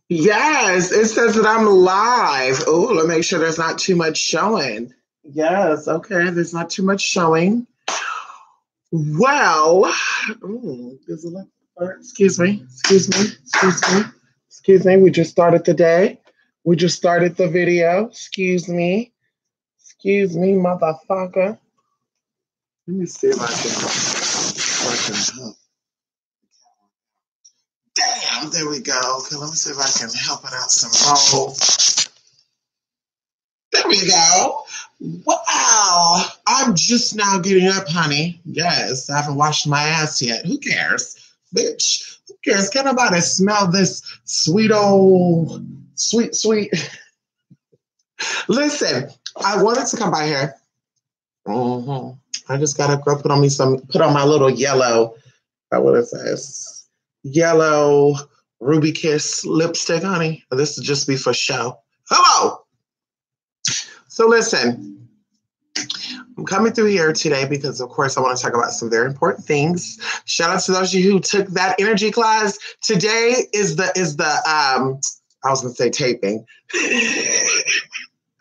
Yes, it says that I'm live. Oh, let me make sure there's not too much showing. Yes, okay, there's not too much showing. Well, there's a lot. Excuse me, excuse me, excuse me, excuse me. We just started the day. We just started the video. Excuse me, motherfucker. Let me see if I can help. Damn, there we go. Okay, let me see if I can help it out some more. There we go. Wow. I'm just now getting up, honey. Yes, I haven't washed my ass yet. Who cares? Bitch, who cares? Can nobody smell this sweet old, sweet? Listen, I wanted to come by here. I just gotta go put on my little yellow, what is this? Yellow Ruby Kiss lipstick, honey. This will just be for show. Hello. So listen, I'm coming through here today because, of course, I want to talk about some very important things. Shout out to those of you who took that energy class. Today is the I was going to say taping.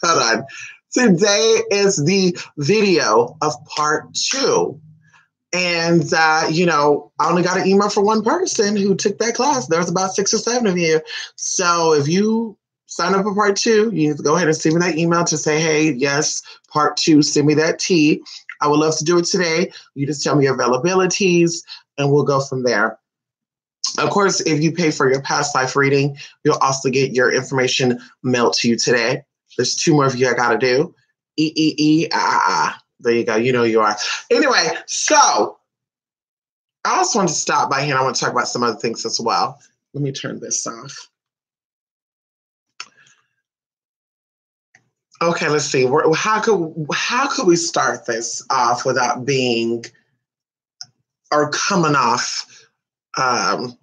Hold on. Today is the video of part 2. And, I only got an email for one person who took that class. There was about 6 or 7 of you. So if you sign up for part 2, you need to go ahead and send me that email to say, hey, yes, part 2, send me that tea. I would love to do it today. You just tell me your availabilities and we'll go from there. Of course, if you pay for your past life reading, you'll also get your information mailed to you today. There's 2 more of you I got to do. There you go. You know you are. Anyway, so I also want to stop by here and I want to talk about some other things as well. Let me turn this off. Okay, let's see. How could we start this off without being or coming off? I'm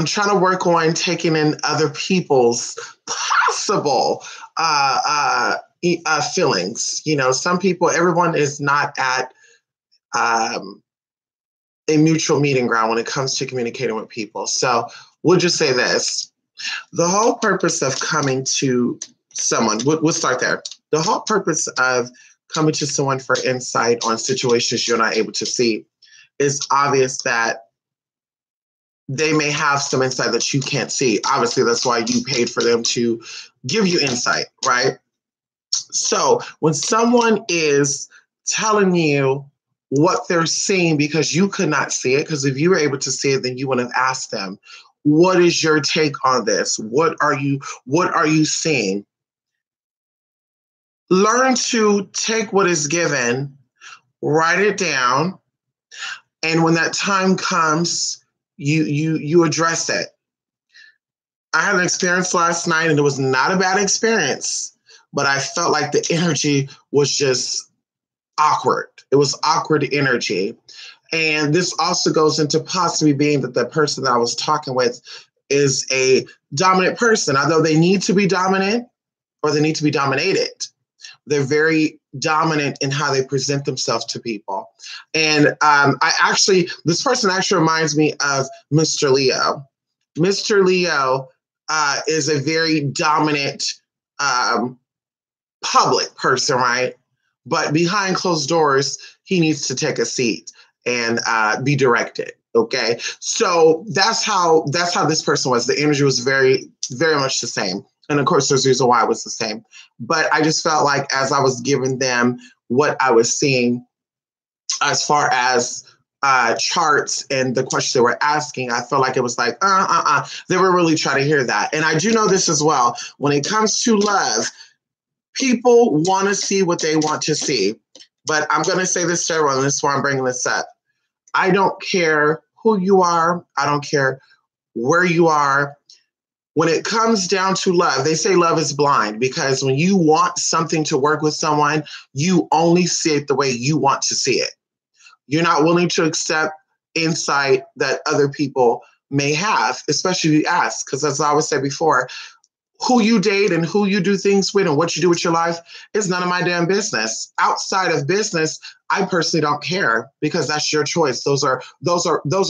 trying to work on taking in other people's possible feelings. Everyone is not at a mutual meeting ground when it comes to communicating with people. So we'll just say this. The whole purpose of coming to someone, we'll start there. The whole purpose of coming to someone for insight on situations you're not able to see is obvious that they may have some insight that you can't see. Obviously, that's why you paid for them to give you insight, right? So when someone is telling you what they're seeing because you could not see it, because if you were able to see it, then you would have asked them, what is your take on this? What are you seeing? Learn to take what is given, write it down, and when that time comes, you address it. I had an experience last night, and it was not a bad experience, but I felt like the energy was just awkward. It was awkward energy. And this also goes into possibly being that the person that I was talking with is a dominant person. Although they need to be dominant or they need to be dominated, they're very dominant in how they present themselves to people. And this person actually reminds me of Mr. Leo. Mr. Leo is a very dominant public person, right? But behind closed doors, he needs to take a seat and be directed. Okay, so that's how this person was. The energy was very, very much the same, and of course, there's a reason why it was the same. But I just felt like as I was giving them what I was seeing, as far as charts and the questions they were asking, I felt like it was like They were really trying to hear that, and I do know this as well. When it comes to love, people want to see what they want to see. But I'm going to say this to everyone, and this is why I'm bringing this up. I don't care who you are. I don't care where you are. When it comes down to love, they say love is blind because when you want something to work with someone, you only see it the way you want to see it. You're not willing to accept insight that other people may have, especially if you ask. Because as I always said before, who you date and who you do things with and what you do with your life is none of my damn business. Outside of business, I personally don't care because that's your choice. Those are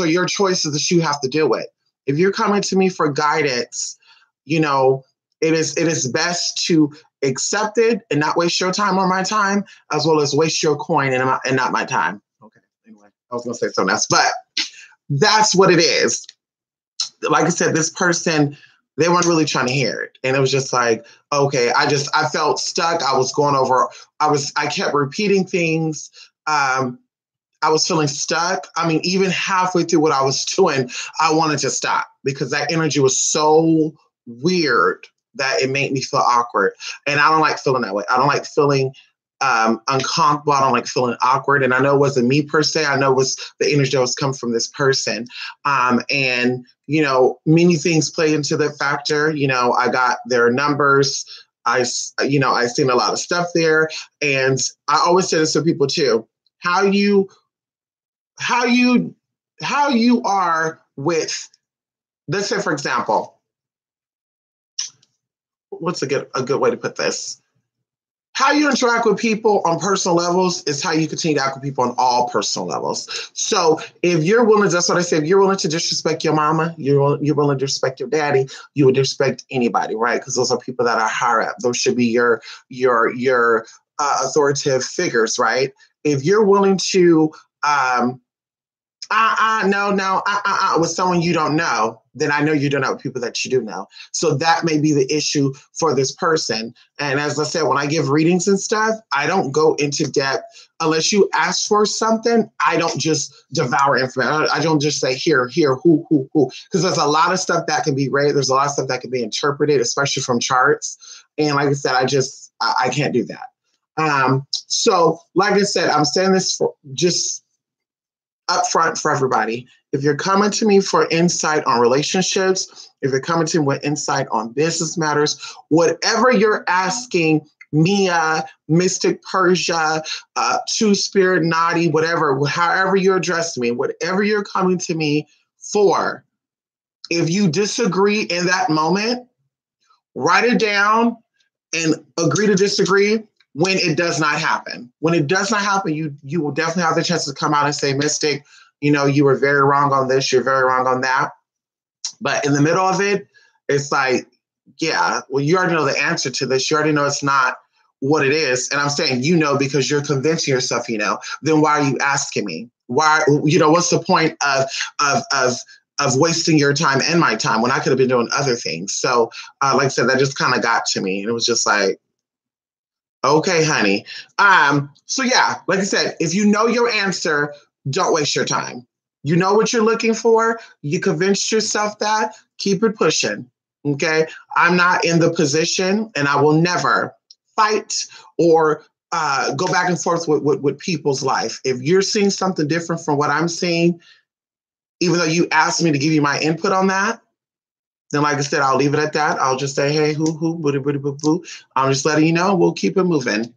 your choices that you have to deal with. If you're coming to me for guidance, you know, it is best to accept it and not waste your time or my time, as well as waste your coin and not my time. Okay. Anyway, I was gonna say something else, but that's what it is. Like I said, this person, they weren't really trying to hear it. And it was just like, okay, I felt stuck. I was going over, I kept repeating things. I was feeling stuck. I mean, even halfway through what I was doing, I wanted to stop because that energy was so weird that it made me feel awkward. And I don't like feeling that way. I don't like feeling uncomfortable. I don't like feeling awkward. And I know it wasn't me per se. I know it was the energy that was coming from this person. And, you know, many things play into the factor. You know, I got their numbers. I seen a lot of stuff there. And I always say this to people too. How you are with, let's say, for example, what's a good way to put this? How you interact with people on personal levels is how you continue to act with people on all personal levels. So if you're willing, that's what I say, if you're willing to disrespect your mama, you're willing to respect your daddy, you would respect anybody, right? Because those are people that are higher up. Those should be your authoritative figures, right? If you're willing to with someone you don't know, then I know you don't know people that you do know. So that may be the issue for this person. And as I said, when I give readings and stuff, I don't go into depth unless you ask for something. I don't just devour information. I don't just say here, who. Because there's a lot of stuff that can be read. There's a lot of stuff that can be interpreted, especially from charts. And like I said, I can't do that. So like I said, I'm saying this for just upfront for everybody. If you're coming to me for insight on relationships, if you're coming to me with insight on business matters, whatever you're asking Mia, Mystic Persia, Two Spirit, Naughty, whatever, however you address me, whatever you're coming to me for, if you disagree in that moment, write it down and agree to disagree. When it does not happen. When it does not happen, you will definitely have the chance to come out and say, Mystic, you know, you were very wrong on this, you're very wrong on that. But in the middle of it, it's like, yeah, well, you already know the answer to this. You already know it's not what it is. And I'm saying, you know, because you're convincing yourself, you know, then why are you asking me? Why, you know, what's the point of wasting your time and my time when I could have been doing other things? So like I said, that just kind of got to me. And it was just like, okay, honey. So yeah, like I said, if you know your answer, don't waste your time. You know what you're looking for. You convinced yourself that, keep it pushing. Okay. I'm not in the position and I will never fight or go back and forth with people's life. If you're seeing something different from what I'm seeing, even though you asked me to give you my input on that, then like I said, I'll leave it at that. I'll just say, hey, boo. I'm just letting you know, we'll keep it moving.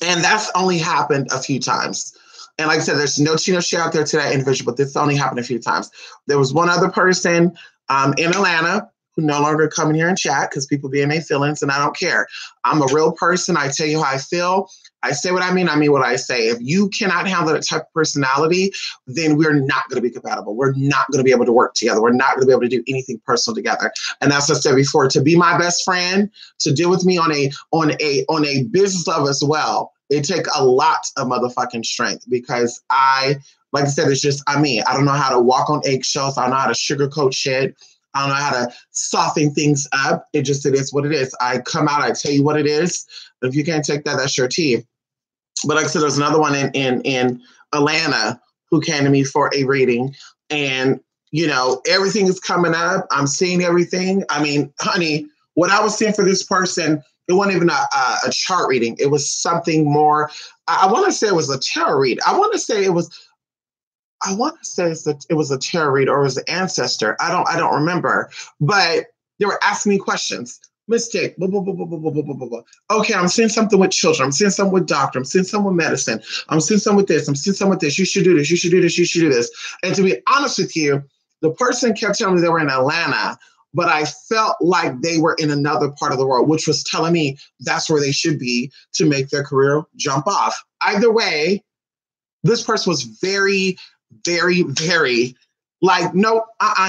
And that's only happened a few times. And like I said, there's no Chino share out there to that individual, but this only happened a few times. There was one other person in Atlanta who no longer come in here and chat because people be in their feelings and I don't care. I'm a real person. I tell you how I feel. I say what I mean what I say. If you cannot handle that type of personality, then we're not going to be compatible. We're not going to be able to work together. We're not going to be able to do anything personal together. And that's what I said before, to be my best friend, to deal with me on a business level as well, it take a lot of motherfucking strength because like I said, it's just, I don't know how to walk on eggshells. I don't know how to sugarcoat shit. I don't know how to soften things up. It is what it is. I come out, I tell you what it is. But if you can't take that, that's your team. But like I said, there's another one in Atlanta who came to me for a reading. And, you know, everything is coming up. I'm seeing everything. I mean, honey, what I was seeing for this person, it wasn't even a chart reading. It was something more. I want to say it was a tarot read. I want to say it was a tarot read or it was an ancestor. I don't remember. But they were asking me questions. Mistake. Blah, blah, blah, blah, blah, blah, blah, blah, blah. Okay, I'm seeing something with children. I'm seeing something with doctor. I'm seeing something with medicine. I'm seeing something with this. I'm seeing something with this. You should do this. You should do this. You should do this. And to be honest with you, the person kept telling me they were in Atlanta, but I felt like they were in another part of the world, which was telling me that's where they should be to make their career jump off. Either way, this person was very, very, very Like, nope,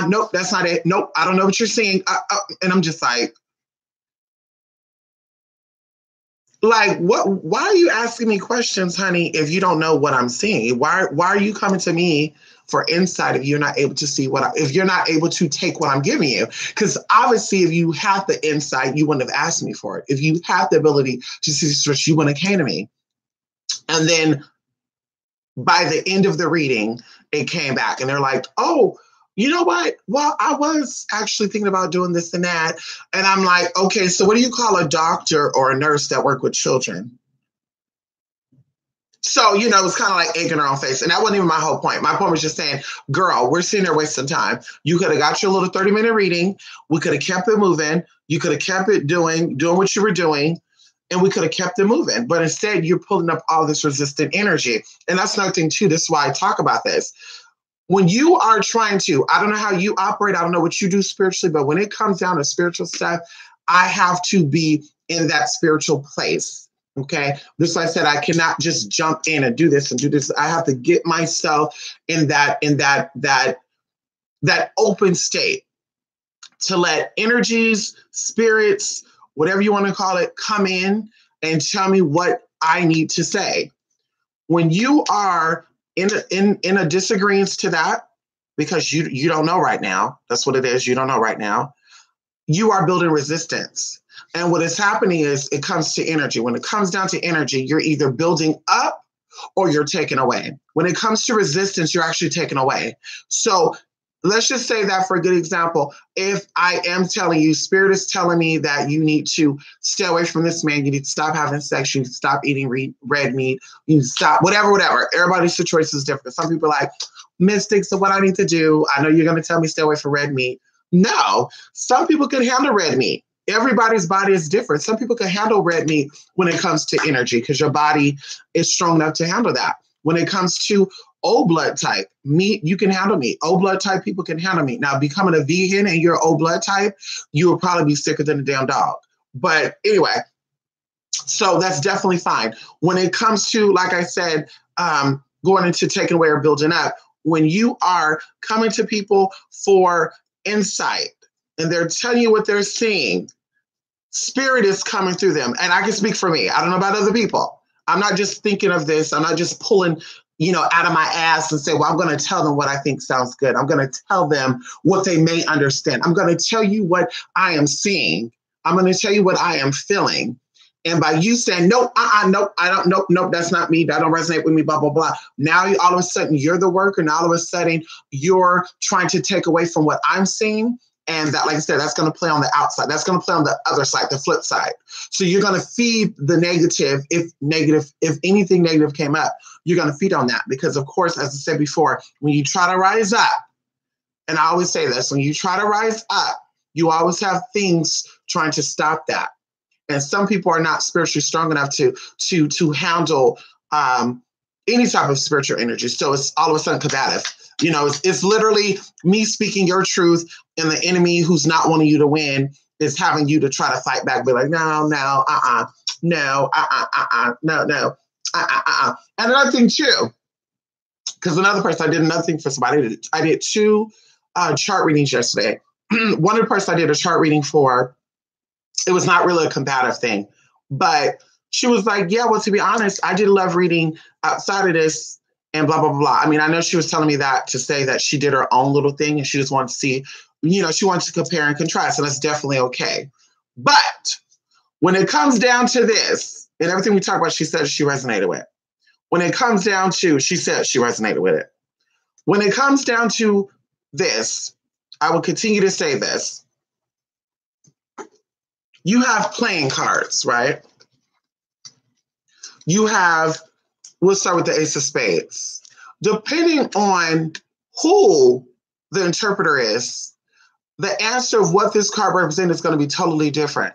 nope, that's not it. Nope, I don't know what you're saying. And I'm just like, what? Why are you asking me questions, honey, if you don't know what I'm seeing? Why are you coming to me for insight if you're not able to see if you're not able to take what I'm giving you? Because obviously, if you have the insight, you wouldn't have asked me for it. If you have the ability to see stretch, you wouldn't have came to me. And then by the end of the reading, it came back and they're like, oh, you know what? Well, I was actually thinking about doing this and that. And I'm like, okay, so what do you call a doctor or a nurse that work with children? So, it's kind of like egg in her own face. And that wasn't even my whole point. My point was just saying, girl, we're sitting there wasting time. You could have got your little 30-minute reading. We could have kept it moving. You could have kept it doing what you were doing. And we could have kept it moving. But instead, you're pulling up all this resistant energy. And that's another thing, too. This is why I talk about this. When you are trying to, I don't know how you operate. I don't know what you do spiritually. But when it comes down to spiritual stuff, I have to be in that spiritual place. Okay. Just like I said, I cannot just jump in and do this and do this. I have to get myself in that open state to let energies, spirits, whatever you want to call it, come in and tell me what I need to say. When you are in a disagreement to that, because you don't know right now, that's what it is, you don't know right now, you are building resistance. And what is happening is it comes to energy. When it comes down to energy, you're either building up or you're taking away. When it comes to resistance, you're actually taking away. So let's just say that for a good example, if I am telling you, Spirit is telling me that you need to stay away from this man, you need to stop having sex, you need to stop eating red meat, you need to stop, whatever. Everybody's situation is different. Some people are like, mystics, so what I need to do, I know you're going to tell me stay away from red meat. No, some people can handle red meat. Everybody's body is different. Some people can handle red meat when it comes to energy because your body is strong enough to handle that. When it comes to O blood type, meat, you can handle meat. O blood type people can handle meat. Now, becoming a vegan and you're O blood type, you will probably be sicker than a damn dog. But anyway, so that's definitely fine. When it comes to, like I said, going into taking away or building up, when you are coming to people for insight and they're telling you what they're seeing, Spirit is coming through them. And I can speak for me. I don't know about other people. I'm not just thinking of this. I'm not just pulling, out of my ass and say, well, I'm going to tell them what I think sounds good. I'm going to tell them what they may understand. I'm going to tell you what I am seeing. I'm going to tell you what I am feeling. And by you saying, nope, nope, I don't, nope, that's not me. That don't resonate with me, blah, blah, blah. Now all of a sudden you're the worker. Now all of a sudden you're trying to take away from what I'm seeing. And that, like I said, that's going to play on the outside. That's going to play on the other side, the flip side. So you're going to feed the negative. If anything negative came up, you're going to feed on that. Because, of course, as I said before, when you try to rise up, and I always say this, when you try to rise up, you always have things trying to stop that. And some people are not spiritually strong enough to handle any type of spiritual energy. So it's all of a sudden combative. It's literally me speaking your truth, and the enemy who's not wanting you to win is having you to try to fight back. Be like, no, no. And another thing too, because another person, I did another thing for somebody. I did 2 chart readings yesterday. One of the person I did a chart reading for, it was not really a combative thing, but she was like, yeah, well, to be honest, I did love reading outside of this. And blah, blah, blah, blah. I mean, I know she was telling me that to say that she did her own little thing and she just wanted to see, she wanted to compare and contrast, and that's definitely okay. But when it comes down to this, and everything we talk about, she said she resonated with. When it comes down to, she said she resonated with it. When it comes down to this, I will continue to say this. You have playing cards, right? You have, we'll start with the Ace of Spades. Depending on who the interpreter is, the answer of what this card represents is going to be totally different.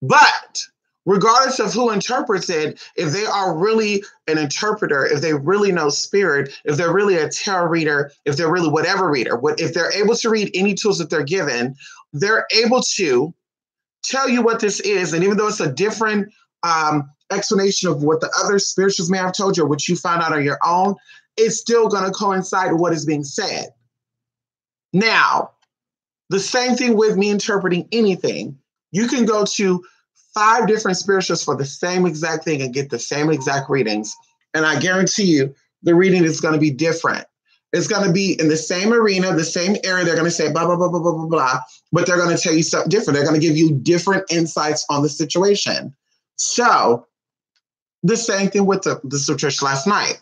But regardless of who interprets it, if they are really an interpreter, if they really know spirit, if they're really a tarot reader, if they're really whatever reader, if they're able to read any tools that they're given, they're able to tell you what this is. And even though it's a different explanation of what the other spirituals may have told you or what you found out on your own, it's still going to coincide with what is being said. Now, the same thing with me interpreting anything. You can go to 5 different spiritualists for the same exact thing and get the same exact readings. And I guarantee you, the reading is going to be different. It's going to be in the same arena, the same area. They're going to say blah, blah, blah, blah, blah, blah, blah, but they're going to tell you something different. They're going to give you different insights on the situation. So the same thing with the situation last night.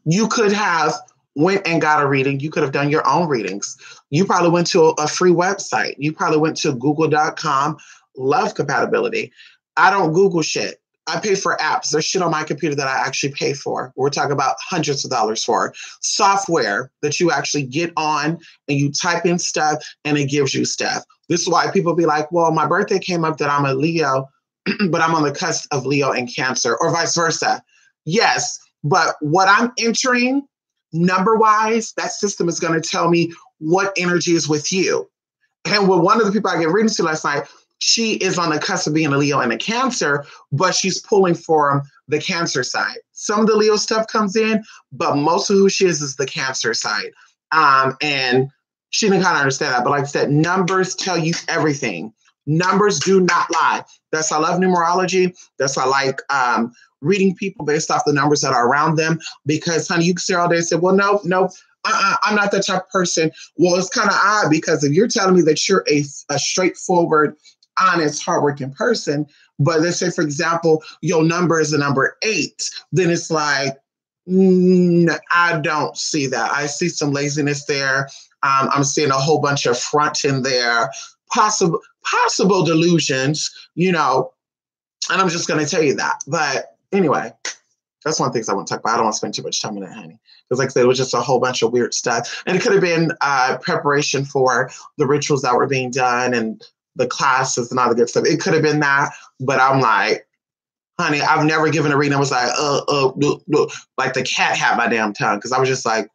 You could have went and got a reading. You could have done your own readings. You probably went to a free website. You probably went to google.com, love compatibility. I don't Google shit. I pay for apps. There's shit on my computer that I actually pay for. We're talking about hundreds of dollars for software that you actually get on and you type in stuff and it gives you stuff. This is why people be like, well, my birthday came up that I'm a Leo, but I'm on the cusp of Leo and Cancer, or vice versa. Yes, but what I'm entering number-wise, that system is going to tell me what energy is with you. And with one of the people I get readings to last night, she is on the cusp of being a Leo and a Cancer, but she's pulling from the Cancer side. Some of the Leo stuff comes in, but most of who she is the Cancer side. And she didn't kind of understand that. But like I said, numbers tell you everything. Numbers do not lie. That's why I love numerology. That's why I like reading people based off the numbers that are around them. Because, honey, you can sit all day and say, well, no, I'm not that type of person. Well, it's kind of odd because if you're telling me that you're a straightforward, honest, hardworking person, but let's say, for example, your number is the number 8, then it's like, I don't see that. I see some laziness there. I'm seeing a whole bunch of front in there, possible delusions, and I'm just going to tell you that. But anyway, that's one of the things I want to talk about. I don't want to spend too much time on that, honey. Because like I said, it was just a whole bunch of weird stuff. And it could have been preparation for the rituals that were being done and the classes and all the good stuff. It could have been that. But I'm like, honey, I've never given a reading. I was like the cat had my damn tongue. Because I was just like,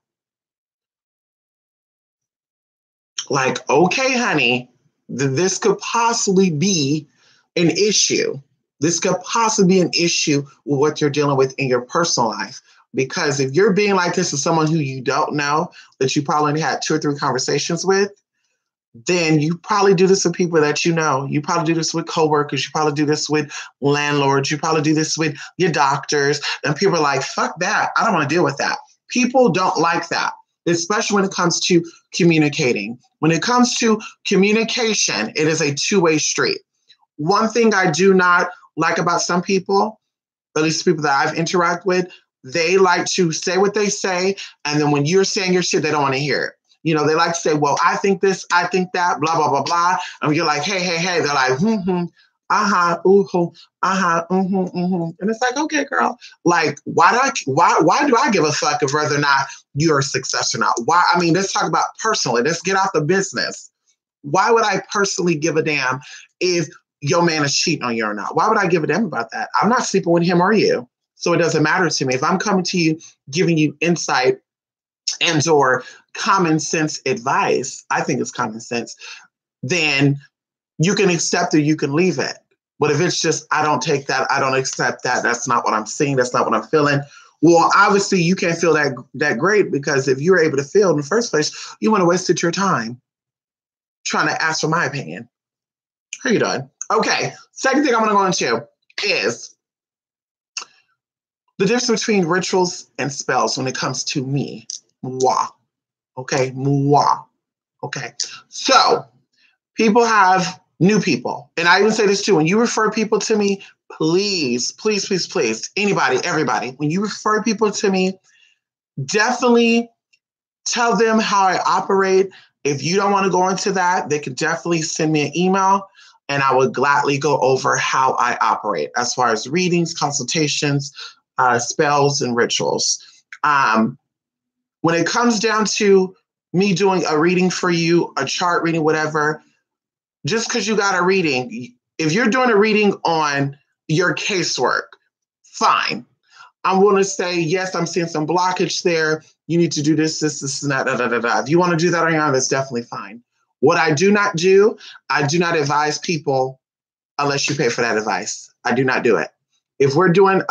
okay, honey, this could possibly be an issue. This could possibly be an issue with what you're dealing with in your personal life. Because if you're being like this to someone who you don't know, that you probably had 2 or 3 conversations with, then you probably do this with people that you know. You probably do this with coworkers. You probably do this with landlords. You probably do this with your doctors. And people are like, fuck that. I don't want to deal with that. People don't like that, especially when it comes to communicating. When it comes to communication, it is a 2-way street. One thing I do not like about some people, at least people that I've interacted with, they like to say what they say, and then when you're saying your shit, they don't want to hear it. They like to say, well, I think this, I think that, blah, blah, blah, blah. And you're like, hey. They're like, uh-huh, ooh, uh-huh, And it's like, okay, girl. Like, why do I give a fuck of whether or not you're a success or not? Why? I mean, let's talk about personally. Let's get out the business. Why would I personally give a damn if your man is cheating on you or not? Why would I give a damn about that? I'm not sleeping with him or you. So it doesn't matter to me. If I'm coming to you, giving you insight and or common sense advice, I think it's common sense, then you can accept it, you can leave it. But if it's just, I don't take that, I don't accept that, that's not what I'm seeing, that's not what I'm feeling, well, obviously you can't feel that great, because if you're able to feel in the first place, you want to waste your time trying to ask for my opinion. How you doing? Okay, second thing I'm going to go into is the difference between rituals and spells when it comes to me. Moi. Okay, moi. Okay, so people have new people. And I even say this too, when you refer people to me, please, anybody, everybody, when you refer people to me, definitely tell them how I operate. If you don't want to go into that, they can definitely send me an email and I would gladly go over how I operate as far as readings, consultations, spells, and rituals. When it comes down to me doing a reading for you, a chart reading, whatever, just because you got a reading, if you're doing a reading on your casework, fine. I'm going to say, yes, I'm seeing some blockage there. You need to do this, and that, If you want to do that on your own, that's definitely fine. What I do not do, I do not advise people unless you pay for that advice. I do not do it. If we're doing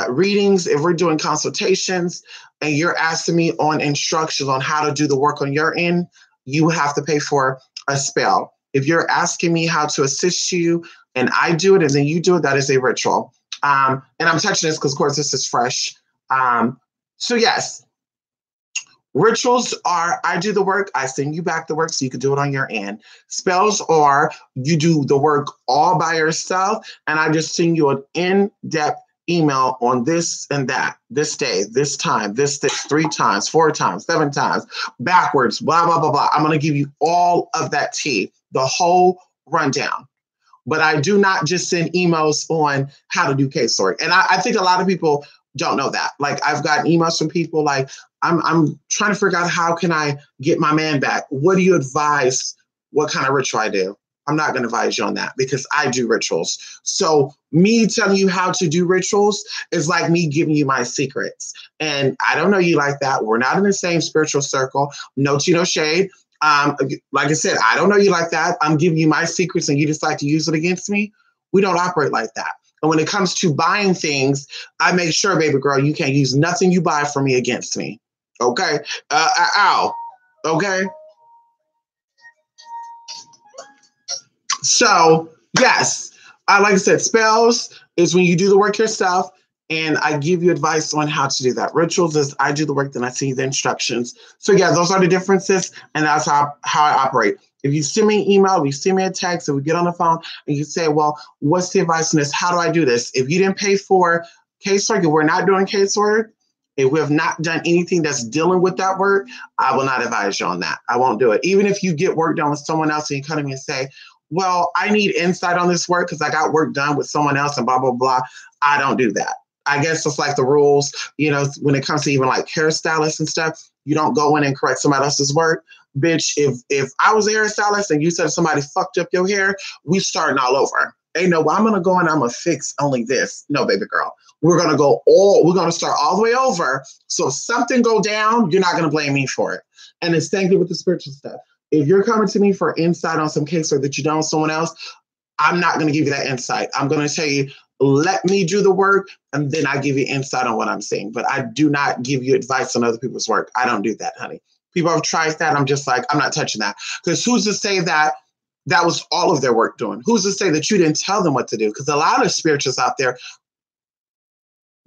readings, if we're doing consultations, and you're asking me on instructions on how to do the work on your end, you have to pay for a spell. If you're asking me how to assist you and I do it and then you do it, that is a ritual. And I'm touching this because, of course, this is fresh. So, yes, rituals are I do the work, I send you back the work so you can do it on your end. Spells are you do the work all by yourself, and I just send you an in-depth email on this and that, this day, this time, this 3 times, 4 times, 7 times, backwards, blah, blah, blah, blah. I'm going to give you all of that tea, the whole rundown. But I do not just send emails on how to do casework. And I think a lot of people don't know that. Like, I've gotten emails from people like, I'm trying to figure out how can I get my man back? What do you advise? What kind of ritual I do? I'm not going to advise you on that because I do rituals. So me telling you how to do rituals is like me giving you my secrets. And I don't know you like that. We're not in the same spiritual circle. No tea, no shade. Like I said, I don't know you like that. I'm giving you my secrets and you decide to use it against me. We don't operate like that. And when it comes to buying things, I make sure, baby girl, you can't use nothing you buy from me against me. Okay? Ow. Okay? So, yes, like I said, spells is when you do the work yourself, and I give you advice on how to do that. Rituals is I do the work, then I see the instructions. So, yeah, those are the differences, and that's how I operate. If you send me an email, if you send me a text, if we get on the phone, and you say, well, what's the advice on this? How do I do this? If you didn't pay for casework, if we're not doing casework, if we have not done anything that's dealing with that work, I will not advise you on that. I won't do it. Even if you get work done with someone else and you come to me and say, well, I need insight on this work because I got work done with someone else and blah, blah, blah. I don't do that. I guess it's like the rules, when it comes to even like hairstylists and stuff, you don't go in and correct somebody else's work. Bitch, if I was a hairstylist and you said somebody fucked up your hair, we starting all over. Ain't no, well, I'm going to go and I'm going to fix only this. No, baby girl. We're going to start all the way over. So if something go down, you're not going to blame me for it. And it's same thing with the spiritual stuff. If you're coming to me for insight on some case or that you don't know someone else, I'm not going to give you that insight. I'm going to tell you, let me do the work, and then I give you insight on what I'm seeing. But I do not give you advice on other people's work. I don't do that, honey. People have tried that. I'm just like, I'm not touching that. Because who's to say that that was all of their work doing? Who's to say that you didn't tell them what to do? Because a lot of spiritualists out there,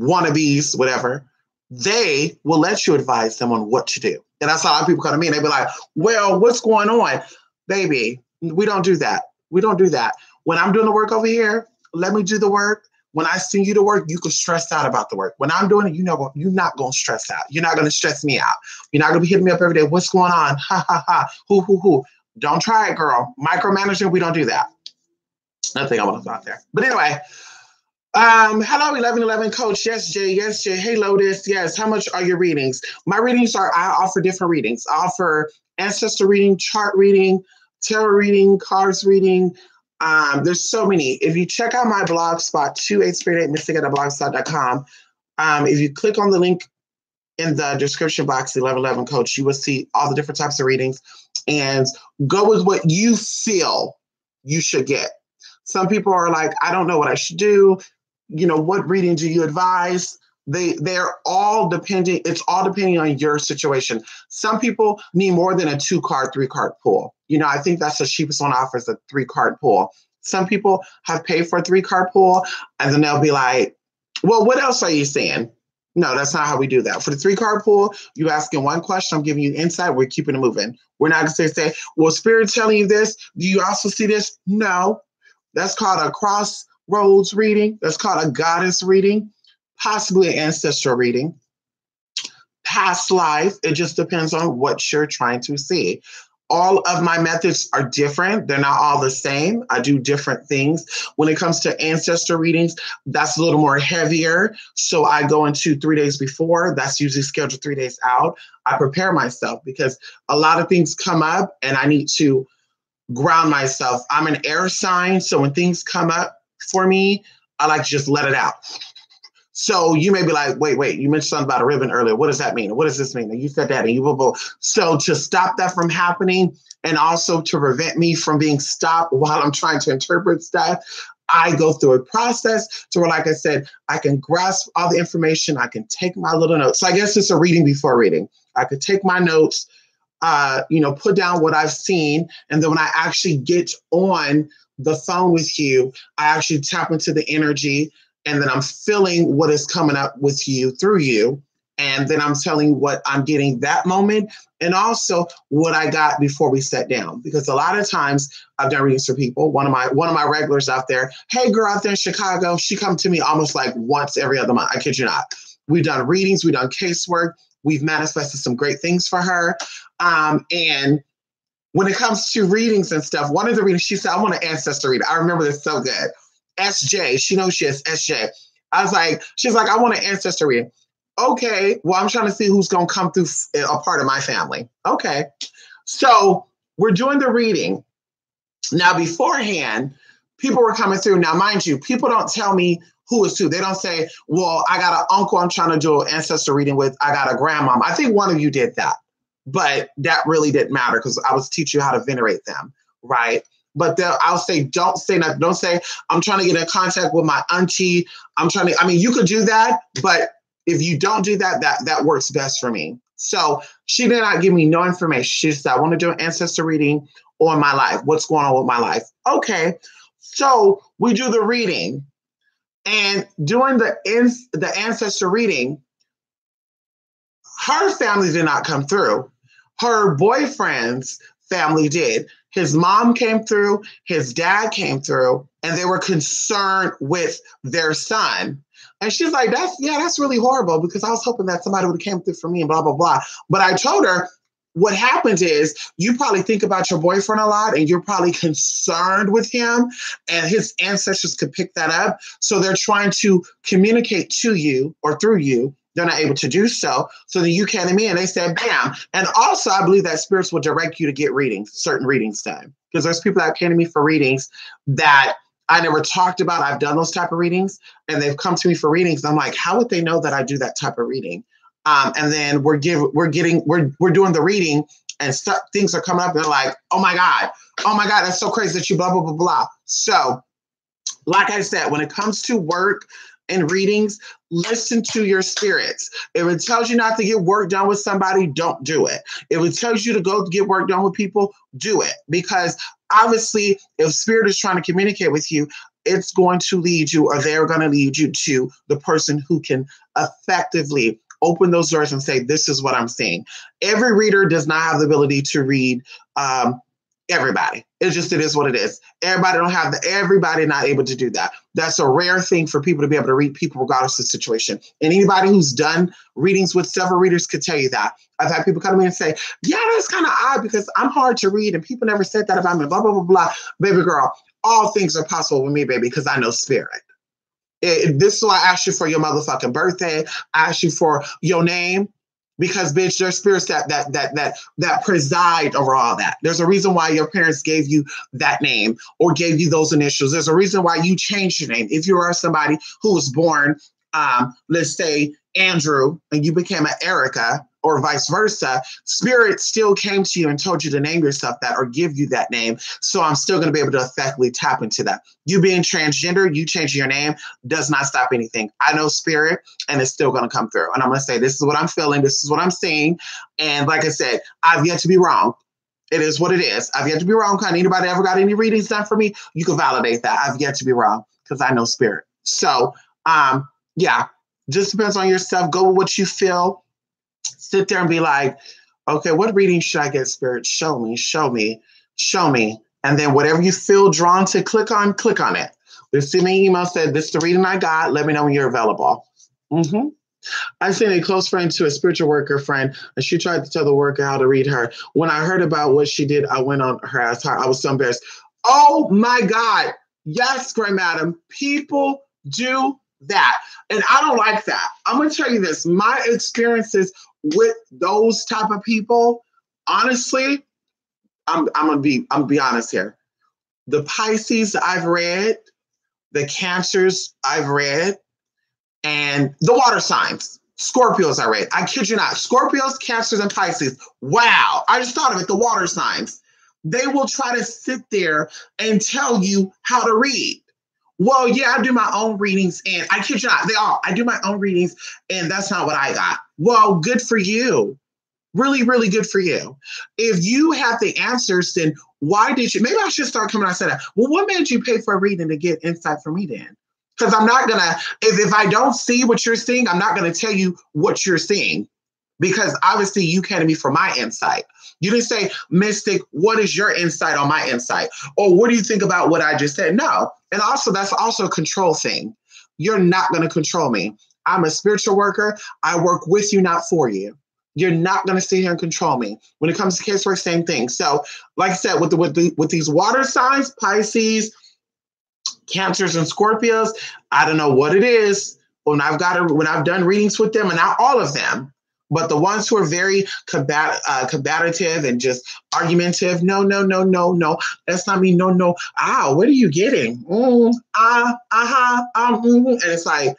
wannabes, whatever, they will let you advise them on what to do. And that's how a lot of people come to me and they be like, well, what's going on? Baby, we don't do that. We don't do that. When I'm doing the work over here, let me do the work. When I send you to work, you can stress out about the work. When I'm doing it, you're not going to stress out. You're not going to stress me out. You're not going to be hitting me up every day. What's going on? Ha, ha, ha. Who. Don't try it, girl. Micromanagement, we don't do that. Nothing I want to throw out there. But anyway, hello, 1111 Coach. Yes, Jay. Yes, Jay. Hey, Lotus. Yes. How much are your readings? My readings I offer different readings. I offer ancestor reading, chart reading, tarot reading, cards reading. There's so many. If you check out my blog spot, 28spirit8mystic@blogspot.com, if you click on the link in the description box, 1111 Coach, you will see all the different types of readings and go with what you feel you should get. Some people are like, I don't know what I should do. What reading do you advise? They're all depending. It's all depending on your situation. Some people need more than a 2-card, 3-card pull. I think that's the cheapest one offers, a 3-card pull. Some people have paid for a 3-card pull, and then they'll be like, well, what else are you saying? No, that's not how we do that. For the 3-card pull, you asking one question, I'm giving you insight, we're keeping it moving. We're not going to say, well, Spirit telling you this, do you also see this? No. That's called a crossroads reading. That's called a goddess reading, possibly an ancestral reading. Past life, it just depends on what you're trying to see. All of my methods are different. They're not all the same. I do different things. When it comes to ancestor readings, that's a little more heavier. So I go into 3 days before. That's usually scheduled 3 days out. I prepare myself because a lot of things come up and I need to ground myself. I'm an air sign. So when things come up for me, I like to just let it out. So you may be like, wait, you mentioned something about a ribbon earlier. What does that mean? What does this mean? And you said that and you will. So to stop that from happening and also to prevent me from being stopped while I'm trying to interpret stuff, I go through a process to where, like I said, I can grasp all the information. I can take my little notes. So I guess it's a reading before reading. I could take my notes, put down what I've seen. And then when I actually get on the phone with you, I actually tap into the energy, and then I'm feeling what is coming up with you through you. And then I'm telling what I'm getting that moment, and also what I got before we sat down. Because a lot of times I've done readings for people. One of my regulars out there, hey girl out there in Chicago, she comes to me almost like once every other month. I kid you not. We've done readings, we've done casework, we've manifested some great things for her. And when it comes to readings and stuff, one of the readings, she said, I want an ancestor reading. I remember this so good. SJ, she knows she is SJ. She's like, I want an ancestor reading. Okay, well, I'm trying to see who's going to come through a part of my family. Okay, so we're doing the reading. Now, beforehand, people were coming through. Now, mind you, people don't tell me who is who. They don't say, well, I got an uncle I'm trying to do an ancestor reading with. I got a grandmom. I think one of you did that, but that really didn't matter because I was teaching you how to venerate them, right? But I'll say, don't say nothing. Don't say, I'm trying to get in contact with my auntie. You could do that, but if you don't do that, that works best for me. So she did not give me no information. She said, I want to do an ancestor reading on my life. What's going on with my life? Okay. So we do the reading. And during the ancestor reading, her family did not come through. Her boyfriend's family did. His mom came through, his dad came through, and they were concerned with their son. And she's like, that's really horrible because I was hoping that somebody would have came through for me and blah, blah, blah. But I told her what happens is you probably think about your boyfriend a lot and you're probably concerned with him, and his ancestors could pick that up. So they're trying to communicate to you or through you. They're not able to do so. So then you came to me and they said, bam. And also I believe that spirits will direct you to get readings, certain readings done. Because there's people that came to me for readings that I never talked about. I've done those type of readings and they've come to me for readings. I'm like, how would they know that I do that type of reading? And then we're doing the reading and things are coming up. And they're like, oh my God, that's so crazy that you blah, blah, blah, blah. So like I said, when it comes to work and readings, listen to your spirits. If it tells you not to get work done with somebody, don't do it. If it tells you to go get work done with people, do it. Because obviously, if spirit is trying to communicate with you, it's going to lead you, or they're going to lead you to the person who can effectively open those doors and say, this is what I'm seeing. Every reader does not have the ability to read everybody. It is what it is. Everybody not able to do that. That's a rare thing for people to be able to read people regardless of the situation. And anybody who's done readings with several readers could tell you that. I've had people come to me and say, yeah, that's kind of odd because I'm hard to read and people never said that about me, blah, blah, blah, blah. Baby girl, all things are possible with me, baby, because I know spirit. This is why I asked you for your motherfucking birthday. I asked you for your name. Because, bitch, there's spirits that preside over all that. There's a reason why your parents gave you that name or gave you those initials. There's a reason why you changed your name. If you are somebody who was born, let's say, Andrew, and you became an Erica, or vice versa, spirit still came to you and told you to name yourself that or give you that name. So I'm still going to be able to effectively tap into that. You being transgender, you changing your name does not stop anything. I know spirit and it's still going to come through. And I'm going to say, this is what I'm feeling. This is what I'm seeing. And like I said, I've yet to be wrong. It is what it is. I've yet to be wrong. Anybody ever got any readings done for me? You can validate that. I've yet to be wrong because I know spirit. So, yeah, just depends on yourself. Go with what you feel. Sit there and be like, okay, what reading should I get, spirit? Show me, show me, show me. And then whatever you feel drawn to click on it. Just send me an email, said, this is the reading I got. Let me know when you're available. Mm-hmm. I sent a close friend to a spiritual worker friend, and she tried to tell the worker how to read her. When I heard about what she did, I went on her ass. I was so embarrassed. Oh my God. Yes, Grey Madam. People do that. And I don't like that. I'm going to tell you this. My experiences with those type of people, honestly, I'm gonna be honest here. The Pisces I've read, the Cancers I've read, and the water signs, Scorpios I read. I kid you not. Scorpios, Cancers, and Pisces. Wow. I just thought of it, the water signs. They will try to sit there and tell you how to read. Well, yeah, I do my own readings, and I kid you not, I do my own readings, and that's not what I got. Well, good for you. Really, really good for you. If you have the answers, then why did you? Maybe I should start coming out and say that. Well, what made you pay for a reading to get insight from me then? Because I'm not gonna, if I don't see what you're seeing, I'm not gonna tell you what you're seeing. Because obviously you came to me for my insight. You didn't say, Mystic, what is your insight on my insight? Or what do you think about what I just said? No. And also, that's also a control thing. You're not going to control me. I'm a spiritual worker. I work with you, not for you. You're not going to sit here and control me. When it comes to casework, same thing. So, like I said, with these water signs, Pisces, Cancers, and Scorpios, I don't know what it is. When I've done readings with them, and not all of them, but the ones who are very combative and just argumentative, no, no, no, no, no. That's not me. No, no. What are you getting? And it's like,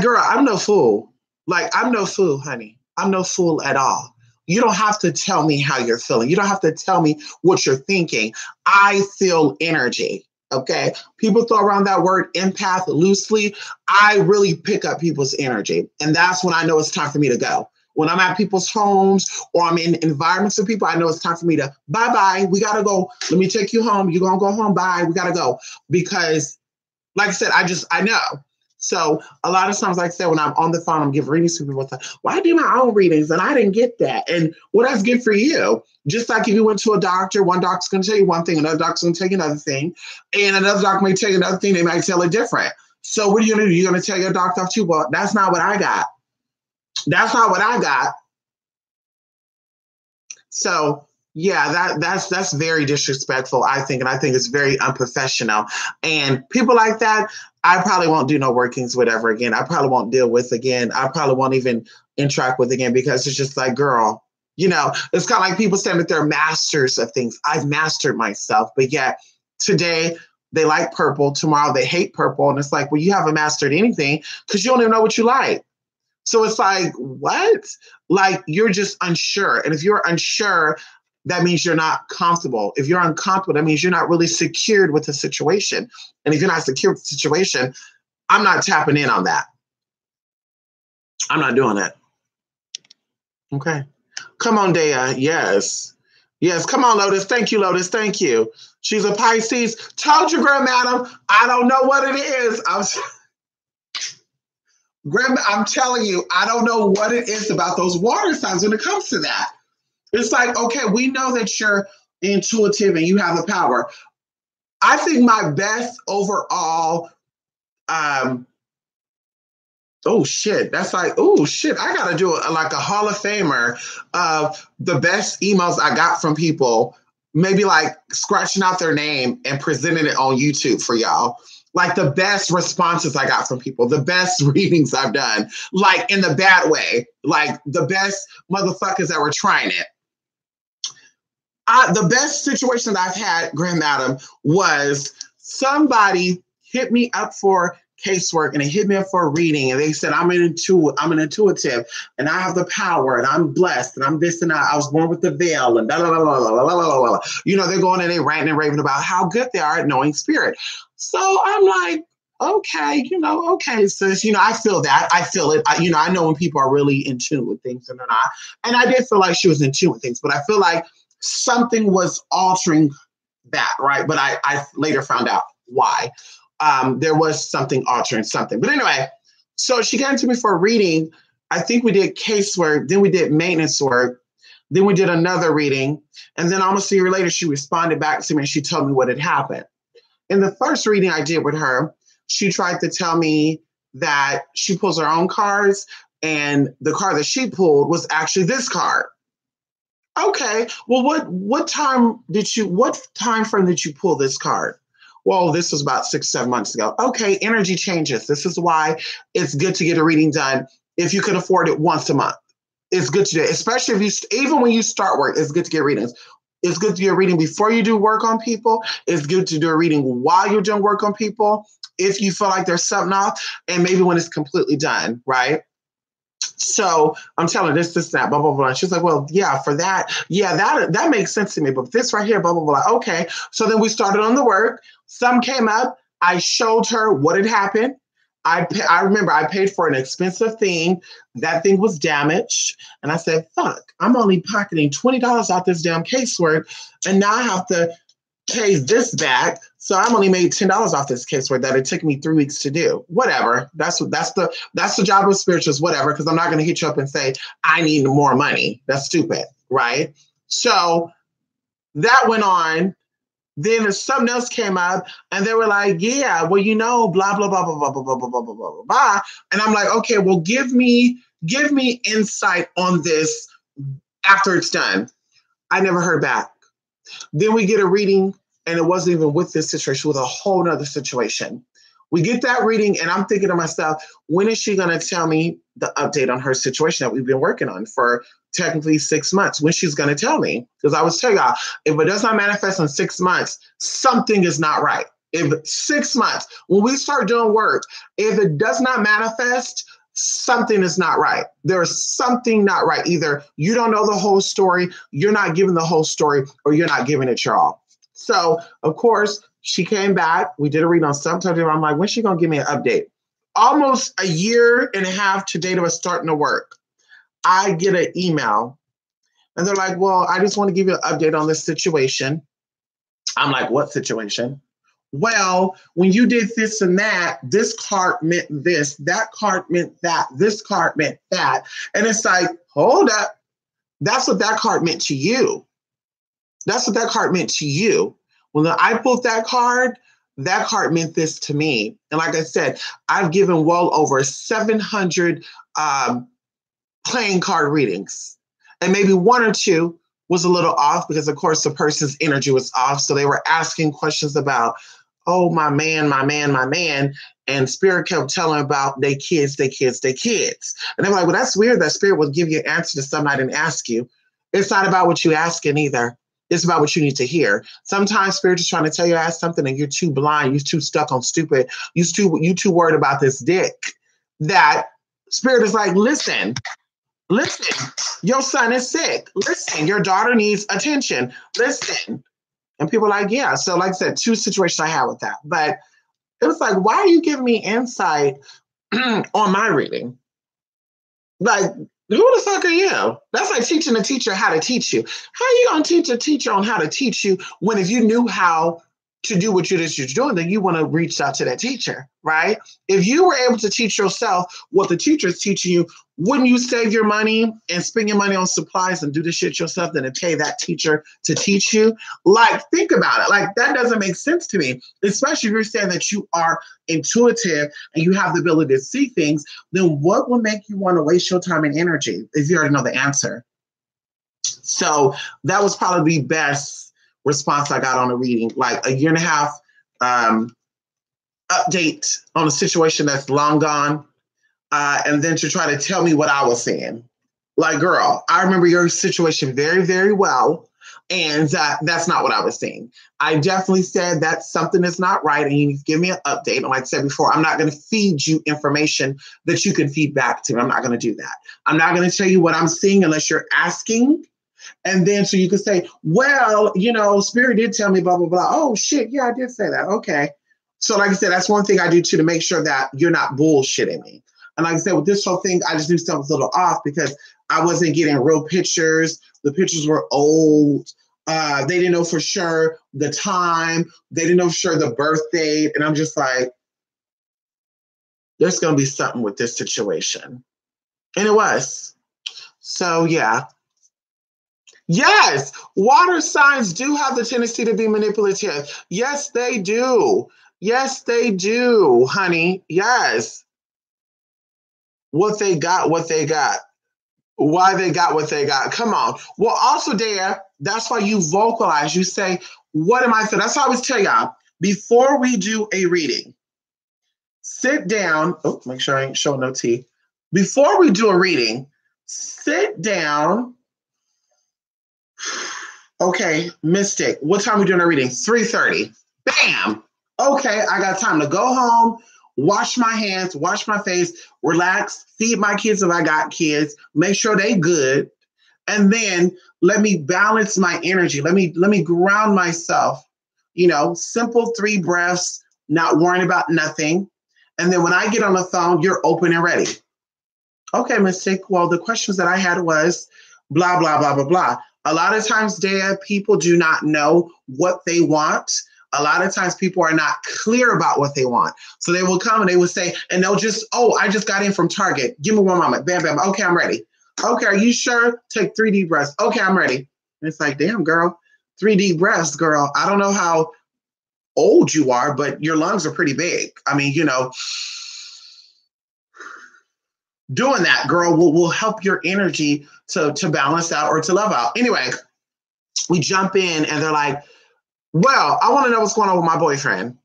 girl, I'm no fool. Like, I'm no fool, honey. I'm no fool at all. You don't have to tell me how you're feeling. You don't have to tell me what you're thinking. I feel energy. Okay. People throw around that word empath loosely. I really pick up people's energy. And that's when I know it's time for me to go. When I'm at people's homes or I'm in environments of people, I know it's time for me to bye-bye. We got to go. Let me take you home. You're going to go home. Bye. We got to go. Because like I said, I know. So a lot of times, like I said, when I'm on the phone, I'm giving readings to people. Well, I do my own readings and I didn't get that. And well, that's good for you. Just like if you went to a doctor, one doctor's going to tell you one thing, another doctor's going to tell you another thing, and another doctor may tell you another thing. They might tell it different. So what are you going to do? You're going to tell your doctor too? Well, that's not what I got. That's not what I got. So yeah, that's very disrespectful, I think, and I think it's very unprofessional. And people like that, I probably won't do no workings with ever again. I probably won't deal with again. I probably won't even interact with again because it's just like, girl, it's kind of like people saying that they're masters of things. I've mastered myself, but yet today they like purple, tomorrow they hate purple, and it's like, well, you haven't mastered anything because you don't even know what you like. So it's like, what? Like, you're just unsure. And if you're unsure, that means you're not comfortable. If you're uncomfortable, that means you're not really secured with the situation. And if you're not secure with the situation, I'm not tapping in on that. I'm not doing it. Okay. Come on, Dea. Yes. Yes. Come on, Lotus. Thank you, Lotus. Thank you. She's a Pisces. Told you, Grand Madam. I don't know what it is. I'm telling you, I don't know what it is about those water signs when it comes to that. It's like, okay, we know that you're intuitive and you have the power. I think my best overall, oh shit, that's like, oh shit, I gotta do like a Hall of Famer of the best emails I got from people, maybe like scratching out their name and presenting it on YouTube for y'all. Like the best responses I got from people, the best readings I've done, like in the bad way, like the best motherfuckers that were trying it. The best situation that I've had, Grand Madam, was somebody hit me up for casework and they hit me up for a reading and they said, I'm an intuitive and I have the power and I'm blessed and I'm this and that. I was born with the veil and blah, blah, blah, blah, blah, blah, blah, blah. They're going and they're ranting and raving about how good they are at knowing spirit. So I'm like, okay, okay, sis, I feel that. I feel it. I know when people are really in tune with things and they're not. And I did feel like she was in tune with things, but I feel like something was altering that, right? But I later found out why. There was something altering something. But anyway, so she came to me for a reading. I think we did casework, then we did maintenance work, then we did another reading, and then almost a year later, she responded back to me and she told me what had happened. In the first reading I did with her, she tried to tell me that she pulls her own cards, and the card that she pulled was actually this card. Okay, well, what time frame did you pull this card? Well, this was about 6-7 months ago. Okay, energy changes. This is why it's good to get a reading done if you can afford it once a month. It's good to do it, especially even when you start work, it's good to get readings. It's good to do a reading before you do work on people. It's good to do a reading while you're doing work on people if you feel like there's something off, and maybe when it's completely done, right? So I'm telling her this, that, blah, blah, blah. And she's like, well, yeah, for that. Yeah, that makes sense to me. But this right here, blah, blah, blah. Okay. So then we started on the work. Some came up. I showed her what had happened. I remember I paid for an expensive thing. That thing was damaged. And I said, fuck, I'm only pocketing $20 out this damn casework. And now I have to pay this back. So I'm only made $10 off this casework that it took me 3 weeks to do. Whatever. That's the job of spirituals, whatever, because I'm not going to hit you up and say, I need more money. That's stupid, right? So that went on. Then something else came up and they were like, yeah, well, you know, blah, blah, blah, blah, blah, blah, blah, blah, blah, blah, blah, blah. And I'm like, okay, well, give me insight on this after it's done. I never heard back. Then we get a reading and it wasn't even with this situation, with a whole nother situation. We get that reading and I'm thinking to myself, when is she going to tell me the update on her situation that we've been working on for technically 6 months? When she's going to tell me? Because I was telling y'all, if it does not manifest in 6 months, something is not right. If 6 months, when we start doing work, if it does not manifest, something is not right. There's something not right. Either you don't know the whole story, you're not giving the whole story, or you're not giving it your all. So, of course, she came back. We did a read on sometimes. I'm like, when's she going to give me an update? Almost a year and a half to date of us starting to work. I get an email and they're like, well, I just want to give you an update on this situation. I'm like, what situation? Well, when you did this and that, this card meant this, that card meant that, this card meant that. And it's like, hold up. That's what that card meant to you. That's what that card meant to you. When I pulled that card meant this to me. And like I said, I've given well over 700 playing card readings. And maybe one or two was a little off because, of course, the person's energy was off. So they were asking questions about, oh, my man. And Spirit kept telling about they kids. And I'm like, well, that's weird that Spirit would give you an answer to something I didn't ask you. It's not about what you asking either. It's about what you need to hear. Sometimes Spirit is trying to tell you ask something and you're too blind, you're too stuck on stupid, you too worried about this dick that Spirit is like, listen, your son is sick. Listen, your daughter needs attention. Listen. And people are like, yeah. So like I said, two situations I had with that. But it was like, why are you giving me insight on my reading? Like, who the fuck are you? That's like teaching a teacher how to teach you. How are you going to teach a teacher on how to teach you when if you knew how to do what you're doing, then you want to reach out to that teacher, right? If you were able to teach yourself what the teacher is teaching you, wouldn't you save your money and spend your money on supplies and do the shit yourself than to pay that teacher to teach you? Like, think about it. Like, that doesn't make sense to me, especially if you're saying that you are intuitive and you have the ability to see things, then what would make you want to waste your time and energy if you already know the answer? So that was probably the best response I got on a reading, like a year and a half update on a situation that's long gone, and then to try to tell me what I was saying. Like, girl, I remember your situation very, very well, and that's not what I was saying. I definitely said that something is not right, and you need to give me an update. And like I said before, I'm not going to feed you information that you can feed back to me. I'm not going to do that. I'm not going to tell you what I'm seeing unless you're asking. And then so you could say, well, you know, Spirit did tell me blah, blah, blah. Oh, shit. Yeah, I did say that. Okay. So like I said, that's one thing I do too, to make sure that you're not bullshitting me. And like I said, with this whole thing, I just knew something was a little off because I wasn't getting real pictures. The pictures were old. They didn't know for sure the time. They didn't know for sure the birth date. And I'm just like, there's going to be something with this situation. And it was. So, yeah. Yes, water signs do have the tendency to be manipulative. Yes, they do. Yes, they do, honey. Yes. What they got. Why they got what they got. Come on. Well, also, Dare, that's why you vocalize. You say, what am I feeling? That's why I always tell y'all, before we do a reading, sit down. Oh, make sure I ain't showing no tea. Before we do a reading, sit down. Okay, Mystic, what time are we doing our reading? 3:30. Bam! Okay, I got time to go home, wash my hands, wash my face, relax, feed my kids if I got kids, make sure they good, and then let me balance my energy. Let me ground myself. You know, simple 3 breaths, not worrying about nothing. And then when I get on the phone, you're open and ready. Okay, Mystic. Well, the questions that I had was blah, blah, blah, blah, blah. A lot of times, Dea, people do not know what they want. A lot of times people are not clear about what they want. So they will come and they will say, and they'll just, oh, I just got in from Target. Give me one moment. Bam, bam. Okay, I'm ready. Okay, are you sure? Take 3 deep breaths. Okay, I'm ready. And it's like, damn, girl, 3 deep breaths, girl. I don't know how old you are, but your lungs are pretty big. I mean, doing that, girl, will help your energy to balance out or to level out. Anyway, we jump in and they're like, well, I want to know what's going on with my boyfriend.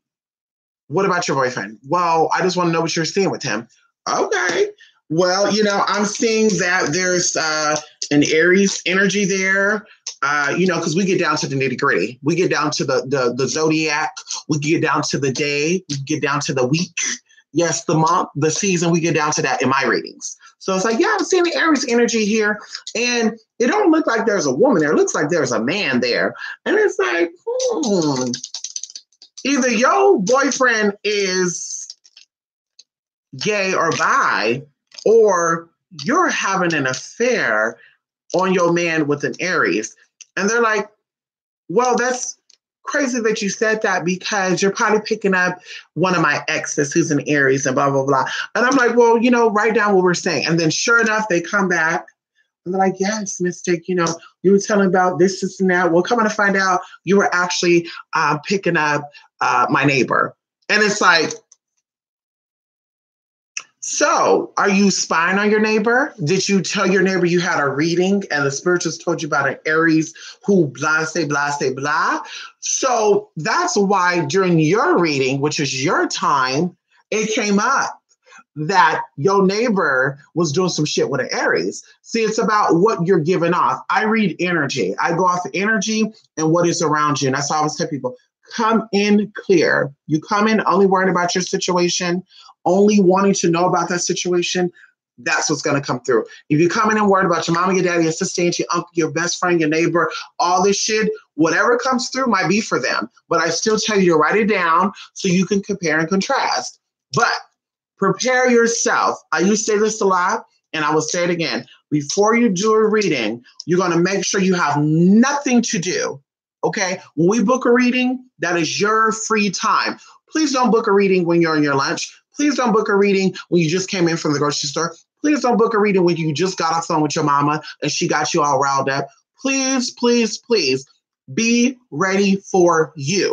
What about your boyfriend? Well, I just want to know what you're seeing with him. Okay. Well, I'm seeing that there's an Aries energy there, because we get down to the nitty gritty. We get down to the zodiac. We get down to the day. We get down to the week. Yes, the month, the season, we get down to that in my readings. So it's like, yeah, I'm seeing the Aries energy here. And it don't look like there's a woman there. It looks like there's a man there. And it's like, either your boyfriend is gay or bi, or you're having an affair on your man with an Aries. And they're like, well, that's crazy that you said that because you're probably picking up one of my exes who's an Aries and blah, blah, blah. And I'm like, well, write down what we're saying. And then sure enough, they come back and they're like, yes, Mystic, you were telling about this and that. Well, coming to find out, you were actually picking up my neighbor. And it's like, so are you spying on your neighbor? Did you tell your neighbor you had a reading and the spiritualist told you about an Aries who blah, say, blah, say, blah? So that's why during your reading, which is your time, it came up that your neighbor was doing some shit with an Aries. See, it's about what you're giving off. I read energy. I go off the energy and what is around you. And that's why I always tell people, come in clear. You come in only worried about your situation, only wanting to know about that situation. That's what's going to come through. If you come in and worried about your mama, your daddy, your sister, your uncle, your best friend, your neighbor, all this shit, whatever comes through might be for them. But I still tell you to write it down so you can compare and contrast. But prepare yourself. I used to say this a lot, and I will say it again. Before you do a reading, you're going to make sure you have nothing to do. Okay? When we book a reading, that is your free time. Please don't book a reading when you're on your lunch. Please don't book a reading when you just came in from the grocery store. Please don't book a reading when you just got off the phone with your mama and she got you all riled up. Please, please, please be ready for you.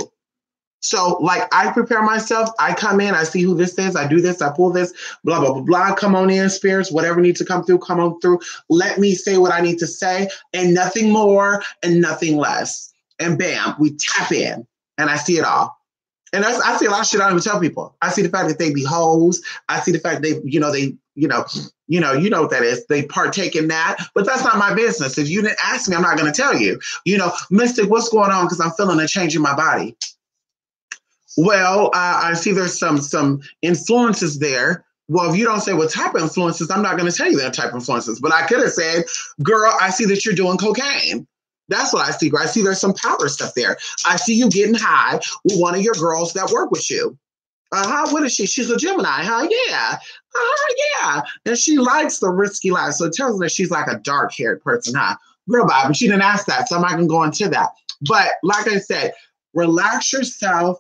So like I prepare myself, I come in, I see who this is, I do this, I pull this, blah, blah, blah, blah. Come on in, spirits, whatever needs to come through, come on through. Let me say what I need to say and nothing more and nothing less. And bam, we tap in and I see it all. And I see a lot of shit I don't even tell people. I see the fact that they be hoes. I see the fact they you know what that is. They partake in that, but that's not my business. If you didn't ask me, I'm not going to tell you. Mystic, what's going on? Because I'm feeling a change in my body. Well, I see there's some influences there. Well, if you don't say what type of influences, I'm not going to tell you that type of influences. But I could have said, girl, I see that you're doing cocaine. That's what I see. I see there's some power stuff there. I see you getting high with one of your girls that work with you. What is she? She's a Gemini. Yeah. Yeah. And she likes the risky life. So it tells me that she's like a dark-haired person, Girl, Bob, but she didn't ask that, so I'm not going to go into that. But like I said, relax yourself.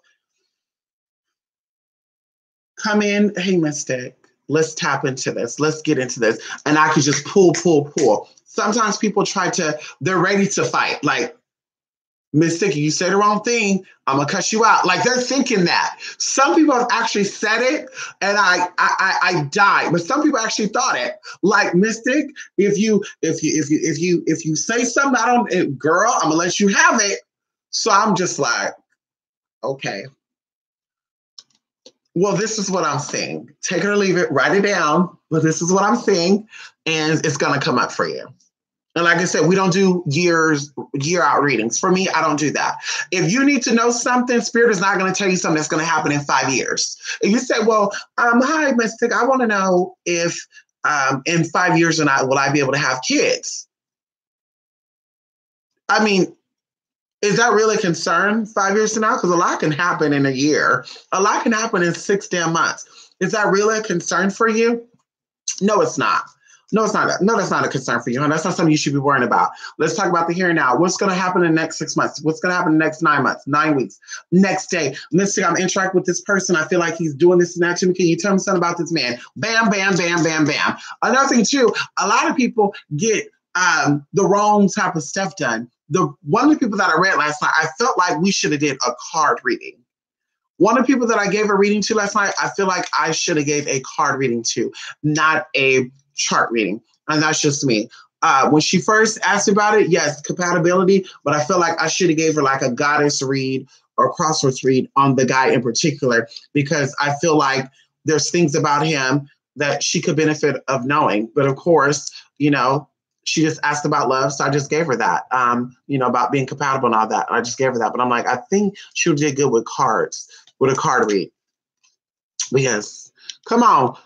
Come in. Hey, Mystic, let's tap into this. Let's get into this. And I could just pull. Sometimes people they're ready to fight. Like, Mystic, you say the wrong thing, I'm going to cut you out. Like, they're thinking that. Some people have actually said it, and I died. But some people actually thought it. Like, Mystic, if you say something, girl, I'm going to let you have it. So I'm just like, okay. Well, this is what I'm seeing. Take it or leave it, write it down. But this is what I'm seeing, and it's going to come up for you. And like I said, we don't do year out readings. For me, I don't do that. If you need to know something, Spirit is not going to tell you something that's going to happen in 5 years. If you say, well, hi, Mystic, I want to know if in 5 years or not, will I be able to have kids? I mean, Is that really a concern 5 years from now? Because a lot can happen in a year. A lot can happen in 6 damn months. Is that really a concern for you? No, it's not. No, it's not. No, that's not a concern for you, and that's not something you should be worrying about. Let's talk about the here and now. What's going to happen in the next 6 months? What's going to happen in the next 9 months, 9 weeks, next day? Let's say I'm interacting with this person. I feel like he's doing this and that to me. Can you tell me something about this man? Bam, bam, bam, bam, bam. Another thing too, a lot of people get the wrong type of stuff done. One of the people that I read last night, I felt like we should have did a card reading. One of the people that I gave a reading to last night, I feel like I should have gave a card reading to, not a chart reading. And that's just me. When she first asked about it, yes, compatibility, but I feel like I should have gave her like a goddess read or crosswords read on the guy in particular, because I feel like there's things about him that she could benefit of knowing. But of course, she just asked about love, so I just gave her that, about being compatible and all that. I just gave her that. But I'm like, I think she did good with cards, with a card read. But yes. Come on.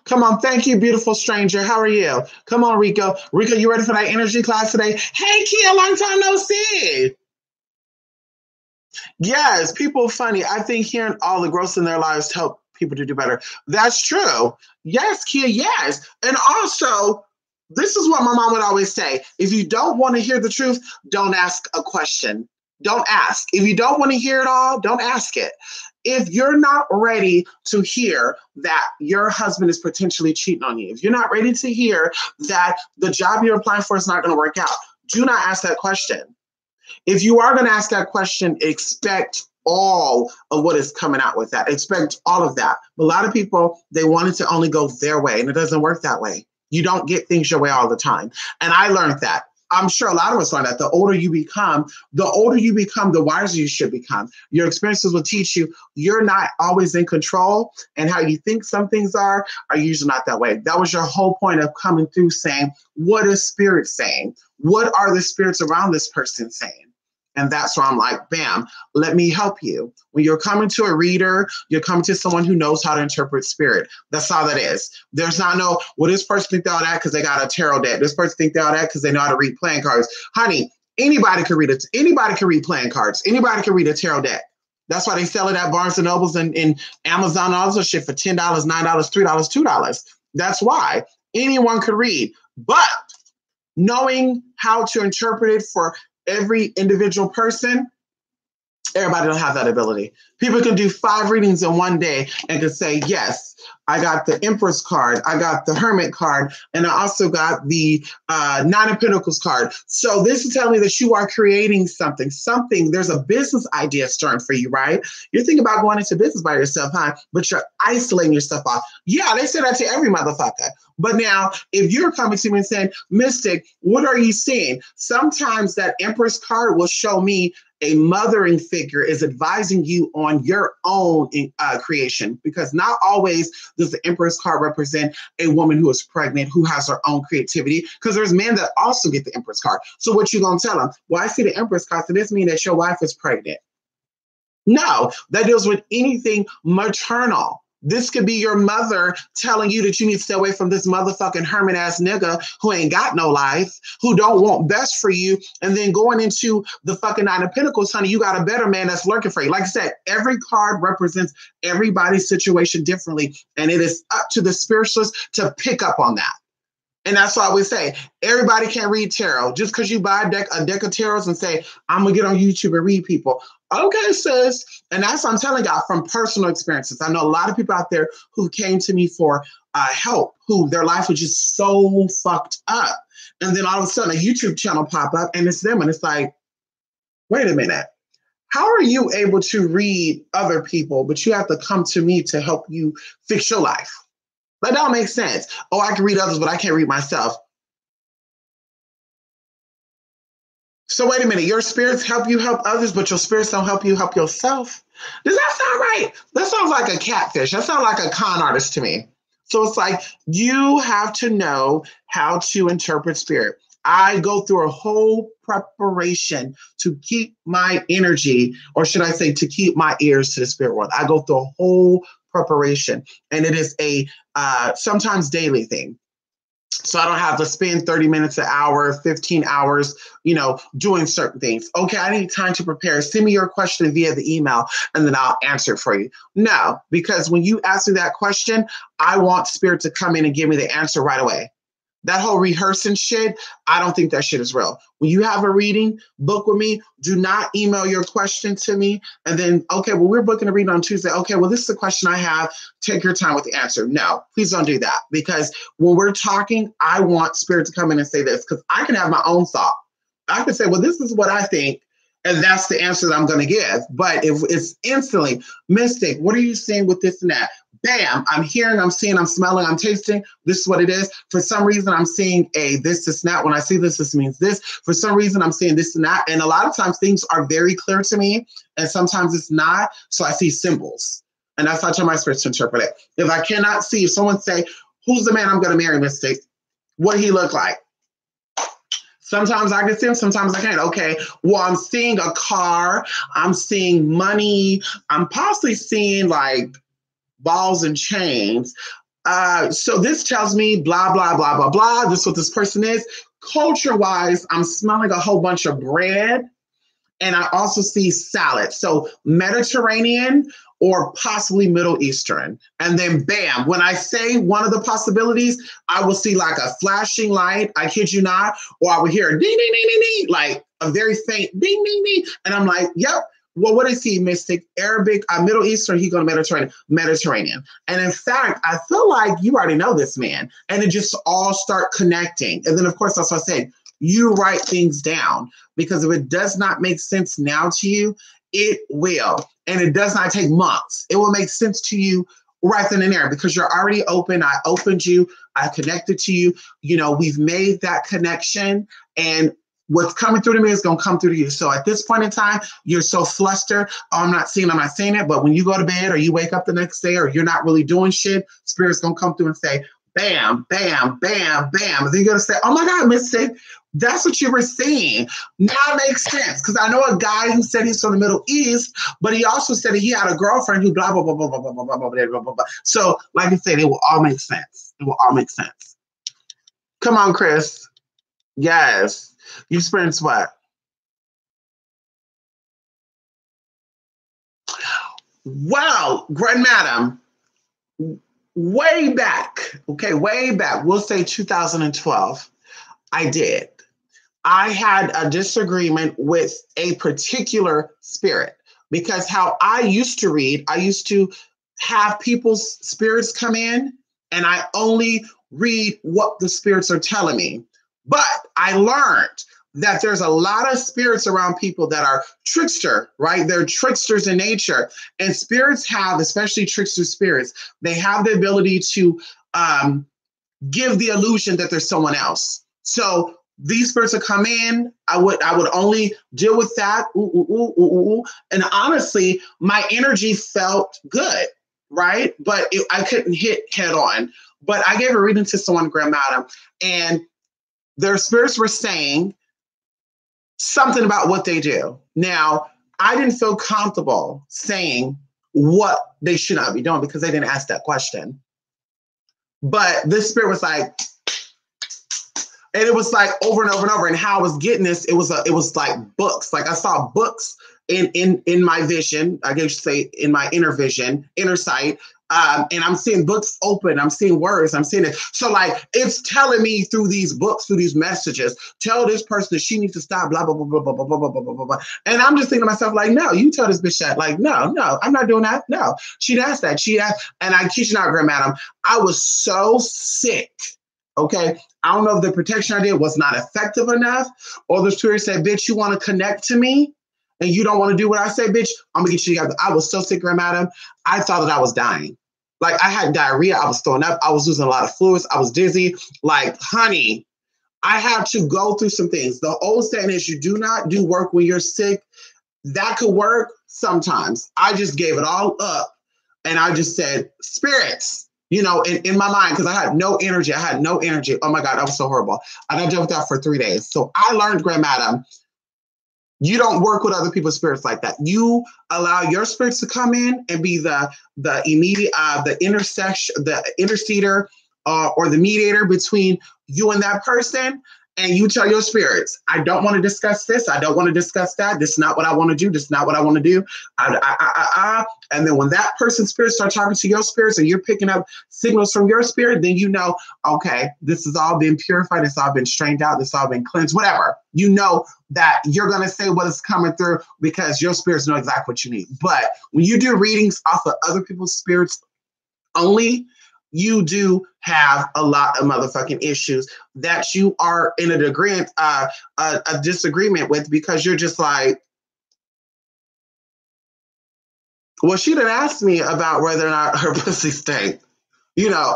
Thank you, beautiful stranger. How are you? Come on, Rico. Rico, you ready for that energy class today? Hey, Kia, long time no see. Yes, people are funny. I think hearing all the growth in their lives help people to do better. That's true. Yes, Kia, yes. And also, this is what my mom would always say. If you don't want to hear the truth, don't ask a question. Don't ask. If you don't want to hear it all, don't ask it. If you're not ready to hear that your husband is potentially cheating on you, if you're not ready to hear that the job you're applying for is not going to work out, do not ask that question. If you are going to ask that question, expect all of what is coming out with that. Expect all of that. But a lot of people, they want it to only go their way, and it doesn't work that way. You don't get things your way all the time. And I learned that. I'm sure a lot of us learn that the older you become, the wiser you should become. Your experiences will teach you you're not always in control, and how you think some things are usually not that way. That was your whole point of coming through, saying, what is spirit saying? What are the spirits around this person saying? And that's why I'm like, bam, let me help you. When you're coming to a reader, you're coming to someone who knows how to interpret spirit. That's all that is. There's not this person think they're all that because they got a tarot deck. This person think they're all that because they know how to read playing cards. Honey, anybody can read it. Anybody can read playing cards. Anybody can read a tarot deck. That's why they sell it at Barnes & Nobles and Amazon and all this shit for $10, $9, $3, $2. That's why anyone could read. But knowing how to interpret it for every individual person, everybody don't have that ability. People can do 5 readings in one day and can say, yes, I got the Empress card, I got the Hermit card, and I also got the Nine of Pentacles card. So this is telling me that you are creating something, there's a business idea stirring for you, right? You're thinking about going into business by yourself, huh? But you're isolating yourself off. Yeah, they say that to every motherfucker. But now, if you're coming to me and saying, Mystic, what are you seeing? Sometimes that Empress card will show me a mothering figure is advising you on your own creation, because not always does the Empress card represent a woman who is pregnant, who has her own creativity, because there's men that also get the Empress card. So what you gonna tell them? Well, I see the Empress card, so this means that your wife is pregnant. No, that deals with anything maternal. This could be your mother telling you that you need to stay away from this motherfucking hermit ass nigga who ain't got no life, who don't want best for you. And then going into the fucking Nine of Pentacles, honey, you got a better man that's lurking for you. Like I said, every card represents everybody's situation differently. And it is up to the spiritualist to pick up on that. And that's why we say everybody can't read tarot. Just because you buy a deck of tarots and say, I'm going to get on YouTube and read people. Okay, sis. And that's what I'm telling y'all from personal experiences. I know a lot of people out there who came to me for help, who their life was just so fucked up. And then all of a sudden a YouTube channel pop up and it's them. And it's like, wait a minute. How are you able to read other people, but you have to come to me to help you fix your life? That don't make sense. Oh, I can read others, but I can't read myself. So wait a minute, your spirits help you help others, but your spirits don't help you help yourself? Does that sound right? That sounds like a catfish. That sounds like a con artist to me. So it's like, you have to know how to interpret spirit. I go through a whole preparation to keep my energy, or should I say to keep my ears to the spirit world. I go through a whole preparation, and it is a sometimes daily thing. So I don't have to spend 30 minutes, an hour, 15 hours, doing certain things. Okay, I need time to prepare. Send me your question via the email and then I'll answer it for you. No, because when you ask me that question, I want spirit to come in and give me the answer right away. That whole rehearsing shit, I don't think that shit is real. When you have a reading, book with me. Do not email your question to me. And then, okay, well, we're booking a reading on Tuesday. Okay, well, this is the question I have. Take your time with the answer. No, please don't do that. Because when we're talking, I want spirit to come in and say this, because I can have my own thought. I can say, well, this is what I think. And that's the answer that I'm going to give. But if it's instantly, Mystic, what are you saying with this and that? Bam, I'm hearing, I'm seeing, I'm smelling, I'm tasting. This is what it is. For some reason, I'm seeing this, that. When I see this means this. For some reason, I'm seeing this and that. And a lot of times things are very clear to me, and sometimes it's not. So I see symbols. And that's how I tell my spirits to interpret it. If I cannot see, if someone say, who's the man I'm going to marry, Mystic? What do he look like? Sometimes I can see him, sometimes I can't. Okay, well, I'm seeing a car. I'm seeing money. I'm possibly seeing like balls and chains. So this tells me blah, blah, blah, blah, blah. This is what this person is. Culture-wise, I'm smelling a whole bunch of bread. And I also see salad. So Mediterranean or possibly Middle Eastern. And then bam, when I say one of the possibilities, I will see like a flashing light, I kid you not, or I will hear a ding, ding, ding, ding, ding, like a very faint ding, ding, ding. And I'm like, yep. Well, what is he, Mystic? Arabic, Middle Eastern, he going to Mediterranean. And in fact, I feel like you already know this man. And it just all start connecting. And then, of course, that's what I said. You write things down, because if it does not make sense now to you, it will. And it does not take months. It will make sense to you right then and there, because you're already open. I opened you. I connected to you. We've made that connection, and what's coming through to me is going to come through to you. So at this point in time, you're so flustered. Oh, I'm not seeing it. But when you go to bed or you wake up the next day or you're not really doing shit, Spirit's going to come through and say, bam, bam, bam, bam. And then you're going to say, oh my God, Mystic, that's what you were saying. Now it makes sense. Because I know a guy who said he's from the Middle East, but he also said that he had a girlfriend who blah, blah, blah, blah, blah, blah, blah, blah, blah, blah, blah, blah. So like I said, it will all make sense. It will all make sense. Come on, Chris. Yes. You experienced what? Wow, Grand Madam. Way back, we'll say 2012, I did. I had a disagreement with a particular spirit, because how I used to read, I used to have people's spirits come in and I only read what the spirits are telling me. But I learned that there's a lot of spirits around people that are trickster, right? They're tricksters in nature. And spirits have, especially trickster spirits, they have the ability to give the illusion that there's someone else. So these spirits will come in. I would only deal with that. And honestly, my energy felt good, right? But I couldn't hit head on. But I gave a reading to someone, Grand Madam, and their spirits were saying something about what they do. Now, I didn't feel comfortable saying what they should not be doing because they didn't ask that question. But this spirit was like, and it was like over and over and over. And how I was getting this, it was like books. Like I saw books in my vision. I guess you say in my inner vision, inner sight. And I'm seeing books open. I'm seeing words. I'm seeing it. So like, it's telling me through these books, through these messages, tell this person that she needs to stop, blah, blah, blah, blah, blah, blah, blah, blah, blah, blah, blah. And I'm just thinking to myself, like, no, you tell this bitch that. Like, no, I'm not doing that. No, she'd asked that. And I kid you not, Grand Madam, I was so sick. Okay. I don't know if the protection I did was not effective enough, or the spirit said, bitch, you want to connect to me and you don't want to do what I say, bitch, I'm gonna get you together. I was so sick, Grand Madam. I thought that I was dying. Like I had diarrhea. I was throwing up. I was losing a lot of fluids. I was dizzy. Like, honey, I had to go through some things. The old saying is you do not do work when you're sick. That could work sometimes. I just gave it all up. And I just said, spirits, in my mind, because I had no energy. Oh my God, that was so horrible. And I dealt with that for 3 days. So I learned, Grand Madam, you don't work with other people's spirits like that. You allow your spirits to come in and be the immediate, the interceder, or the mediator between you and that person, and you tell your spirits, I don't want to discuss this. I don't want to discuss that. This is not what I want to do. This is not what I want to do. And then when that person's spirit starts talking to your spirits and you're picking up signals from your spirit, then you know, okay, this has all been purified. It's all been strained out. This all been cleansed, whatever. You know that you're going to say what is coming through because your spirits know exactly what you need. But when you do readings off of other people's spirits only, you do have a lot of motherfucking issues that you are in a disagreement with, because you're just like, well, she didn't ask me about whether or not her pussy stank. You know,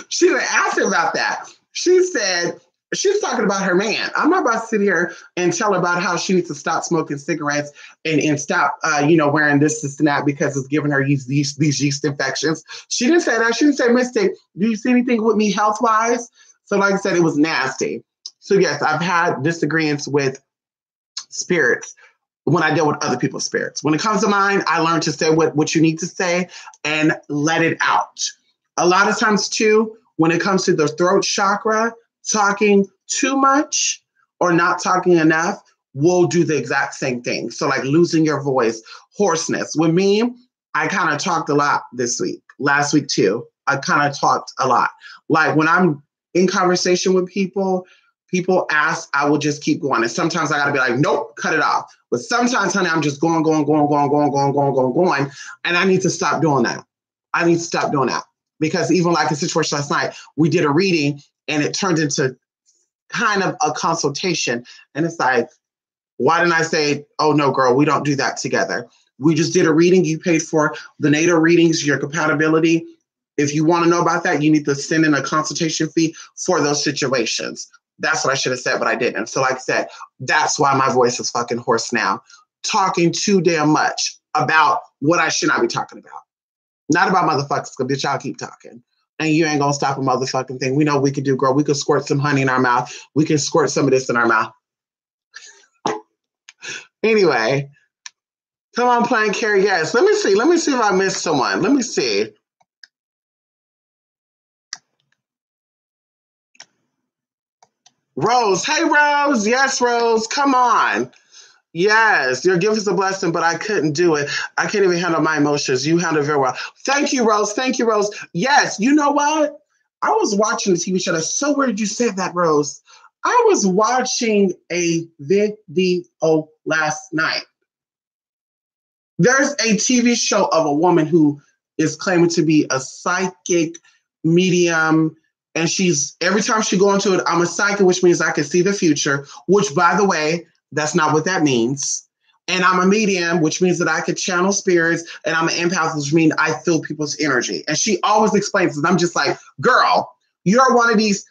she didn't ask me about that. She said, she's talking about her man. I'm not about to sit here and tell her about how she needs to stop smoking cigarettes and stop, wearing this and that because it's giving her these yeast infections. She didn't say that. She didn't say, Mystic, do you see anything with me health-wise? So like I said, it was nasty. So yes, I've had disagreements with spirits when I deal with other people's spirits. When it comes to mine, I learned to say what you need to say and let it out. A lot of times too, when it comes to the throat chakra, talking too much or not talking enough will do the exact same thing. So like losing your voice, hoarseness. With me, I kind of talked a lot this week. Last week too, I kind of talked a lot. Like when I'm in conversation with people ask, I will just keep going. And sometimes I got to be like, nope, cut it off. But sometimes, honey, I'm just going. And I need to stop doing that. Because even like a situation last night, we did a reading and it turned into kind of a consultation. And it's like, why didn't I say, oh no, girl, we don't do that together. We just did a reading. You paid for the NATO readings, your compatibility. If you want to know about that, you need to send in a consultation fee for those situations. That's what I should have said, but I didn't. So like I said, that's why my voice is fucking hoarse now. Talking too damn much about what I should not be talking about. Not about motherfuckers, because bitch, y'all keep talking. And you ain't gonna stop a motherfucking thing. We know we can do, girl. We could squirt some honey in our mouth. We can squirt some of this in our mouth. Anyway, come on, playing Carrie. Yes, let me see if I missed someone. Let me see. Rose. Hey, Rose. Yes, Rose. Come on. Yes, your gift is a blessing, but I couldn't do it. I can't even handle my emotions. You handle it very well. Thank you, Rose. Yes, you know what? I was watching the TV show. That's so weird you said that, Rose. I was watching a video last night. There's a TV show of a woman who is claiming to be a psychic medium. And she's, every time she go into it, I'm a psychic, which means I can see the future, which, by the way, that's not what that means. And I'm a medium, which means that I could channel spirits, and I'm an empath, which means I feel people's energy. And she always explains it. I'm just like, girl, you're one of these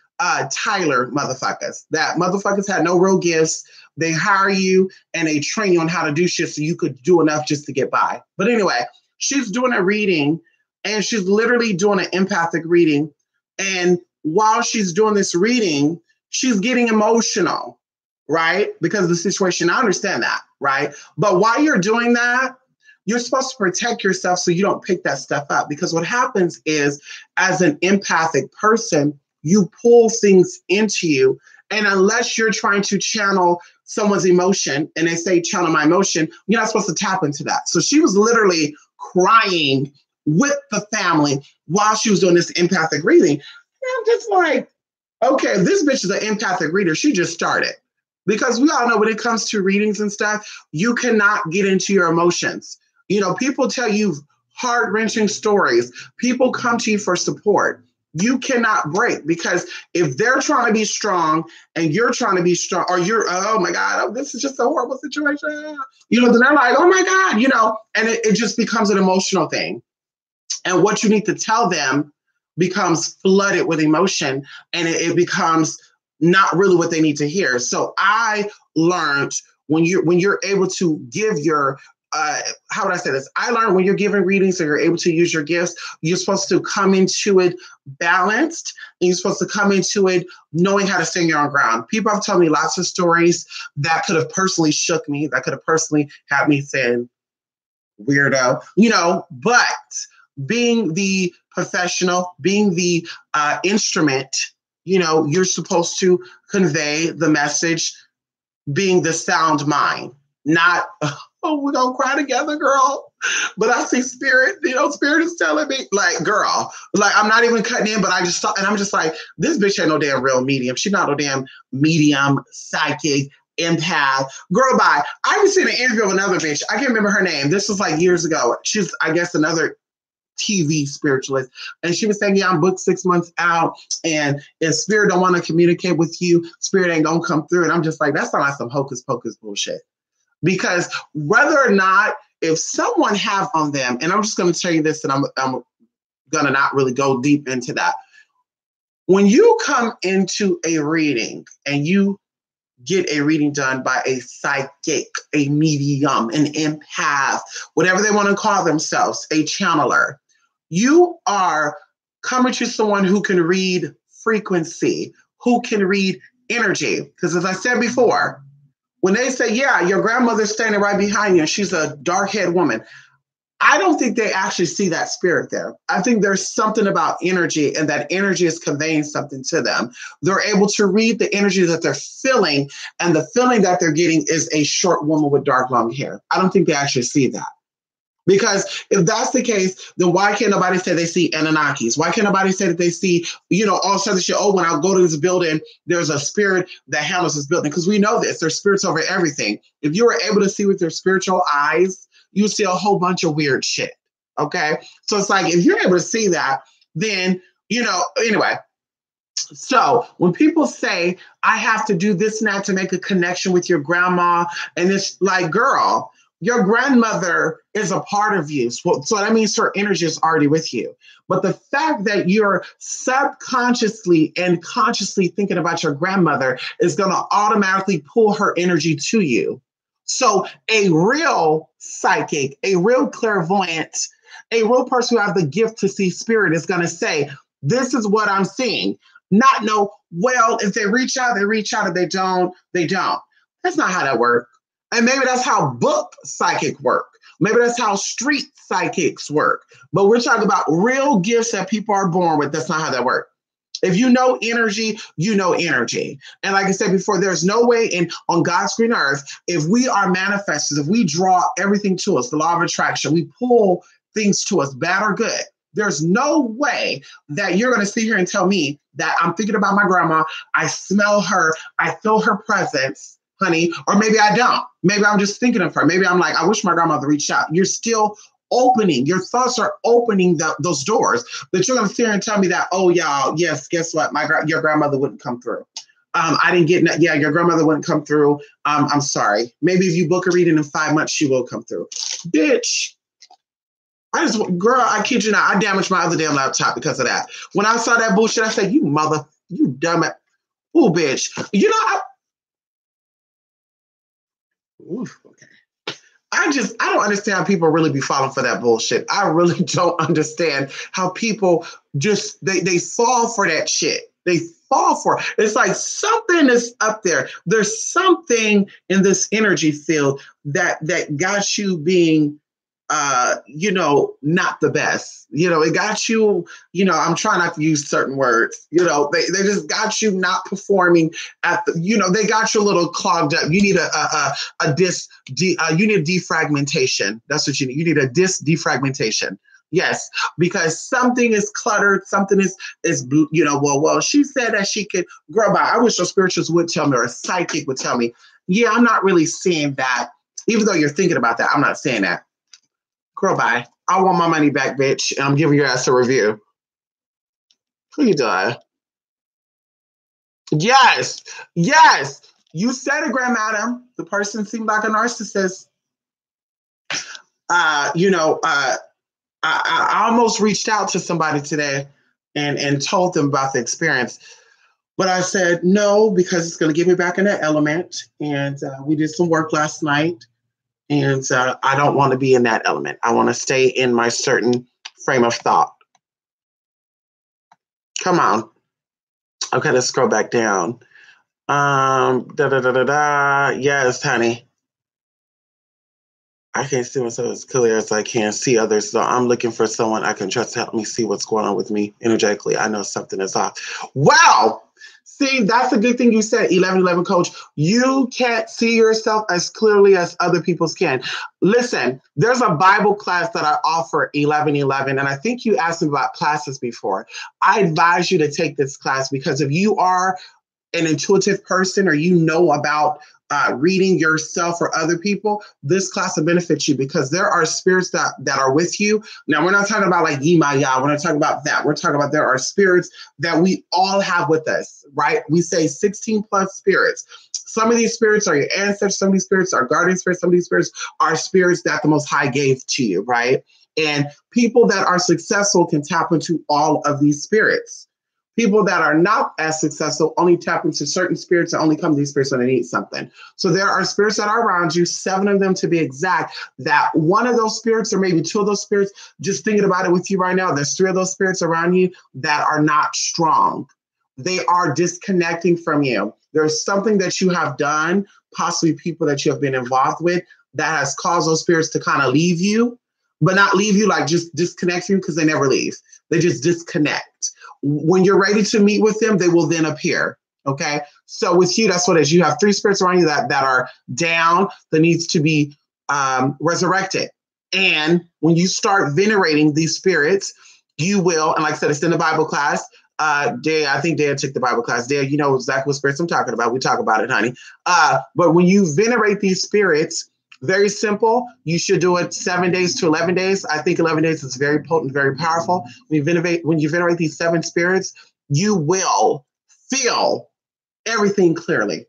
Tyler motherfuckers. That motherfuckers had no real gifts. They hire you and they train you on how to do shit so you could do enough just to get by. But anyway, she's doing a reading, and she's literally doing an empathic reading. And while she's doing this reading, she's getting emotional, right? Because of the situation. I understand that, right? But while you're doing that, you're supposed to protect yourself so you don't pick that stuff up. Because what happens is, as an empathic person, you pull things into you. And unless you're trying to channel someone's emotion, and they say channel my emotion, you're not supposed to tap into that. So she was literally crying with the family while she was doing this empathic reading. And I'm just like, okay, this bitch is an empathic reader. She just started. Because we all know when it comes to readings and stuff, you cannot get into your emotions. You know, people tell you heart-wrenching stories. People come to you for support. You cannot break, because if they're trying to be strong and you're trying to be strong, or you're, oh my God, oh, this is just a horrible situation. You know, then they're like, oh my God, you know, and it just becomes an emotional thing. And what you need to tell them becomes flooded with emotion, and it becomes not really what they need to hear. So I learned when you're able to give your, how would I say this? I learned when you're giving readings and you're able to use your gifts, you're supposed to come into it balanced, and you're supposed to come into it knowing how to stand your own ground. People have told me lots of stories that could have personally shook me, that could have personally had me saying, weirdo, you know, but being the professional, being the instrument, you're supposed to convey the message, being the sound mind, not, oh, we're going to cry together, girl. But I see spirit, spirit is telling me, like, girl, like, I'm not even cutting in, but I just thought, and I'm just like, this bitch ain't no damn real medium. She's not no damn medium, psychic, empath. Girl, bye. I even seen an interview of another bitch. I can't remember her name. This was like years ago. She's, I guess, another TV spiritualist. And she was saying, yeah, I'm booked 6 months out. And if spirit don't want to communicate with you, spirit ain't going to come through. And I'm just like, that's not like some hocus pocus bullshit. Because whether or not, if someone have on them, and I'm just going to tell you this, and I'm going to not really go deep into that. When you come into a reading and you get a reading done by a psychic, a medium, an empath, whatever they want to call themselves, a channeler, you are coming to someone who can read frequency, who can read energy. Because as I said before, when they say, yeah, your grandmother's standing right behind you and she's a dark-haired woman, I don't think they actually see that spirit there. I think there's something about energy, and that energy is conveying something to them. They're able to read the energy that they're feeling, and the feeling that they're getting is a short woman with dark, long hair. I don't think they actually see that. Because if that's the case, then why can't nobody say they see Anunnakis? Why can't nobody say that they see, all sorts of shit? Oh, when I go to this building, there's a spirit that handles this building. Because we know this, there's spirits over everything. If you were able to see with your spiritual eyes, you see a whole bunch of weird shit. Okay. So it's like, if you're able to see that, then, anyway. So when people say, I have to do this now to make a connection with your grandma, and it's like, girl, your grandmother is a part of you. So that means her energy is already with you. But the fact that you're subconsciously and consciously thinking about your grandmother is going to automatically pull her energy to you. So a real psychic, a real clairvoyant, a real person who has the gift to see spirit is going to say, this is what I'm seeing. Not know, well, if they reach out, they reach out. If they don't, they don't. That's not how that works. And maybe that's how book psychic work. Maybe that's how street psychics work. But we're talking about real gifts that people are born with. That's not how that works. If you know energy, you know energy. And like I said before, there's no way on God's green earth, if we are manifestors, if we draw everything to us, the law of attraction, we pull things to us, bad or good. There's no way that you're going to sit here and tell me that I'm thinking about my grandma, I smell her, I feel her presence, honey, or maybe I don't. Maybe I'm just thinking of her. Maybe I'm like, I wish my grandmother reached out. You're still opening, your thoughts are opening those doors, but you're going to sit here and tell me that, oh, y'all, yes, guess what? Your grandmother wouldn't come through. I didn't get, yeah, your grandmother wouldn't come through. I'm sorry. Maybe if you book a reading in 5 months, she will come through. Bitch. Girl, I kid you not, I damaged my other damn laptop because of that. When I saw that bullshit, I said, you dumb it. Ooh, bitch. Okay. I don't understand how people really be falling for that bullshit. I really don't understand how people just, they fall for that shit. They fall for it. It's like something is up there. There's something in this energy field that got you being not the best. It got you, I'm trying not to use certain words. They just got you not performing at the, they got you a little clogged up. You need you need defragmentation. That's what you need. You need a defragmentation. Yes, because something is cluttered. Something is well, she said that she could grow by. I wish a spiritualist would tell me, or a psychic would tell me, yeah, I'm not really seeing that. Even though you're thinking about that, I'm not saying that. Girl, bye. I want my money back, bitch, and I'm giving your ass a review. Who you doing? Yes. You said it, Grand Madam. The person seemed like a narcissist. I almost reached out to somebody today and told them about the experience. But I said no, because it's going to get me back in that element. And we did some work last night. And I don't want to be in that element. I want to stay in my certain frame of thought. Come on. Okay, let's scroll back down. Yes, honey. I can't see myself as clear as I can see others. So I'm looking for someone I can trust to help me see what's going on with me energetically. I know something is off. Wow. See, that's a good thing you said, 1111 coach. You can't see yourself as clearly as other people's can. Listen, there's a Bible class that I offer 1111, and I think you asked me about classes before. I advise you to take this class because if you are an intuitive person or you know about reading yourself or other people, this class will benefit you because there are spirits that are with you. Now, we're not talking about like Yimaya. We're not talking about that. We're talking about there are spirits that we all have with us, right? We say 16 plus spirits. Some of these spirits are your ancestors. Some of these spirits are guardian spirits. Some of these spirits are spirits that the Most High gave to you, right? And people that are successful can tap into all of these spirits. People that are not as successful only tap into certain spirits and only come to these spirits when they need something. So there are spirits that are around you, 7 of them to be exact, that one of those spirits or maybe 2 of those spirits, just thinking about it with you right now, there's 3 of those spirits around you that are not strong. They are disconnecting from you. There's something that you have done, possibly people that you have been involved with, that has caused those spirits to kind of leave you, but not leave you like just disconnect you because they never leave. They just disconnect. When you're ready to meet with them, they will then appear. Okay. So with you, that's what it is. You have 3 spirits around you that are down, that needs to be resurrected. And when you start venerating these spirits, you will, and like I said, it's in the Bible class. I think Dad took the Bible class. Dad, you know exactly what spirits I'm talking about. We talk about it, honey. But when you venerate these spirits, very simple. You should do it 7 days to 11 days. I think 11 days is very potent, very powerful. When you venerate these 7 spirits, you will feel everything clearly.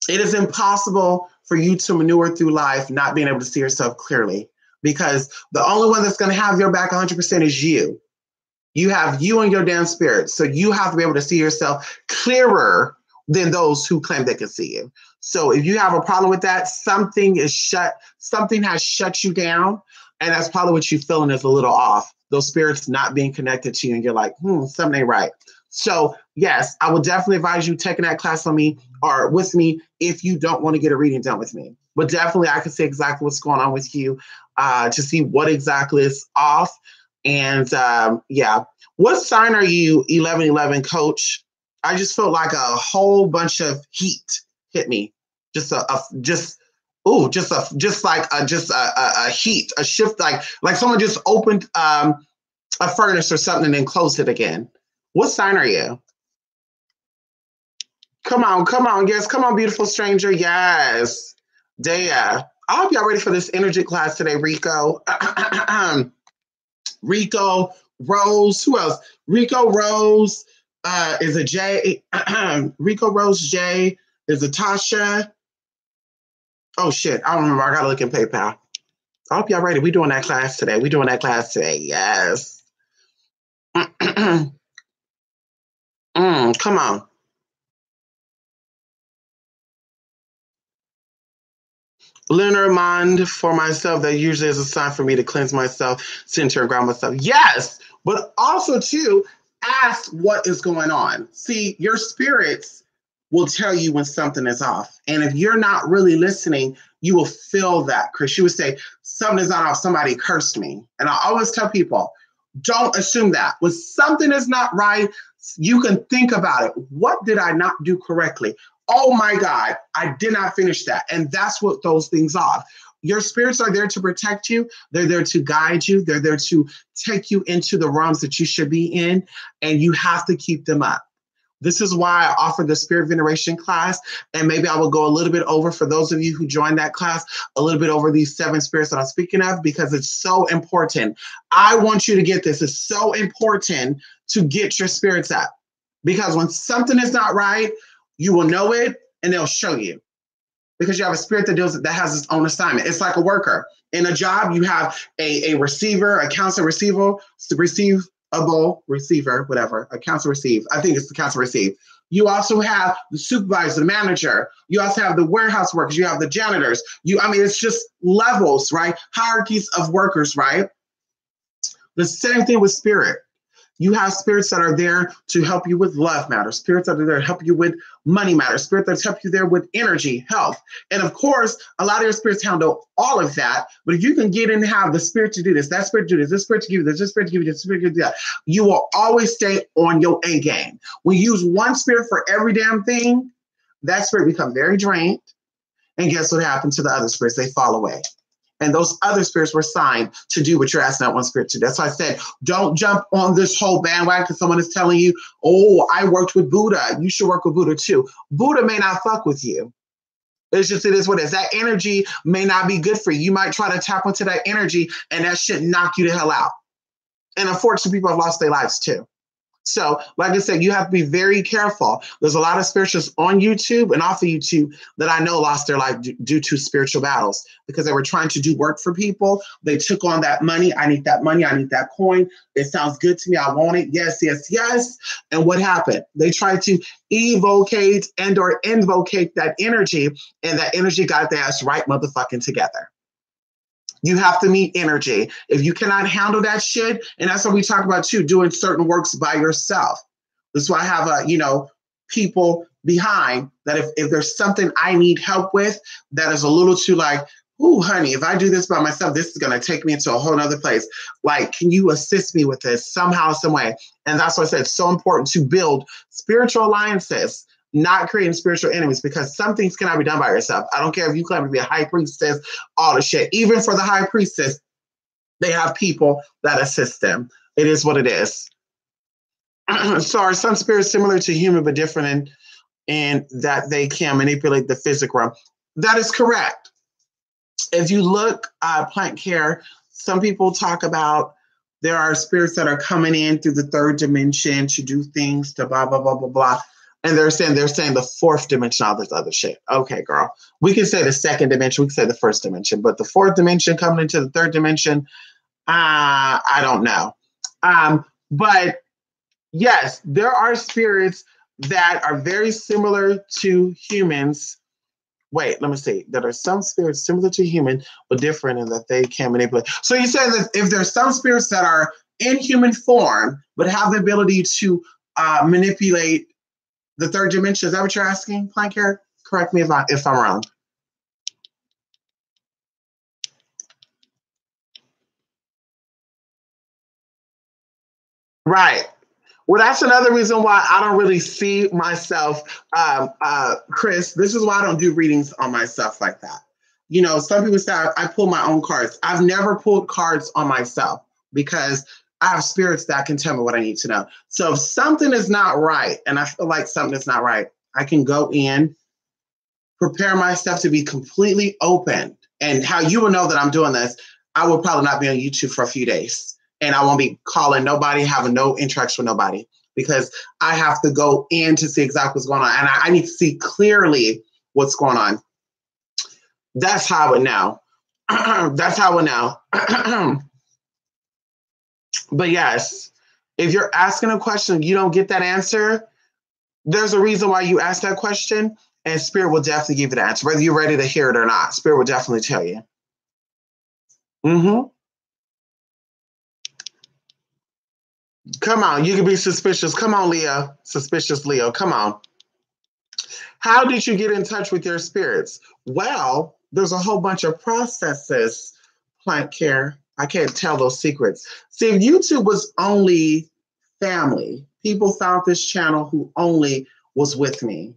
It is impossible for you to maneuver through life not being able to see yourself clearly because the only one that's going to have your back 100% is you. You have you and your damn spirit. So you have to be able to see yourself clearer than those who claim they can see you. So if you have a problem with that, something has shut you down. And that's probably what you're feeling is a little off. Those spirits not being connected to you. And you're like, something ain't right. So yes, I would definitely advise you taking that class on me or with me if you don't want to get a reading done with me. But definitely I can see exactly what's going on with you to see what exactly is off. And what sign are you, 1111 coach? I just felt like a whole bunch of heat hit me. Just a heat, a shift, like someone just opened a furnace or something and then closed it again. What sign are you? Come on. Yes, come on, beautiful stranger. Yes. Dea. I hope y'all ready for this energy class today, Rico. Rico, Rose, who else? Rico, Rose, is a J. Rico, Rose, J. Is a Tasha. Oh, shit. I don't remember. I got to look in PayPal. I hope y'all ready. We're doing that class today. Yes. Come on. Lunar mind for myself, that usually is a sign for me to cleanse myself, center and ground myself. Yes, but also too, ask what is going on. See, your spirits will tell you when something is off. And if you're not really listening, you will feel that. Chris, you would say, something is not off, somebody cursed me. And I always tell people, don't assume that. When something is not right, you can think about it. What did I not do correctly? Oh my God, I did not finish that. And that's what those things are. Your spirits are there to protect you. They're there to guide you. They're there to take you into the realms that you should be in, and you have to keep them up. This is why I offer the spirit veneration class. And maybe I will go a little bit over, for those of you who joined that class, a little bit over these 7 spirits that I'm speaking of, because it's so important. I want you to get this. It's so important to get your spirits up, because when something is not right, you will know it and they'll show you, because you have a spirit that has its own assignment. It's like a worker. In a job, you have a receiver, a counselor receiver, receiver, whatever, a counselor receive. I think it's the counselor receive. You also have the supervisor, the manager. You also have the warehouse workers. You have the janitors. It's just levels, right? Hierarchies of workers, right? The same thing with spirit. You have spirits that are there to help you with love matters, spirits that are there to help you with money matters, spirits that help you there with energy, health. And of course, a lot of your spirits handle all of that. But if you can get in and have the spirit to do this, that spirit to do this spirit to give you this spirit to give you this spirit to do that, you will always stay on your A game. When you use one spirit for every damn thing, that spirit becomes very drained. And guess what happened to the other spirits? They fall away. And those other spirits were signed to do what you're asking that one spirit to do. That's why I said, don't jump on this whole bandwagon because someone is telling you, oh, I worked with Buddha. You should work with Buddha too. Buddha may not fuck with you. It's just, it is what it is. That energy may not be good for you. You might try to tap into that energy and that shit knock you the hell out. And unfortunately, people have lost their lives too. So, like I said, you have to be very careful. There's a lot of spiritualists on YouTube and off of YouTube that I know lost their life due to spiritual battles because they were trying to do work for people. They took on that money. I need that money. I need that coin. It sounds good to me. I want it. Yes, yes, yes. And what happened? They tried to evocate and or invocate that energy, and that energy got their ass right motherfucking together. You have to meet energy. If you cannot handle that shit, and that's what we talk about too, doing certain works by yourself. That's why I have people behind that if there's something I need help with that is a little too like, ooh, honey, if I do this by myself, this is gonna take me into a whole other place. Like, can you assist me with this somehow, some way? And that's why I said it's so important to build spiritual alliances, not creating spiritual enemies, because some things cannot be done by yourself. I don't care if you claim to be a high priestess, all the shit. Even for the high priestess, they have people that assist them. It is what it is. So are some spirits similar to human but different in that they can manipulate the physical realm? That is correct. If you look at plant care, some people talk about there are spirits that are coming in through the third dimension to do things to blah, blah, blah, blah, blah. And they're saying the fourth dimension, all this other shit. Okay, girl. We can say the second dimension, we can say the first dimension, but the fourth dimension coming into the third dimension, I don't know. But yes, there are spirits that are very similar to humans. Wait, let me see. There are some spirits similar to human, but different in that they can manipulate. So you say that if there's some spirits that are in human form, but have the ability to manipulate the third dimension, is that what you're asking, Plant Care? Correct me if I'm wrong. Right. Well, that's another reason why I don't really see myself, Chris. This is why I don't do readings on myself like that. You know, some people say I pull my own cards. I've never pulled cards on myself because I have spirits that can tell me what I need to know. So if something is not right, and I feel like something is not right, I can go in, prepare myself to be completely open. And how you will know that I'm doing this, I will probably not be on YouTube for a few days. And I won't be calling nobody, having no interaction with nobody, because I have to go in to see exactly what's going on. And I need to see clearly what's going on. That's how I would know. That's how I would know. But yes, if you're asking a question, you don't get that answer, there's a reason why you asked that question, and Spirit will definitely give you the answer, whether you're ready to hear it or not. Spirit will definitely tell you. Mm-hmm. Come on, you can be suspicious. Come on, Leo. Suspicious Leo. Come on. How did you get in touch with your spirits? Well, there's a whole bunch of processes, Plant Care. I can't tell those secrets. See, if YouTube was only family, people found this channel who only was with me.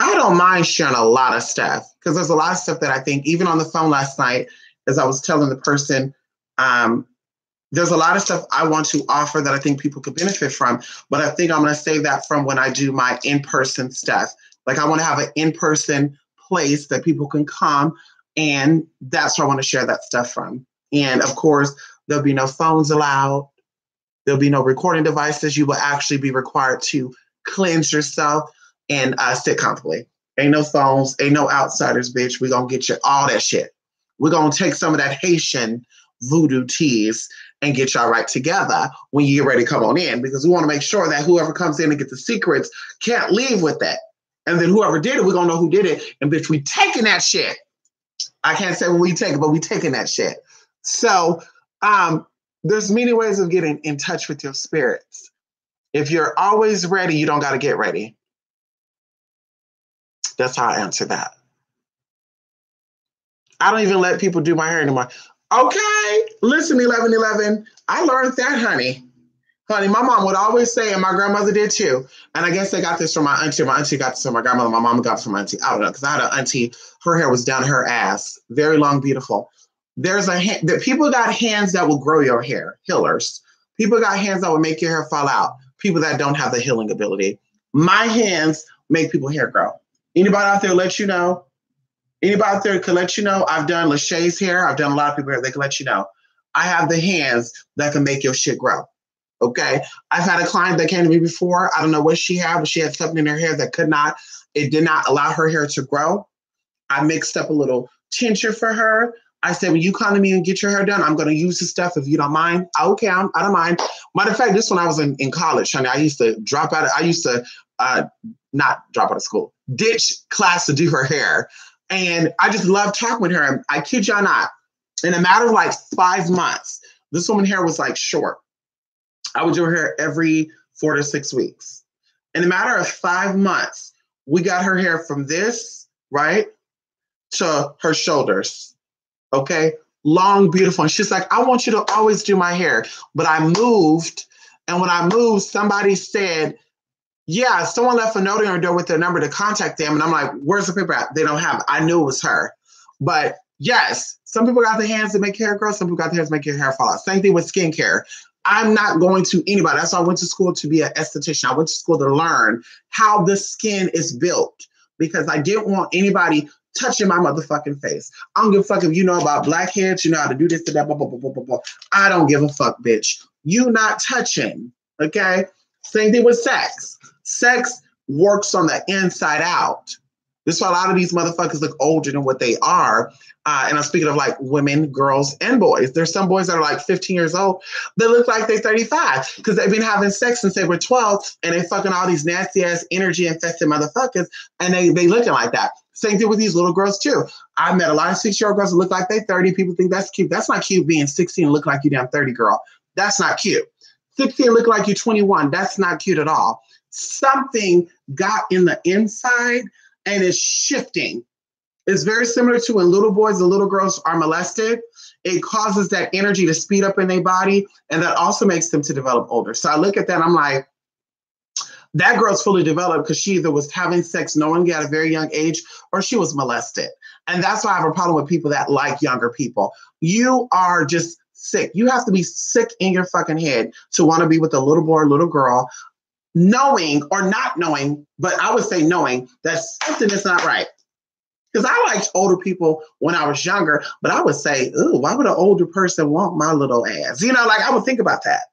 I don't mind sharing a lot of stuff because there's a lot of stuff that I think, even on the phone last night, as I was telling the person, there's a lot of stuff I want to offer that I think people could benefit from, but I think I'm going to save that from when I do my in-person stuff. Like I want to have an in-person place that people can come, and that's where I want to share that stuff from. And of course, there'll be no phones allowed. There'll be no recording devices. You will actually be required to cleanse yourself and sit comfortably. Ain't no phones, ain't no outsiders, bitch. We're going to get you all that shit. We're going to take some of that Haitian voodoo teas and get y'all right together when you get ready to come on in, because we want to make sure that whoever comes in and get the secrets can't leave with that. And then whoever did it, we're going to know who did it. And bitch, we taking that shit. I can't say when we take it, but we taking that shit. So there's many ways of getting in touch with your spirits. If you're always ready, you don't got to get ready. That's how I answer that. I don't even let people do my hair anymore. Okay, listen, 1111. I learned that, honey. Honey, my mom would always say, and my grandmother did too. And I guess they got this from my auntie. My auntie got this from my grandmother. My mom got this from my auntie. I don't know, because I had an auntie. Her hair was down her ass, very long, beautiful. There's that people got hands that will grow your hair, healers. People got hands that will make your hair fall out. People that don't have the healing ability. My hands make people hair grow. Anybody out there let you know? Anybody out there can let you know? I've done Lachey's hair. I've done a lot of people hair. They can let you know. I have the hands that can make your shit grow. Okay. I've had a client that came to me before. I don't know what she had, but she had something in her hair that it did not allow her hair to grow. I mixed up a little tincture for her. I said, when you come to me and get your hair done, I'm going to use this stuff if you don't mind. Okay, I don't mind. Matter of fact, this when I was in college, honey, I used to not drop out of school, ditch class to do her hair. And I just loved talking with her. And I kid you not, in a matter of like 5 months, this woman's hair was like short. I would do her hair every 4 to 6 weeks. In a matter of 5 months, we got her hair from this, right, to her shoulders. Okay, long, beautiful. And she's like, I want you to always do my hair. But I moved. And when I moved, somebody said, yeah, someone left a note on her door with their number to contact them. And I'm like, where's the paper at? They don't have it. I knew it was her. But yes, some people got the hands to make hair grow. Some people got the hands to make your hair fall out. Same thing with skincare. I'm not going to anybody. That's why I went to school to be an esthetician. I went to school to learn how the skin is built because I didn't want anybody touching my motherfucking face. I don't give a fuck if you know about blackheads, you know how to do this, to that, blah, blah, blah, blah, blah, blah. I don't give a fuck, bitch. You not touching, okay? Same thing with sex. Sex works on the inside out. This is why a lot of these motherfuckers look older than what they are. And I'm speaking of like women, girls, and boys. There's some boys that are like 15 years old that look like they're 35 because they've been having sex since they were 12 and they fucking all these nasty ass energy infested motherfuckers and they looking like that. Same thing with these little girls too. I met a lot of 6-year-old girls that look like they're 30. People think that's cute. That's not cute being 16 and look like you damn 30, girl. That's not cute. 16 look like you're 21. That's not cute at all. Something got in the inside and it's shifting. It's very similar to when little boys and little girls are molested. It causes that energy to speed up in their body, and that also makes them to develop older. So I look at that and I'm like, that girl's fully developed because she either was having sex knowingly at a very young age or she was molested. And that's why I have a problem with people that like younger people. You are just sick. You have to be sick in your fucking head to want to be with a little boy or little girl, knowing or not knowing, but I would say knowing that something is not right. Because I liked older people when I was younger, but I would say, ooh, why would an older person want my little ass? You know, like I would think about that.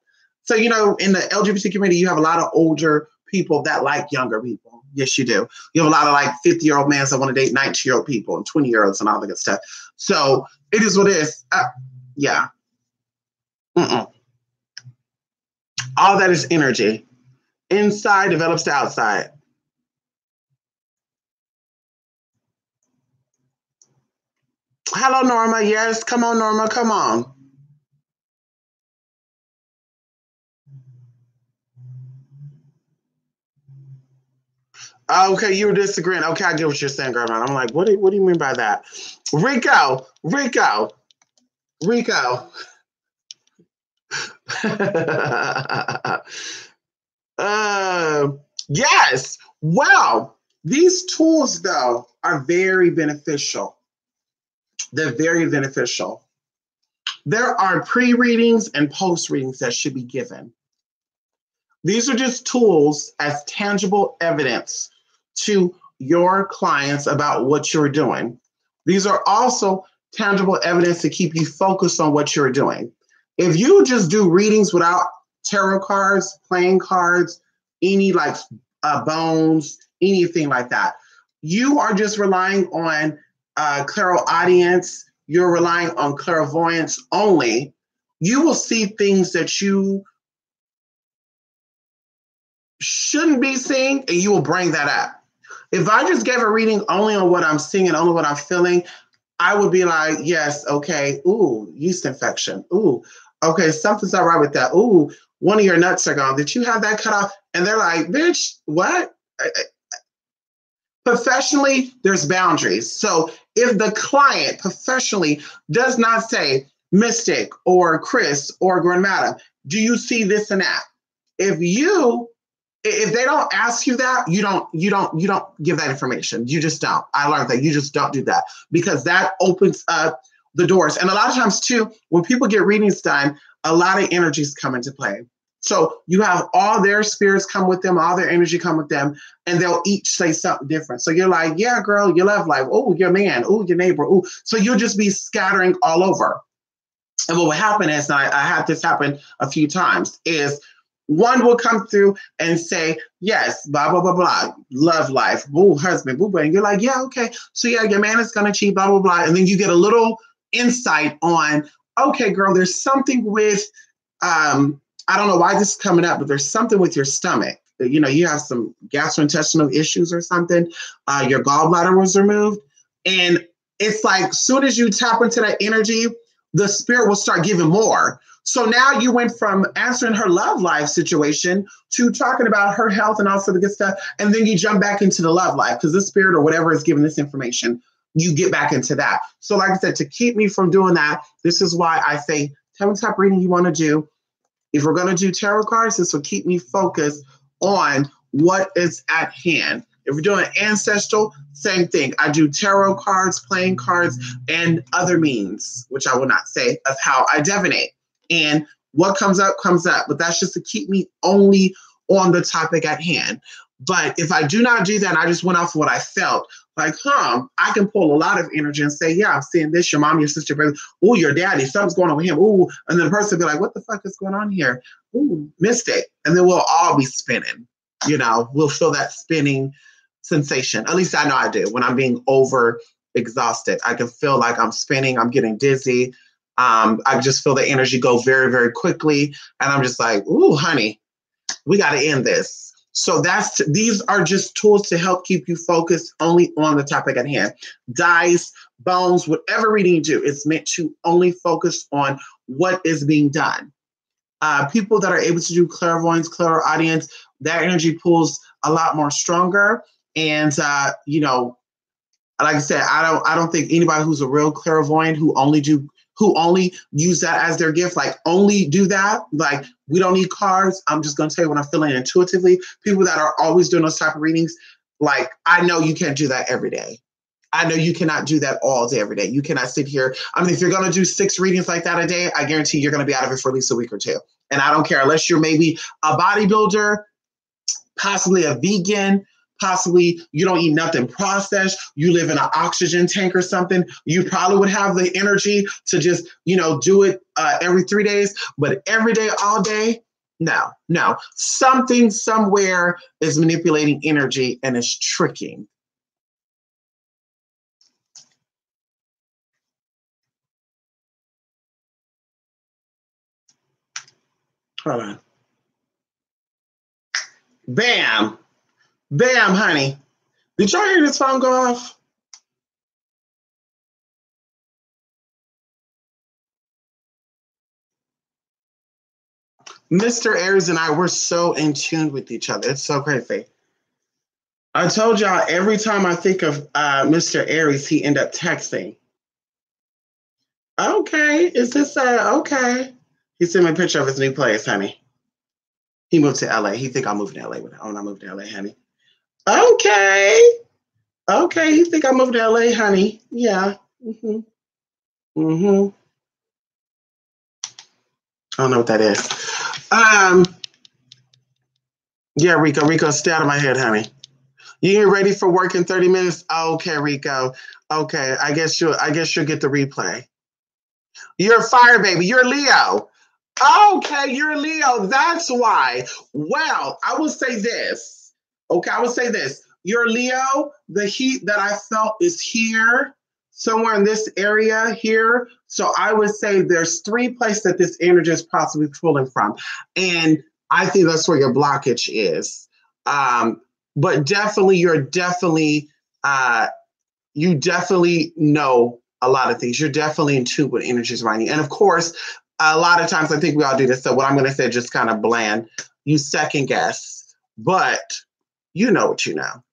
So, you know, in the LGBT community, you have a lot of older people that like younger people. Yes, you do. You have a lot of like 50-year-old men that want to date 19-year-old people and 20-year-olds and all that good stuff. So it is what it is. Yeah. All that is energy. Inside develops to outside. Hello, Norma. Yes, come on, Norma. Come on. Okay, you were disagreeing. Okay, I get what you're saying, girl. I'm like, what do you mean by that? Rico. Yes. Well, these tools, though, are very beneficial. They're very beneficial. There are pre-readings and post-readings that should be given. These are just tools as tangible evidence to your clients about what you're doing. These are also tangible evidence to keep you focused on what you're doing. If you just do readings without tarot cards, playing cards, any like bones, anything like that, you are just relying on clairaudience, you're relying on clairvoyance only. You will see things that you shouldn't be seeing, and you will bring that up. If I just gave a reading only on what I'm seeing and only what I'm feeling, I would be like, yes, okay, ooh, yeast infection. Ooh, Okay, something's not right with that. Ooh, one of your nuts are gone. Did you have that cut off? And they're like, bitch, what? Professionally, there's boundaries. So if the client professionally does not say, Mystic or Chris or Grandmata, do you see this and that? If they don't ask you that, you don't give that information. You just don't. I learned that you just don't do that because that opens up the doors. And a lot of times too, when people get readings done, a lot of energies come into play. So you have all their spirits come with them, all their energy come with them, and they'll each say something different. So you're like, yeah, girl, your love life. Oh, your man. Oh, your neighbor. Oh, so you'll just be scattering all over. And what will happen is, and I had this happen a few times, is one will come through and say, yes, blah, blah, blah, blah, love life, boo, husband, boo, boo. And you're like, yeah, okay. So yeah, your man is going to cheat, blah, blah, blah. And then you get a little insight on, okay, girl, there's something with, I don't know why this is coming up, but there's something with your stomach. You know, you have some gastrointestinal issues or something. Your gallbladder was removed. And it's like, soon as you tap into that energy, the spirit will start giving more. So now you went from answering her love life situation to talking about her health and also the good stuff. And then you jump back into the love life because the spirit or whatever is giving this information, you get back into that. So like I said, to keep me from doing that, this is why I say, tell me what type of reading you want to do. If we're going to do tarot cards, this will keep me focused on what is at hand. If we're doing ancestral, same thing. I do tarot cards, playing cards, and other means, which I will not say, of how I divinate. And what comes up, comes up. But that's just to keep me only on the topic at hand. But if I do not do that, and I just went off what I felt, like, I can pull a lot of energy and say, yeah, I'm seeing this, your mom, your sister, brother, oh, your daddy, something's going on with him, ooh. And then the person will be like, what the fuck is going on here? Ooh, Mystic. And then we'll all be spinning. You know, we'll feel that spinning sensation. At least I know I do. When I'm being over exhausted, I can feel like I'm spinning, I'm getting dizzy. I just feel the energy go very, very quickly. And I'm just like, ooh, honey, we got to end this. So these are just tools to help keep you focused only on the topic at hand. Dice, bones, whatever reading you do, it's meant to only focus on what is being done. People that are able to do clairvoyance, clairaudience, that energy pulls a lot more stronger. And you know, like I said, I don't think anybody who's a real clairvoyant who only use that as their gift, like only do that. Like, we don't need cards. I'm just going to tell you what I'm feeling intuitively. People that are always doing those type of readings, like, I know you can't do that every day. I know you cannot do that all day, every day. You cannot sit here. I mean, if you're going to do 6 readings like that a day, I guarantee you're going to be out of it for at least a week or two. And I don't care, unless you're maybe a bodybuilder, possibly a vegan, possibly you don't eat nothing processed, you live in an oxygen tank or something, you probably would have the energy to just, do it every 3 days, but every day, all day, no. Something somewhere is manipulating energy and is tricking. Hold on. Bam. Bam, honey. Did y'all hear this phone go off? Mr. Aries and I, we're so in tune with each other. It's so crazy. I told y'all every time I think of Mr. Aries, he end up texting. Okay, is this okay? He sent me a picture of his new place, honey. He moved to LA. He think I'm moving to LA with him. I'm not moving to LA, honey. Okay. Okay, you think I moved to LA, honey? Yeah. Mm-hmm. Mm-hmm. I don't know what that is. Yeah, Rico, stay out of my head, honey. You ain't ready for work in 30 minutes? Okay, Rico. Okay, I guess you'll get the replay. You're a fire baby. You're Leo. Okay, you're Leo. That's why. Well, I will say this. Okay, I will say this. You're Leo. The heat that I felt is here, somewhere in this area here. So I would say there's 3 places that this energy is possibly pulling from. And I think that's where your blockage is. But definitely, you definitely know a lot of things. You're definitely in tune with energies around you. And of course, a lot of times I think we all do this. So what I'm going to say, just kind of bland. You second guess, but you know what you know.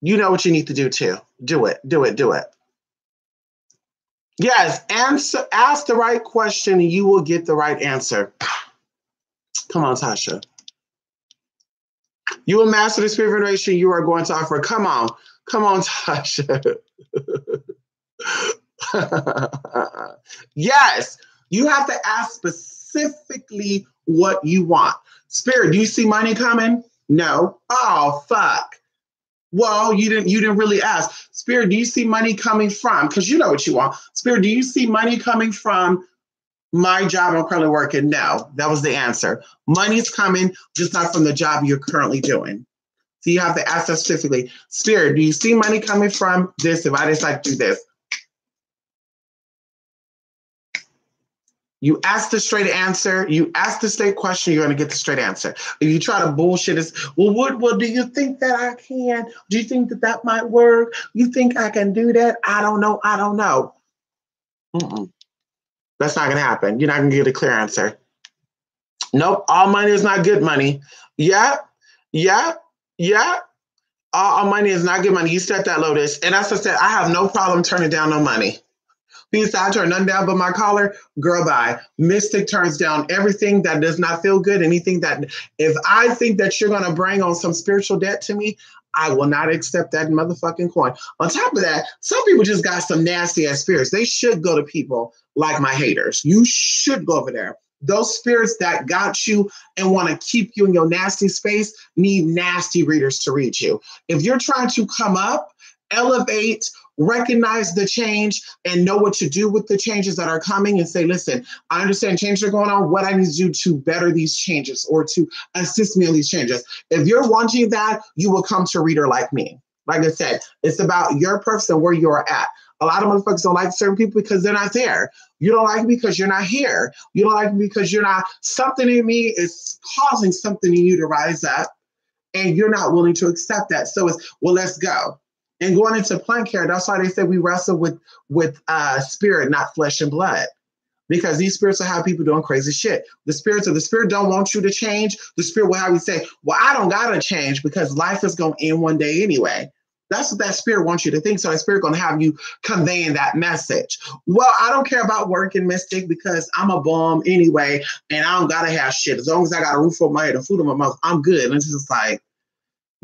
You know what you need to do too. Do it. Do it. Do it. Yes, answer. Ask the right question, and you will get the right answer. Come on, Tasha. You will master the spirit of veneration you are going to offer. Come on. Come on, Tasha. Yes, you have to ask specifically what you want. Spirit, do you see money coming? No. Oh, fuck. Well, you didn't really ask. Spirit, do you see money coming from? Because you know what you want. Spirit, do you see money coming from my job I'm currently working? No. That was the answer. Money's coming, just not from the job you're currently doing. So you have to ask that specifically. Spirit, do you see money coming from this if I decide to do this? You ask the straight answer. You ask the straight question, you're going to get the straight answer. If you try to bullshit, it's, well, do you think that I can? Do you think that that might work? You think I can do that? I don't know. I don't know. Mm-mm. That's not going to happen. You're not going to get a clear answer. Nope. All money is not good money. Yeah. Yeah. Yeah. All money is not good money. You said that, Lotus. And as I said, I have no problem turning down no money. Peace, I turn nothing down but my collar. Girl, bye. Mystic turns down everything that does not feel good. Anything that, if I think that you're going to bring on some spiritual debt to me, I will not accept that motherfucking coin. On top of that, some people just got some nasty ass spirits. They should go to people like my haters. You should go over there. Those spirits that got you and want to keep you in your nasty space need nasty readers to read you. If you're trying to come up, elevate, recognize the change, and know what to do with the changes that are coming, and say, listen, I understand changes are going on. What I need to do to better these changes or to assist me in these changes. If you're wanting that, you will come to a reader like me. Like I said, it's about your purpose and where you're at. A lot of motherfuckers don't like certain people because they're not there. You don't like me because you're not here. You don't like me because you're not, something in me is causing something in you to rise up, and you're not willing to accept that. So it's, well, let's go. And going into plant care, that's why they say we wrestle with spirit, not flesh and blood. Because these spirits will have people doing crazy shit. The spirits of the spirit don't want you to change. The spirit will have you say, well, I don't gotta change because life is gonna end one day anyway. That's what that spirit wants you to think. So that spirit gonna have you conveying that message. Well, I don't care about working, Mystic, because I'm a bum anyway, and I don't gotta have shit. As long as I got a roof over my head and food in my mouth, I'm good. And it's just like,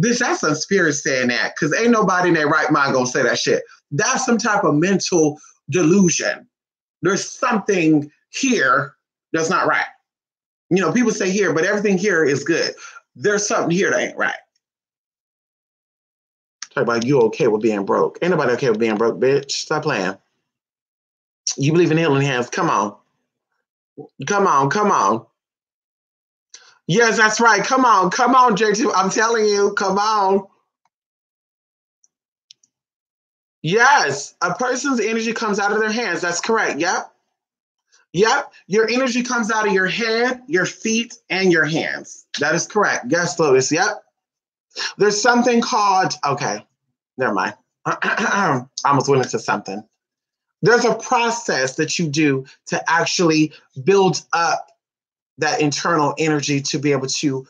bitch, that's some spirit saying that, because ain't nobody in their right mind gonna say that shit. That's some type of mental delusion. There's something here that's not right. You know, people say here, but everything here is good. There's something here that ain't right. Talk about you okay with being broke. Ain't nobody okay with being broke, bitch. Stop playing. You believe in healing hands. Come on. Come on. Come on. Yes, that's right. Come on. Come on, JT. I'm telling you. Come on. Yes. A person's energy comes out of their hands. That's correct. Yep. Yep. Your energy comes out of your head, your feet, and your hands. That is correct. Yes, Lotus. Yep. There's something called, okay, never mind. I almost went into something. There's a process that you do to actually build up that internal energy to be able to,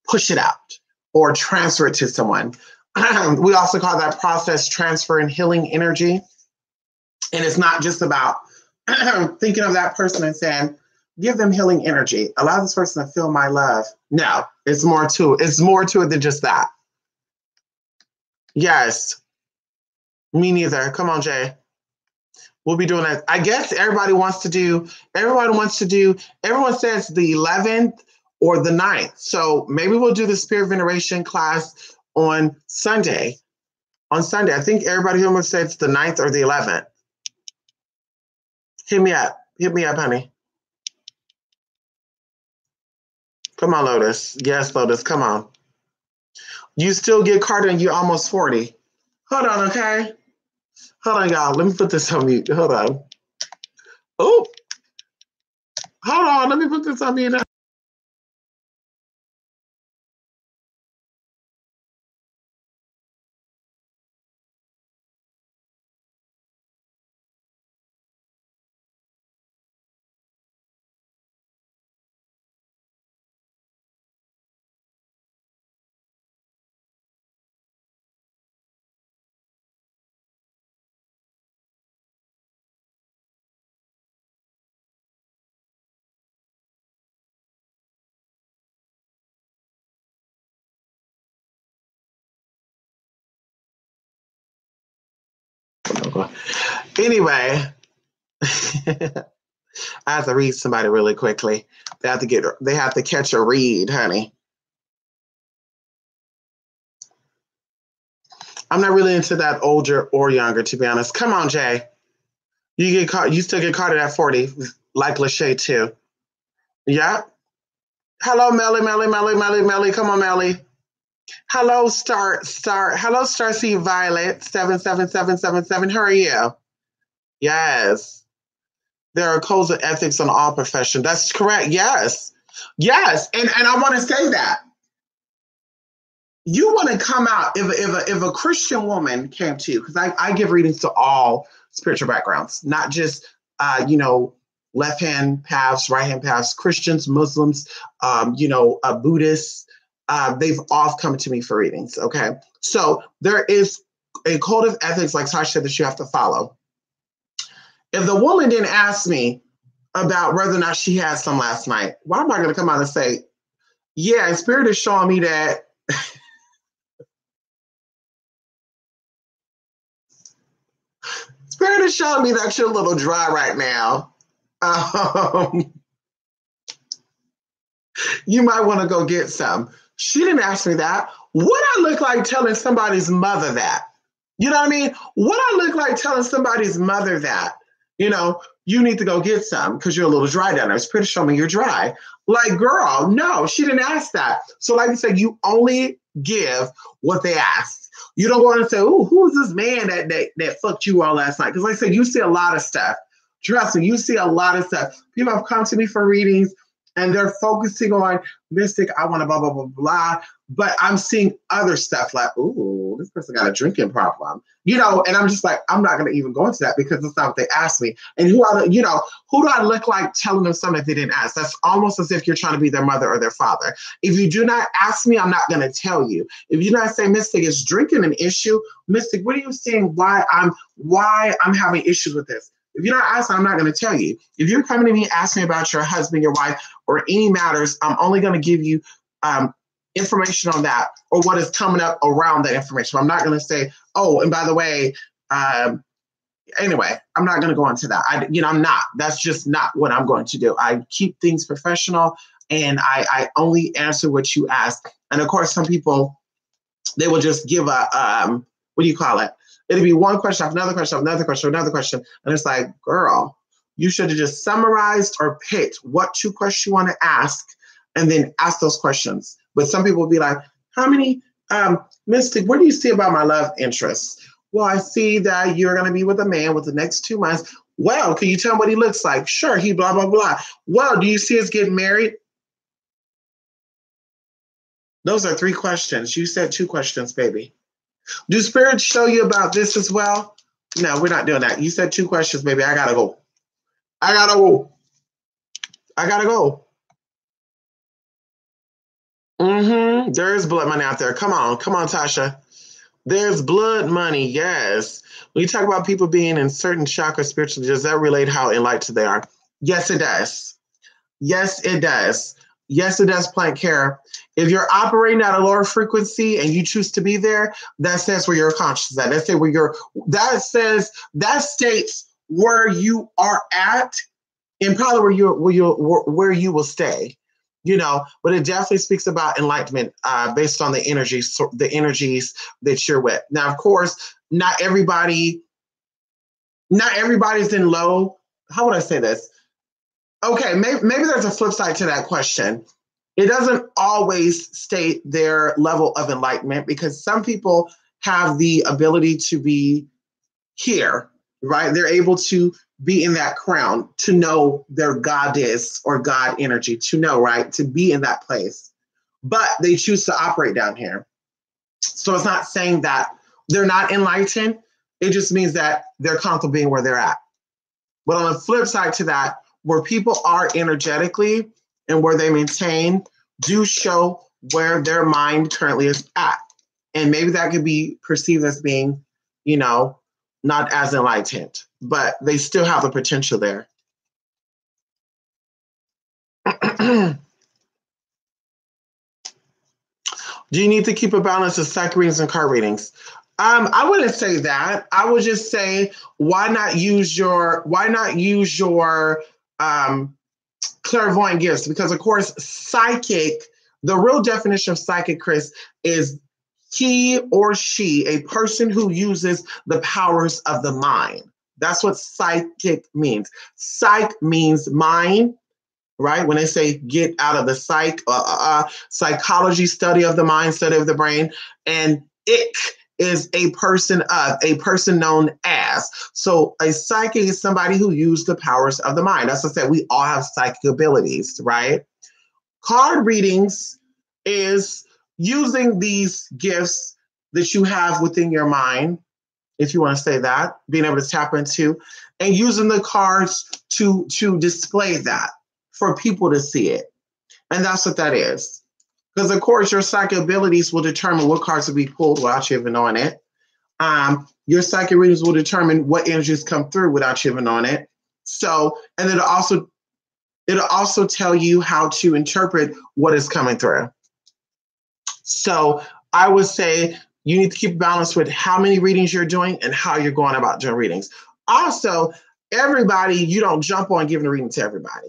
push it out or transfer it to someone. We also call that process transfer and healing energy. And it's not just about thinking of that person and saying, give them healing energy. Allow this person to feel my love. No, it's more to it. It's more to it than just that. Yes. Me neither. Come on, Jay. We'll be doing that. I guess everyone says the 11th or the 9th. So maybe we'll do the spirit veneration class on Sunday. On Sunday. I think everybody here says the 9th or the 11th. Hit me up. Hit me up, honey. Come on, Lotus. Yes, Lotus. Come on. You still get Carter and you're almost 40. Hold on, okay? Hold on, y'all. Let me put this on mute. Hold on. Oh, hold on. Let me put this on mute. Anyway, I have to read somebody really quickly. They have to catch a read, honey. I'm not really into that older or younger, to be honest. Come on, Jay. You still get caught at 40, like Lachey too. Yeah. Hello, Melly. Come on, Melly. Hello, Hello, Star C Violet 77777. How are you? Yes. There are codes of ethics in all professions. That's correct. Yes. Yes. And I want to say that. You want to come out if a Christian woman came to you, because I give readings to all spiritual backgrounds, not just left hand paths, right hand paths, Christians, Muslims, Buddhists. They've all come to me for readings. Okay, so there is a code of ethics, like Tasha said, that you have to follow. If the woman didn't ask me about whether or not she had some last night, why am I going to come out and say, yeah, Spirit is showing me that? Spirit is showing me that you're a little dry right now. You might want to go get some. She didn't ask me that. What I look like telling somebody's mother that? You know what I mean? What I look like telling somebody's mother that? You need to go get some because you're a little dry down there. It's pretty showing me you're dry. Like, girl, no, she didn't ask that. So like I said, you only give what they asked. You don't go and say, oh, who is this man that fucked you all last night? Because like I said, you see a lot of stuff. Trust me, you see a lot of stuff. People have come to me for readings and they're focusing on Mystic, I want to blah, blah, blah, blah. But I'm seeing other stuff like, ooh, this person got a drinking problem. And I'm just like, I'm not going to even go into that because that's not what they asked me. And who do I look like telling them something they didn't ask? That's almost as if you're trying to be their mother or their father. If you do not ask me, I'm not going to tell you. If you not say, Mystic, is drinking an issue? Mystic, what are you saying? Why I'm having issues with this? If you're not asking, I'm not going to tell you. If you're coming to me asking about your husband, your wife, or any matters, I'm only going to give you information on that or what is coming up around that information. I'm not going to say, oh, and by the way, anyway, I'm not going to go into that. I'm not. That's just not what I'm going to do. I keep things professional and I only answer what you ask. And of course, some people, they will just give what do you call it? It'll be one question after another question, another question, another question. And it's like, girl, you should have just summarized or picked what 2 questions you want to ask and then ask those questions. But some people will be like, how many, Mystic, what do you see about my love interests? Well, I see that you're going to be with a man with the next 2 months. Well, can you tell me what he looks like? Sure, he blah, blah, blah. Well, do you see us getting married? Those are 3 questions. You said 2 questions, baby. Do spirits show you about this as well? No, we're not doing that. You said 2 questions, baby. I gotta go. There's blood money out there. Come on, Tasha. There's blood money, yes. When you talk about people being in certain chakras spiritually, does that relate how enlightened they are? Yes, it does. Yes, it does. Yes, it does, Plant Care. If you're operating at a lower frequency and you choose to be there, that says where your conscious is at. That states where you are at and probably where you will stay. But it definitely speaks about enlightenment based on the energies that you're with. Now, of course, not everybody's in low. How would I say this? Okay, maybe there's a flip side to that question. It doesn't always state their level of enlightenment because some people have the ability to be here, right? They're able to be in that crown, to know their goddess or God energy, to know, right? To be in that place. But they choose to operate down here. So it's not saying that they're not enlightened. It just means that they're comfortable being where they're at. But on the flip side to that, where people are energetically and where they maintain do show where their mind currently is at. And maybe that could be perceived as being, not as enlightened, but they still have the potential there. Do you need to keep a balance of psych readings and card readings? I wouldn't say that. I would just say, why not use your clairvoyant gifts? Because of course, psychic, the real definition of psychic, Chris, is he or she, a person who uses the powers of the mind. That's what psychic means. Psych means mind, right? When they say get out of the psychology, study of the mind, study of the brain, and ick is a person known as. So a psychic is somebody who used the powers of the mind. As I said, we all have psychic abilities, right? Card readings is using these gifts that you have within your mind, if you want to say that, being able to tap into, and using the cards to display that for people to see it. And that's what that is. Because of course, your psychic abilities will determine what cards will be pulled without you even knowing it. Your psychic readings will determine what energies come through without you even knowing it. So, and it'll also tell you how to interpret what is coming through. So I would say you need to keep balance with how many readings you're doing and how you're going about doing readings. Also, everybody, you don't jump on giving a reading to everybody.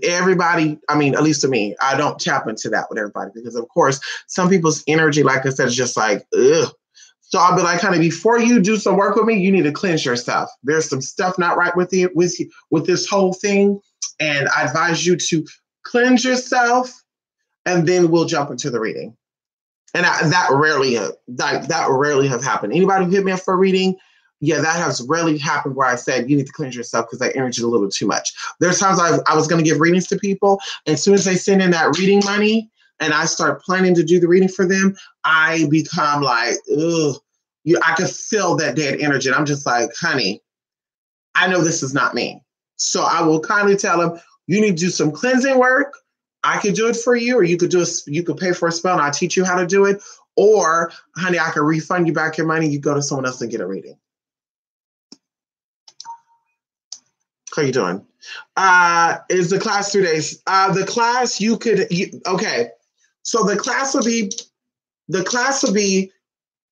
Everybody, I mean, at least to me, I don't tap into that with everybody because, of course, some people's energy, like I said, is just like, ugh. So I'll be like, honey, before you do some work with me, you need to cleanse yourself. There's some stuff not right with you, with this whole thing, and I advise you to cleanse yourself, and then we'll jump into the reading. And that rarely have happened. Anybody who hit me up for a reading, yeah, that has rarely happened where I said you need to cleanse yourself because that energy is a little too much. There's times I was going to give readings to people, and as soon as they send in that reading money and I start planning to do the reading for them, I become like, ugh. I could feel that dead energy. And I'm just like, honey, I know this is not me. So I will kindly tell them, you need to do some cleansing work. I could do it for you, or you could pay for a spell and I'll teach you how to do it. Or, honey, I can refund you back your money. You go to someone else and get a reading. How you doing? Is the class 3 days? The class okay. So the class will be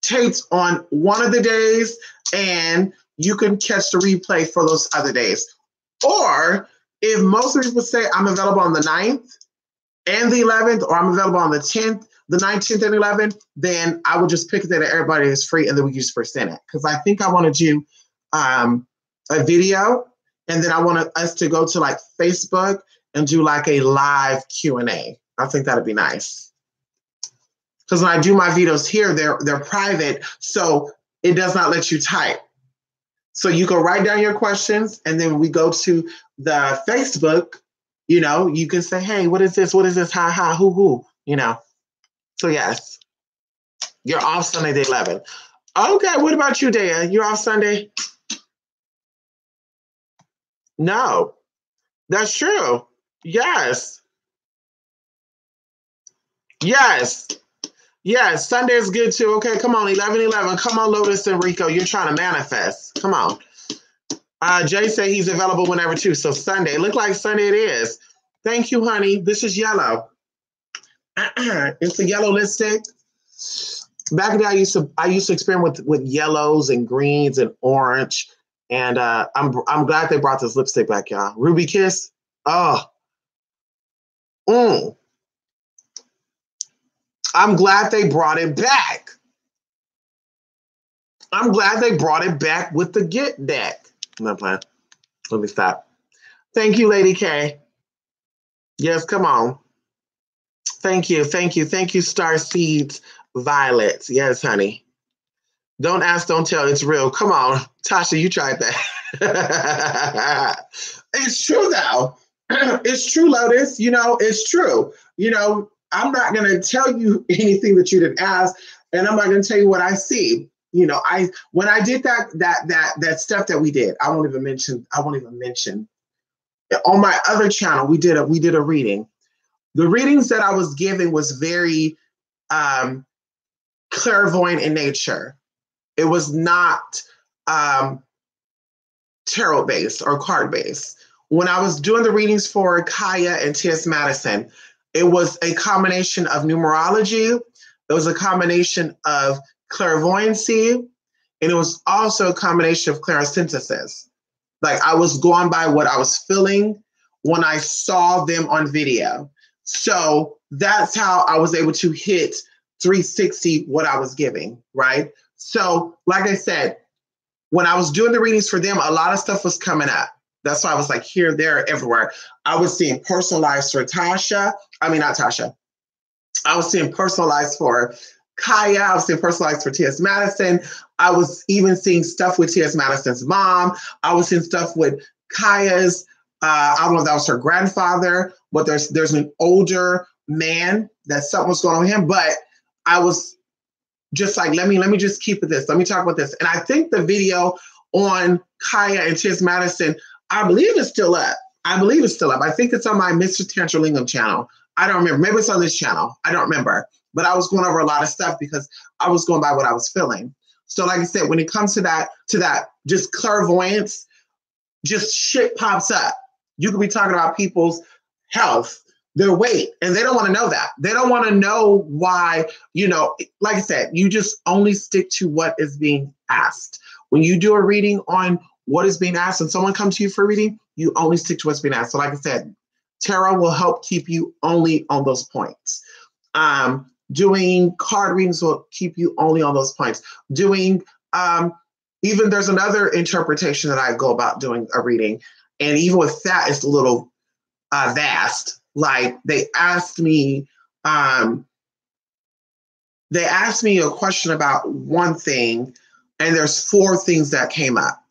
taped on one of the days, and you can catch the replay for those other days. Or if most people say I'm available on the 9th and the 11th, or I'm available on the 10th, the 19th and 11th, then I would just pick it that everybody is free, and then we can just present it. Because I think I want to do a video, and then I want us to go to like Facebook and do like a live Q&A. I think that'd be nice. Because when I do my videos here, they're private, so it does not let you type. So you can write down your questions, and then we go to the Facebook, you can say, hey, what is this? What is this? Ha, ha, who, So yes, you're off Sunday, day 11. Okay, what about you, Dea? You're off Sunday? No, that's true. Yes. Yes, Sunday is good too. Okay, come on, 11/11. Come on, Lotus and Rico. You're trying to manifest. Come on. Jay said he's available whenever too. So Sunday. Look like Sunday it is. Thank you, honey. This is yellow. It's a yellow lipstick. Back in the day, I used to experiment with yellows and greens and orange. And I'm glad they brought this lipstick back, y'all. Ruby Kiss. Oh. I'm glad they brought it back. I'm glad they brought it back with the Get deck. I'm not playing. Let me stop. Thank you, Lady K. Yes, come on. Thank you, Star Seeds Violets. Yes, honey. Don't ask, don't tell. It's real. Come on. Tasha, you tried that. It's true, though. It's true, Lotus. It's true. I'm not going to tell you anything that you didn't ask, and I'm not going to tell you what I see. When I did that stuff that we did, I won't even mention. On my other channel, we did a reading. The readings that I was giving was very clairvoyant in nature. It was not tarot based or card based. When I was doing the readings for Kaya and T.S. Madison, it was a combination of numerology. It was a combination of clairvoyancy, and it was also a combination of clairsynthesis. Like I was going by what I was feeling when I saw them on video. So that's how I was able to hit 360 what I was giving, right? So, like I said, when I was doing the readings for them, a lot of stuff was coming up. That's why I was like here, there, everywhere. I was seeing personalized for Tasha. I mean, not Tasha. I was seeing personalized for Kaya. I was seeing personalized for T.S. Madison. I was even seeing stuff with T.S. Madison's mom. I was seeing stuff with Kaya's, I don't know if that was her grandfather, but there's an older man that something was going on with him. But I was just like, let me just keep it this. Let me talk about this. And I think the video on Kaya and T.S. Madison, I believe it's still up. I think it's on my Mr. Tantralingam channel. I don't remember. Maybe it's on this channel. I don't remember. But I was going over a lot of stuff because I was going by what I was feeling. So like I said, when it comes to that just clairvoyance, just shit pops up. You could be talking about people's health, their weight, and they don't want to know that. They don't want to know why, like I said, you just only stick to what is being asked. When you do a reading on what is being asked and someone comes to you for a reading, you only stick to what's being asked. So like I said, tarot will help keep you only on those points. Doing card readings will keep you only on those points. Doing, even there's another interpretation that I go about doing a reading. And even with that, it's a little vast. Like they asked me a question about one thing, and there's 4 things that came up.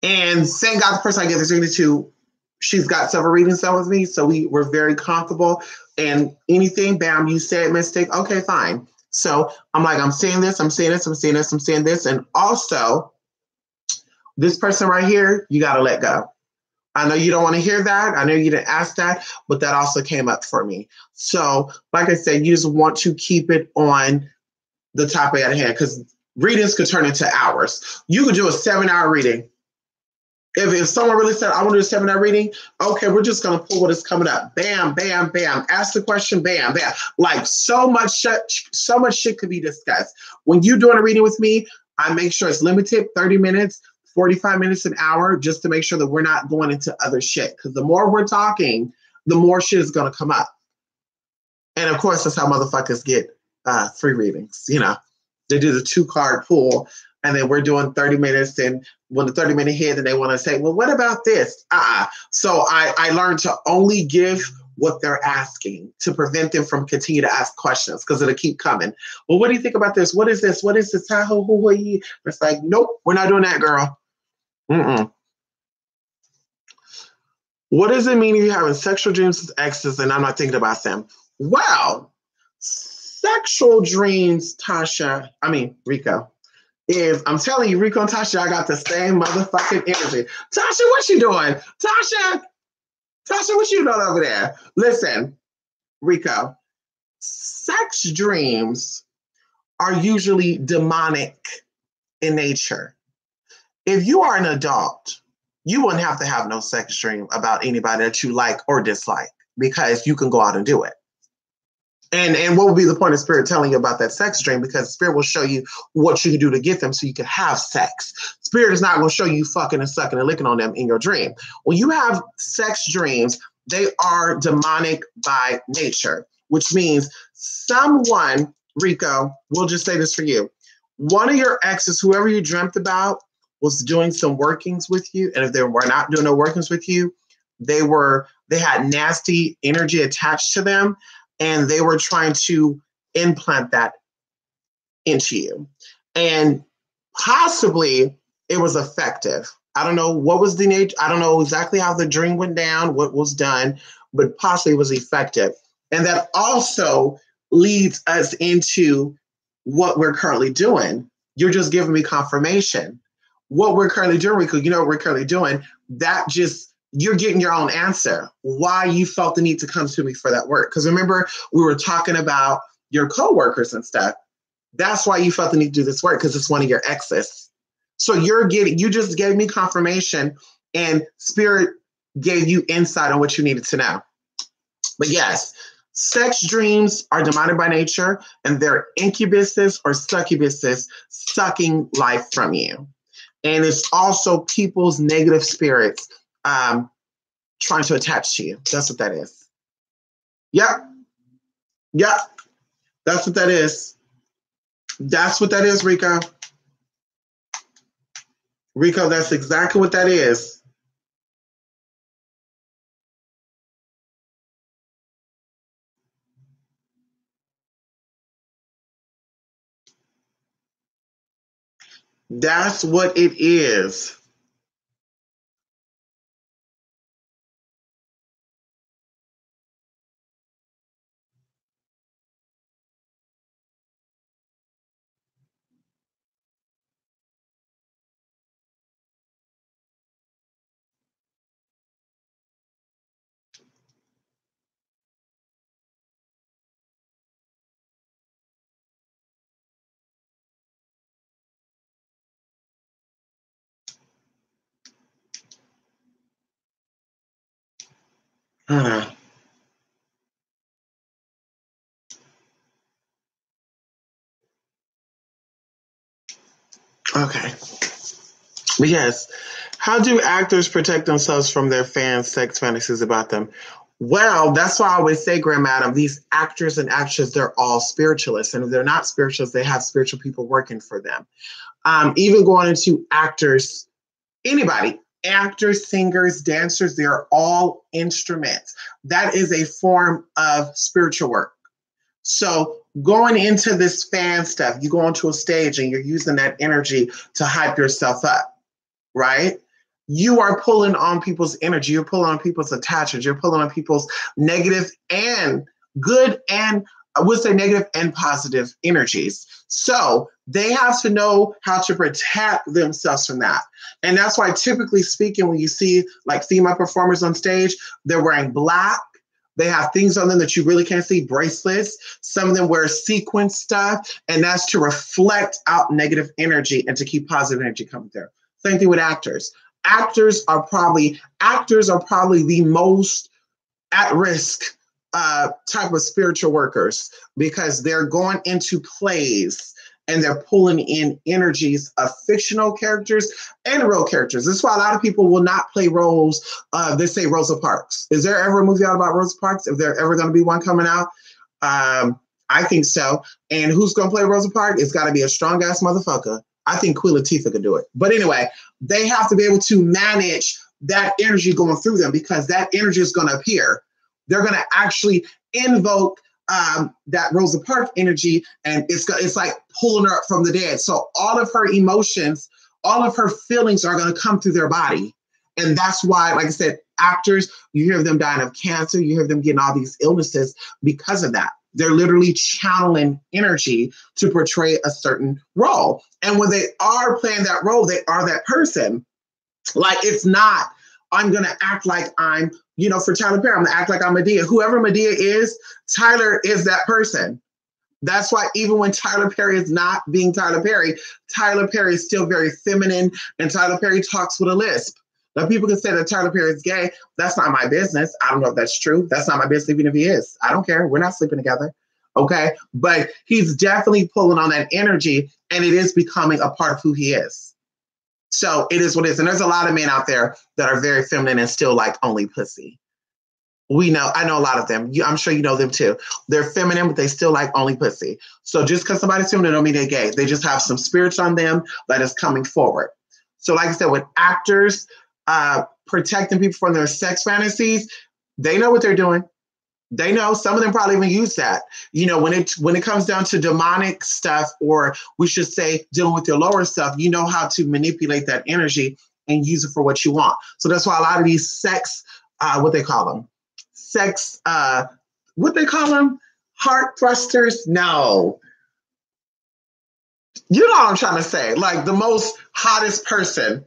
And thank God the person I gave this reading to, she's got several readings done with me, so we were very comfortable. And anything, bam, you said mistake, okay, fine. So I'm like, I'm saying this, I'm saying this, I'm saying this, I'm saying this. And also, this person right here, you got to let go. I know you don't want to hear that. I know you didn't ask that, but that also came up for me. So like I said, you just want to keep it on the topic at hand because readings could turn into hours. You could do a 7-hour reading. If someone really said, I want to do a 7-hour reading, okay, we're just going to pull what is coming up. Bam, bam, bam. Ask the question, bam, bam. Like so much shit could be discussed. When you're doing a reading with me, I make sure it's limited, 30 minutes, 45 minutes, an hour, just to make sure that we're not going into other shit. Because the more we're talking, the more shit is going to come up. And of course, that's how motherfuckers get 3 readings. They do the 2-card pool. And then we're doing 30 minutes. And when the 30-minute hit, and they want to say, well, what about this? So I learned to only give what they're asking to prevent them from continue to ask questions because it'll keep coming. Well, what do you think about this? What is this? What is this? It's like, nope, we're not doing that, girl. What does it mean if you're having sexual dreams with exes and I'm not thinking about them? Well, sexual dreams, Rico, is I'm telling you, Rico and Tasha, I got the same motherfucking energy. Tasha, what you doing? Tasha, what you doing over there? Listen, Rico, sex dreams are usually demonic in nature. If you are an adult, you wouldn't have to have no sex dream about anybody that you like or dislike because you can go out and do it. And what would be the point of Spirit telling you about that sex dream? Because Spirit will show you what you can do to get them so you can have sex. Spirit is not going to show you fucking and sucking and licking on them in your dream. When you have sex dreams, they are demonic by nature, which means someone, Rico, we'll just say this for you. One of your exes, whoever you dreamt about, was doing some workings with you. And if they were not doing no workings with you, they had nasty energy attached to them. And they were trying to implant that into you. And possibly it was effective. I don't know what was the nature. I don't know exactly how the dream went down, what was done, but possibly it was effective. And that also leads us into what we're currently doing. You're just giving me confirmation. What we're currently doing, Rico, you know what we're currently doing, that just, you're getting your own answer, why you felt the need to come to me for that work. Because remember, we were talking about your coworkers and stuff. That's why you felt the need to do this work, because it's one of your exes. So you just gave me confirmation, and Spirit gave you insight on what you needed to know. But yes, Sex dreams are demonic by nature, and they're incubuses or succubuses sucking life from you. And it's also people's negative spirits trying to attach to you. That's what that is. Yep. Yep. That's what that is. That's what that is, Rico. Rico, that's exactly what that is. That's what it is. Uh, okay. Yes. How do actors protect themselves from their fans' sex fantasies about them? Well, that's why I always say, Grand Madam, these actors and actresses, they're all spiritualists. And if they're not spiritualists, they have spiritual people working for them. Even going into actors, anybody, actors, singers, dancers, they're all instruments. That is a form of spiritual work. So going into this fan stuff, you go onto a stage and you're using that energy to hype yourself up, right? You are pulling on people's energy. You're pulling on people's attachments. You're pulling on people's negative and good, and I would say negative and positive energies. So they have to know how to protect themselves from that. And that's why, typically speaking, when you see like female performers on stage, they're wearing black. They have things on them that you really can't see, bracelets. Some of them wear sequin stuff, and that's to reflect out negative energy and to keep positive energy coming through. Same thing with actors. Actors are probably the most at risk type of spiritual workers, because they're going into plays and they're pulling in energies of fictional characters and real characters. This is why a lot of people will not play roles. They say Rosa Parks. Is there ever a movie out about Rosa Parks? If there ever going to be one coming out? I think so. And who's going to play Rosa Parks? It's got to be a strong ass motherfucker. I think Queen Latifah could do it. But anyway, they have to be able to manage that energy going through them, because that energy is going to appear. They're going to actually invoke that Rosa Parks energy, and it's like pulling her up from the dead. So all of her emotions, all of her feelings are going to come through their body. And that's why, like I said, actors, you hear them dying of cancer, you hear them getting all these illnesses because of that. They're literally channeling energy to portray a certain role. And when they are playing that role, they are that person. Like, it's not, I'm going to act like I'm, for Tyler Perry, I'm going to act like I'm Medea. Whoever Medea is, Tyler is that person. That's why even when Tyler Perry is not being Tyler Perry is still very feminine, and Tyler Perry talks with a lisp. Now, people can say that Tyler Perry is gay. That's not my business. I don't know if that's true. That's not my business, even if he is. I don't care. We're not sleeping together. Okay. But he's definitely pulling on that energy, and it is becoming a part of who he is. So it is what it is. And there's a lot of men out there that are very feminine and still like only pussy. I know a lot of them. I'm sure you know them too. They're feminine, but they still like only pussy. So just because somebody's feminine don't mean they're gay. They just have some spirits on them that is coming forward. So like I said, with actors, protecting people from their sex fantasies, they know what they're doing. They know. Some of them probably even use that. When it comes down to demonic stuff, or we should say dealing with your lower stuff, you know how to manipulate that energy and use it for what you want. So that's why a lot of these sex, what they call them, heart thrusters. No, you know what I'm trying to say. Like the most hottest person.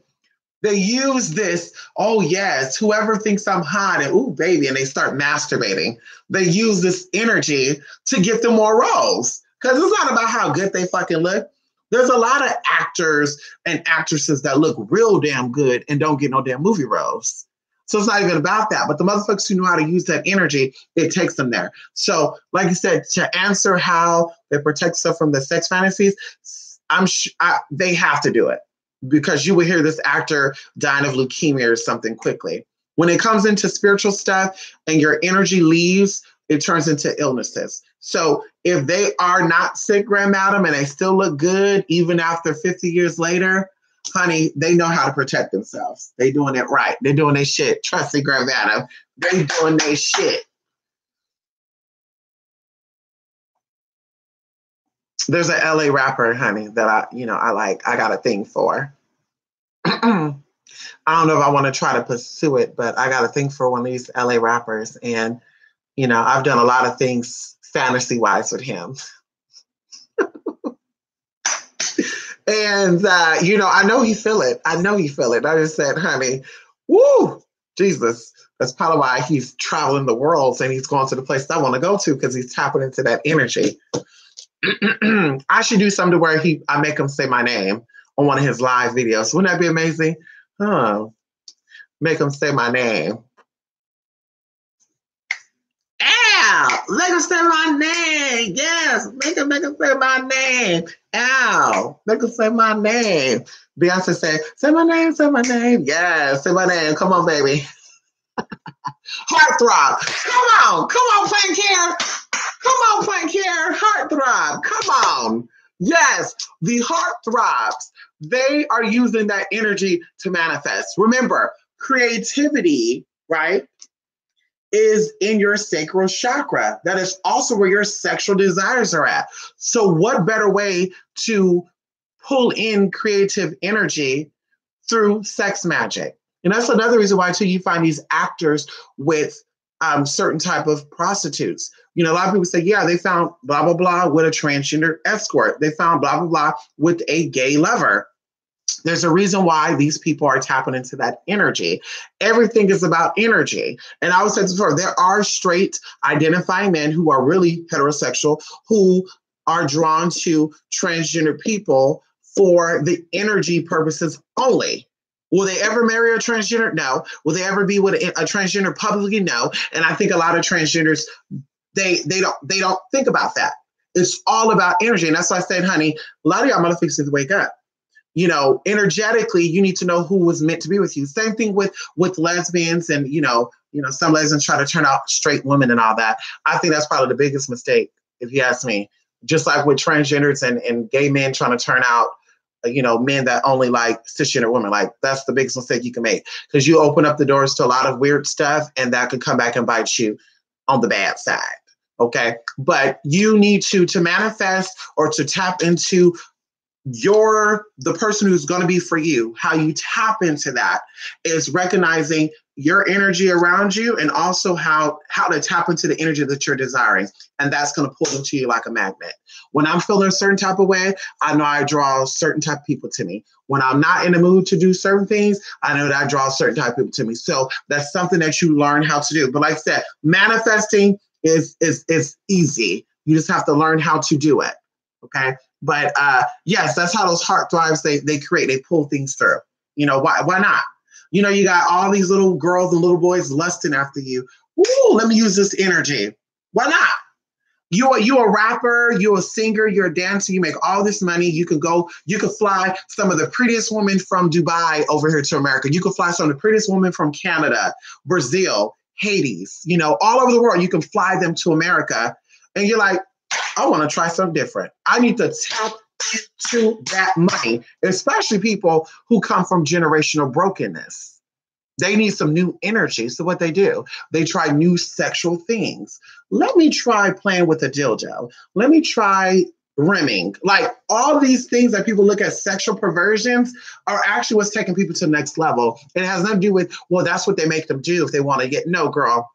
They use this, oh yes, whoever thinks I'm hot, and ooh, baby, and they start masturbating. They use this energy to get them more roles. Because it's not about how good they fucking look. There's a lot of actors and actresses that look real damn good and don't get no damn movie roles. So it's not even about that. But the motherfuckers who know how to use that energy, it takes them there. So, like you said, to answer how they protect themselves from the sex fantasies, they have to do it because you will hear this actor dying of leukemia or something quickly. When it comes into spiritual stuff and your energy leaves, it turns into illnesses. So if they are not sick, Grand Madam, and they still look good, even after 50 years later, honey, they know how to protect themselves. They doing it right. They're doing their shit. Trust me, Grand Madam. They doing their shit. There's an LA rapper, honey, that I like. I got a thing for. I don't know if I want to try to pursue it, but I got a thing for one of these LA rappers. And, I've done a lot of things fantasy-wise with him. And, I know he feel it. I just said, honey, woo, Jesus. That's probably why he's traveling the world and he's going to the place I want to go to because he's tapping into that energy. I should do something to where I make him say my name on one of his live videos. Wouldn't that be amazing? Huh. Make him say my name. Ow! Make him say my name. Yes. Make him say my name. Ow. Make him say my name. Beyonce say my name, say my name. Yes, say my name. Come on, baby. Heartthrob. Come on, Plank Hair. Come on, Plank Hair. Heartthrob. Come on. Yes, the heartthrobs. They are using that energy to manifest. Remember, creativity, right, is in your sacral chakra. That is also where your sexual desires are at. So what better way to pull in creative energy through sex magic? And that's another reason why, too, you find these actors with certain type of prostitutes. A lot of people say, yeah, they found blah, blah, blah with a transgender escort. They found blah, blah, blah with a gay lover. There's a reason why these people are tapping into that energy. Everything is about energy. And I always said before, there are straight identifying men who are really heterosexual, who are drawn to transgender people for the energy purposes only. Will they ever marry a transgender? No. Will they ever be with a transgender publicly? No. And I think a lot of transgenders, they don't think about that. It's all about energy. And that's why I said, honey, a lot of y'all motherfuckers need to wake up. Energetically, you need to know who was meant to be with you. Same thing with lesbians and, some lesbians try to turn out straight women and all that. I think that's probably the biggest mistake, if you ask me. Just like with transgenders and gay men trying to turn out, men that only like cisgender women. Like, that's the biggest mistake you can make because you open up the doors to a lot of weird stuff and that could come back and bite you on the bad side. Okay. But you need to manifest or to tap into the person who's going to be for you. How you tap into that is recognizing your energy around you and also how to tap into the energy that you're desiring. And that's going to pull them to you like a magnet. When I'm feeling a certain type of way, I know I draw certain type of people to me. When I'm not in the mood to do certain things, I know that I draw certain type of people to me. So that's something that you learn how to do. But like I said, manifesting is easy. You just have to learn how to do it. Okay. But yes, that's how those heartthrobs they create. They pull things through. Why not? You got all these little girls and little boys lusting after you. Ooh, let me use this energy. Why not? You a rapper, you're a singer, you're a dancer, you make all this money. You could fly some of the prettiest women from Dubai over here to America. You could fly some of the prettiest women from Canada, Brazil, Hades, all over the world. You can fly them to America. And you're like, I want to try something different. I need to tap into that money, especially people who come from generational brokenness. They need some new energy. So what they do, they try new sexual things. Let me try playing with a dildo. Let me try rimming. Like, all these things that people look at sexual perversions are actually what's taking people to the next level. It has nothing to do with, well, that's what they make them do if they want to get, no, girl.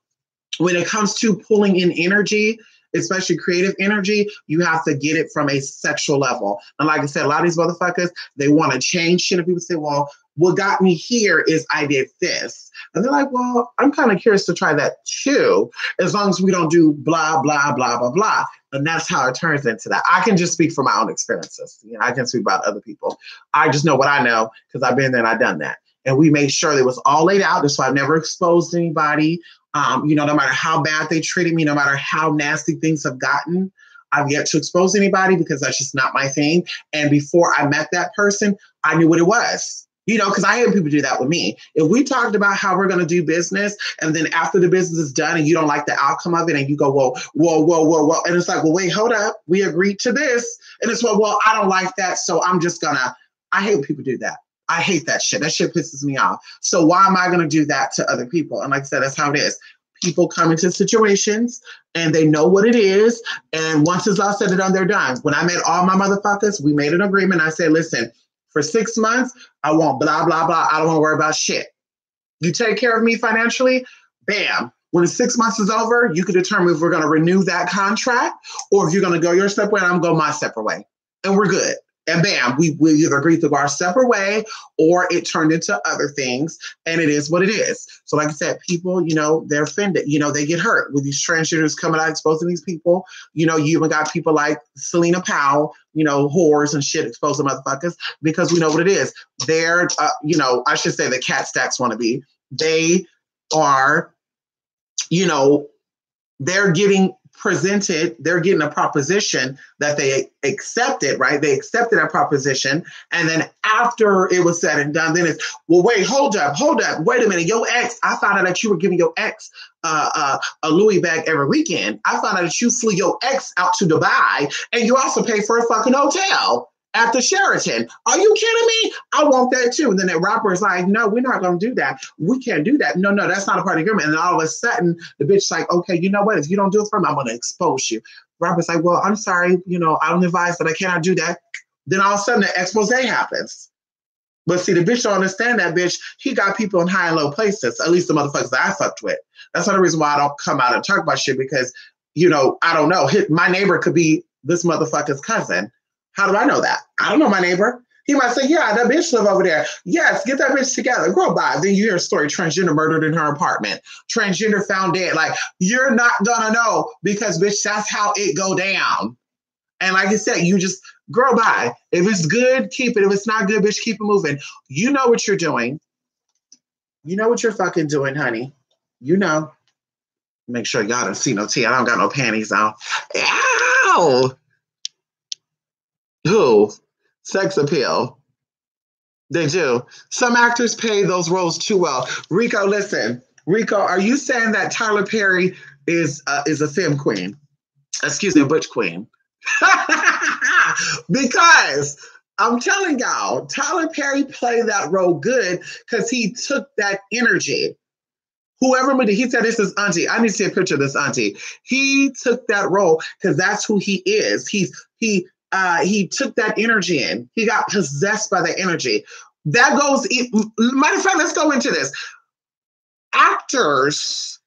When it comes to pulling in energy, especially creative energy, you have to get it from a sexual level. And like I said, a lot of these motherfuckers, they want to change shit. And people say, well, what got me here is I did this. And they're like, well, I'm kind of curious to try that too, as long as we don't do blah, blah, blah, blah, blah. And that's how it turns into that. I can just speak from my own experiences. I can speak about other people. I just know what I know because I've been there and I've done that. and we made sure it was all laid out. That's why I've never exposed anybody. No matter how bad they treated me, no matter how nasty things have gotten, I've yet to expose anybody because that's just not my thing. And before I met that person, I knew what it was. Because I hate people do that with me. If we talked about how we're going to do business, and then after the business is done and you don't like the outcome of it, and you go, whoa. And it's like, well, wait, hold up. We agreed to this. And it's, well, I don't like that. So I'm just going to, I hate when people do that. I hate that shit. That shit pisses me off. So why am I going to do that to other people? And like I said, that's how it is. People come into situations and they know what it is. And once it's all said and done, they're done. When I met all my motherfuckers, we made an agreement. I said, listen, for 6 months, I want blah, blah, blah. I don't want to worry about shit. You take care of me financially, bam. When the 6 months is over, you can determine if we're going to renew that contract or if you're going to go your separate way and I'm going my separate way. And we're good. And bam, we either agreed to go our separate way or it turned into other things. And it is what it is. So like I said, people, they're offended. They get hurt with these transgenders coming out exposing these people. You even got people like Selena Powell, whores and shit exposing motherfuckers because we know what it is. They're, I should say the cat stacks want to be. They are, they're getting a proposition that they accepted, right? They accepted that proposition. And then after it was said and done, then it's, well, wait, hold up. Wait a minute. Your ex, I found out that you were giving your ex a Louis bag every weekend. I found out that you flew your ex out to Dubai and you also paid for a fucking hotel at the Sheraton. Are you kidding me? I want that too. And then that rapper is like, no, we're not going to do that. We can't do that. No, that's not a part of the agreement. And then all of a sudden, the bitch's like, okay, you know what? If you don't do it for me, I'm going to expose you. Rapper's like, well, I'm sorry. I don't advise that I cannot do that. Then all of a sudden, the expose happens. But see, the bitch don't understand that, bitch. He got people in high and low places, at least the motherfuckers that I fucked with. That's not the reason why I don't come out and talk about shit because, I don't know. My neighbor could be this motherfucker's cousin. How do I know that? I don't know my neighbor. He might say, yeah, that bitch live over there. Yes, get that bitch together. Girl, bye. Then you hear a story, transgender murdered in her apartment. Transgender found dead. Like, you're not going to know because, bitch, that's how it go down. And like I said, you just, girl, bye. If it's good, keep it. If it's not good, bitch, keep it moving. You know what you're doing. You know what you're fucking doing, honey. Make sure y'all don't see no tea. I don't got no panties on. Ow! Who? Sex appeal. They do. Some actors pay those roles too well. Rico, listen. Rico, are you saying that Tyler Perry is a femme queen? Excuse me, a butch queen. Because I'm telling y'all, Tyler Perry played that role good because he took that energy. Whoever made it, he said, this is auntie. I need to see a picture of this auntie. He took that role because that's who he is. He took that energy in. He got possessed by the energy. That goes, matter of fact, let's go into this. Actors,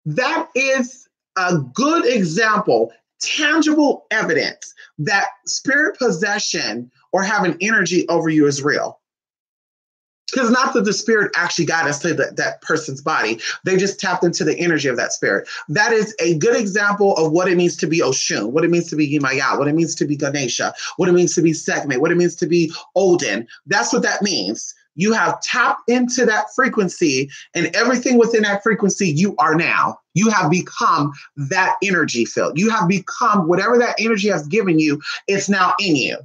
that is a good example, tangible evidence that spirit possession or having energy over you is real. Because not that the spirit actually got us to that person's body. They just tapped into the energy of that spirit. That is a good example of what it means to be Oshun, what it means to be Yemaya, what it means to be Ganesha, what it means to be Sekhmet, what it means to be Odin. That's what that means. You have tapped into that frequency and everything within that frequency you are now. You have become that energy field. You have become whatever that energy has given you, it's now in you.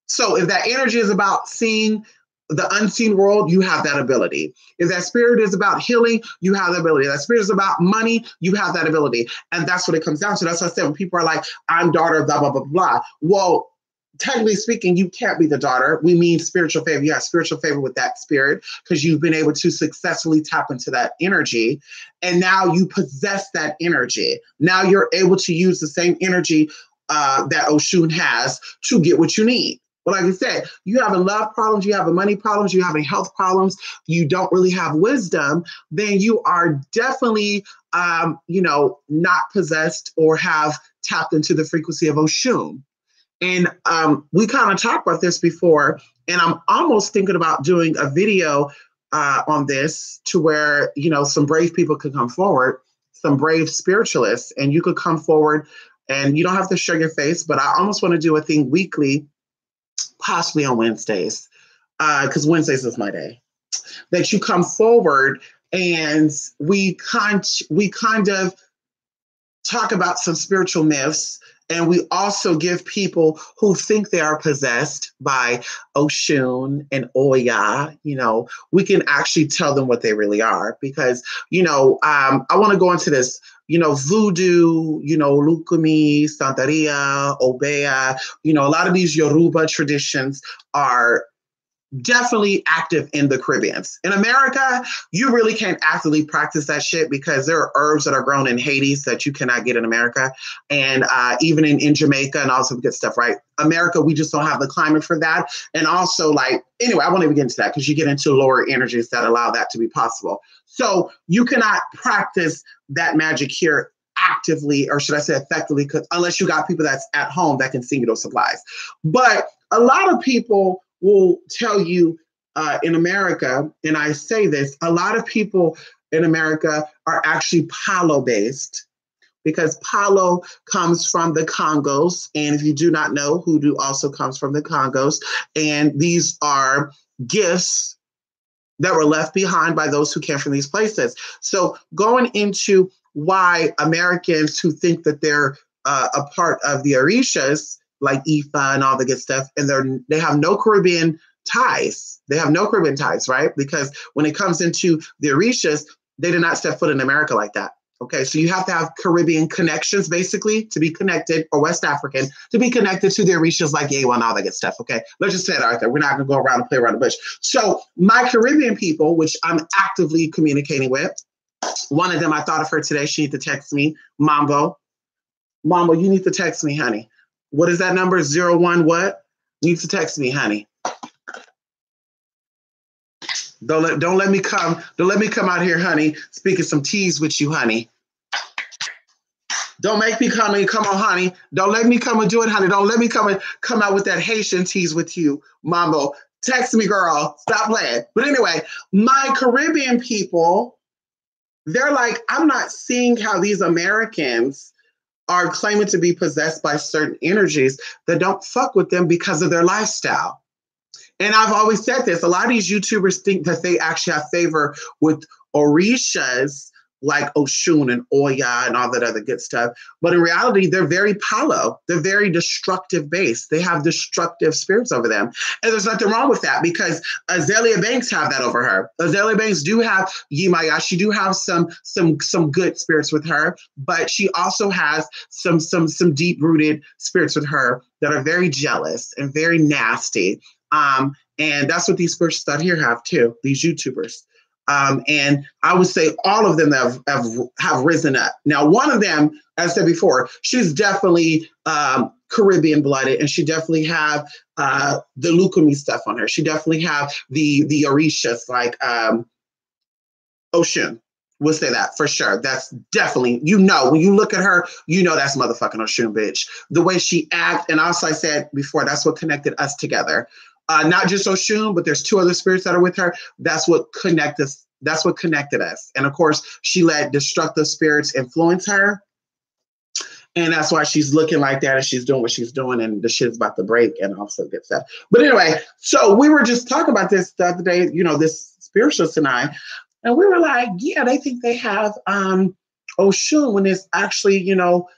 So if that energy is about seeing the unseen world, you have that ability. If that spirit is about healing, you have the ability. If that spirit is about money, you have that ability. And that's what it comes down to. That's what I said when people are like, I'm daughter of blah, blah, blah, blah. Well, technically speaking, you can't be the daughter. We mean spiritual favor. You have spiritual favor with that spirit because you've been able to successfully tap into that energy. And now you possess that energy. Now you're able to use the same energy that Oshun has to get what you need. But like I said, you having love problems, you having money problems, you having health problems, you don't really have wisdom, then you are definitely, not possessed or have tapped into the frequency of Oshun. And we kind of talked about this before, and I'm almost thinking about doing a video on this to where, some brave people could come forward, some brave spiritualists, and you could come forward and you don't have to show your face, but I almost want to do a thing weekly, possibly on Wednesdays, because Wednesdays is my day. that you come forward and we kind of talk about some spiritual myths, and we also give people who think they are possessed by Oshun and Oya, we can actually tell them what they really are. Because, I want to go into this, voodoo, Lukumi, Santeria, Obeah, a lot of these Yoruba traditions are definitely active in the Caribbean. In America, you really can't actively practice that shit because there are herbs that are grown in Haiti that you cannot get in America. And even in Jamaica and also good stuff, right? America, we just don't have the climate for that. And also anyway, I won't even get into that because you get into lower energies that allow that to be possible. So you cannot practice that magic here actively, or should I say effectively, unless you got people that's at home that can send you those supplies. But a lot of people will tell you in America, and I say this, a lot of people in America are actually Palo based, because Palo comes from the Congos. And if you do not know, hoodoo also comes from the Congos. And these are gifts that were left behind by those who came from these places. So going into why Americans who think that they're a part of the Orishas, like Ifa and all the good stuff, and they have no Caribbean ties. They have no Caribbean ties, right? Because when it comes into the Orishas, they did not step foot in America like that. Okay, so you have to have Caribbean connections, basically, to be connected, or West African, to be connected to the Orishas like Yewa and all that good stuff, okay? Let's just say that right there. We're not going to go around and play around the bush. So my Caribbean people, which I'm actively communicating with, one of them, I thought of her today. She needs to text me, Mambo. Mambo, you need to text me, honey. What is that number? 01 what? You need to text me, honey. Don't let me come out here, honey, speaking some teas with you, honey. Don't make me come on, honey. Don't let me come and do it, honey. Don't let me come out with that Haitian teas with you, Mambo. Text me, girl. Stop playing. But anyway, my Caribbean people, they're like, I'm not seeing how these Americans are claiming to be possessed by certain energies that don't fuck with them because of their lifestyle. And I've always said this, a lot of these YouTubers think that they actually have favor with Orishas like Oshun and Oya and all that other good stuff. But in reality, they're very Palo. They're very destructive based. They have destructive spirits over them. And there's nothing wrong with that, because Azealia Banks have that over her. Azealia Banks do have Yemaya. She do have some good spirits with her, but she also has some deep-rooted spirits with her that are very jealous and very nasty. And that's what these spirits out here have too, these YouTubers. And I would say all of them have risen up. Now, one of them, as I said before, she's definitely Caribbean blooded, and she definitely have the Lukumi stuff on her. She definitely have the Orishas like Oshun. We'll say that for sure. That's definitely, when you look at her, that's motherfucking Oshun, bitch. The way she acts, and also I said before, that's what connected us together. Not just Oshun, but there's two other spirits that are with her. That's what connected us. That's what connected us. And of course, she let destructive spirits influence her. And that's why she's looking like that, and she's doing what she's doing, and the shit's about to break and also good stuff. But anyway, so we were just talking about this the other day, this spiritualist and I, and we were like, yeah, they think they have Oshun when it's actually, Chola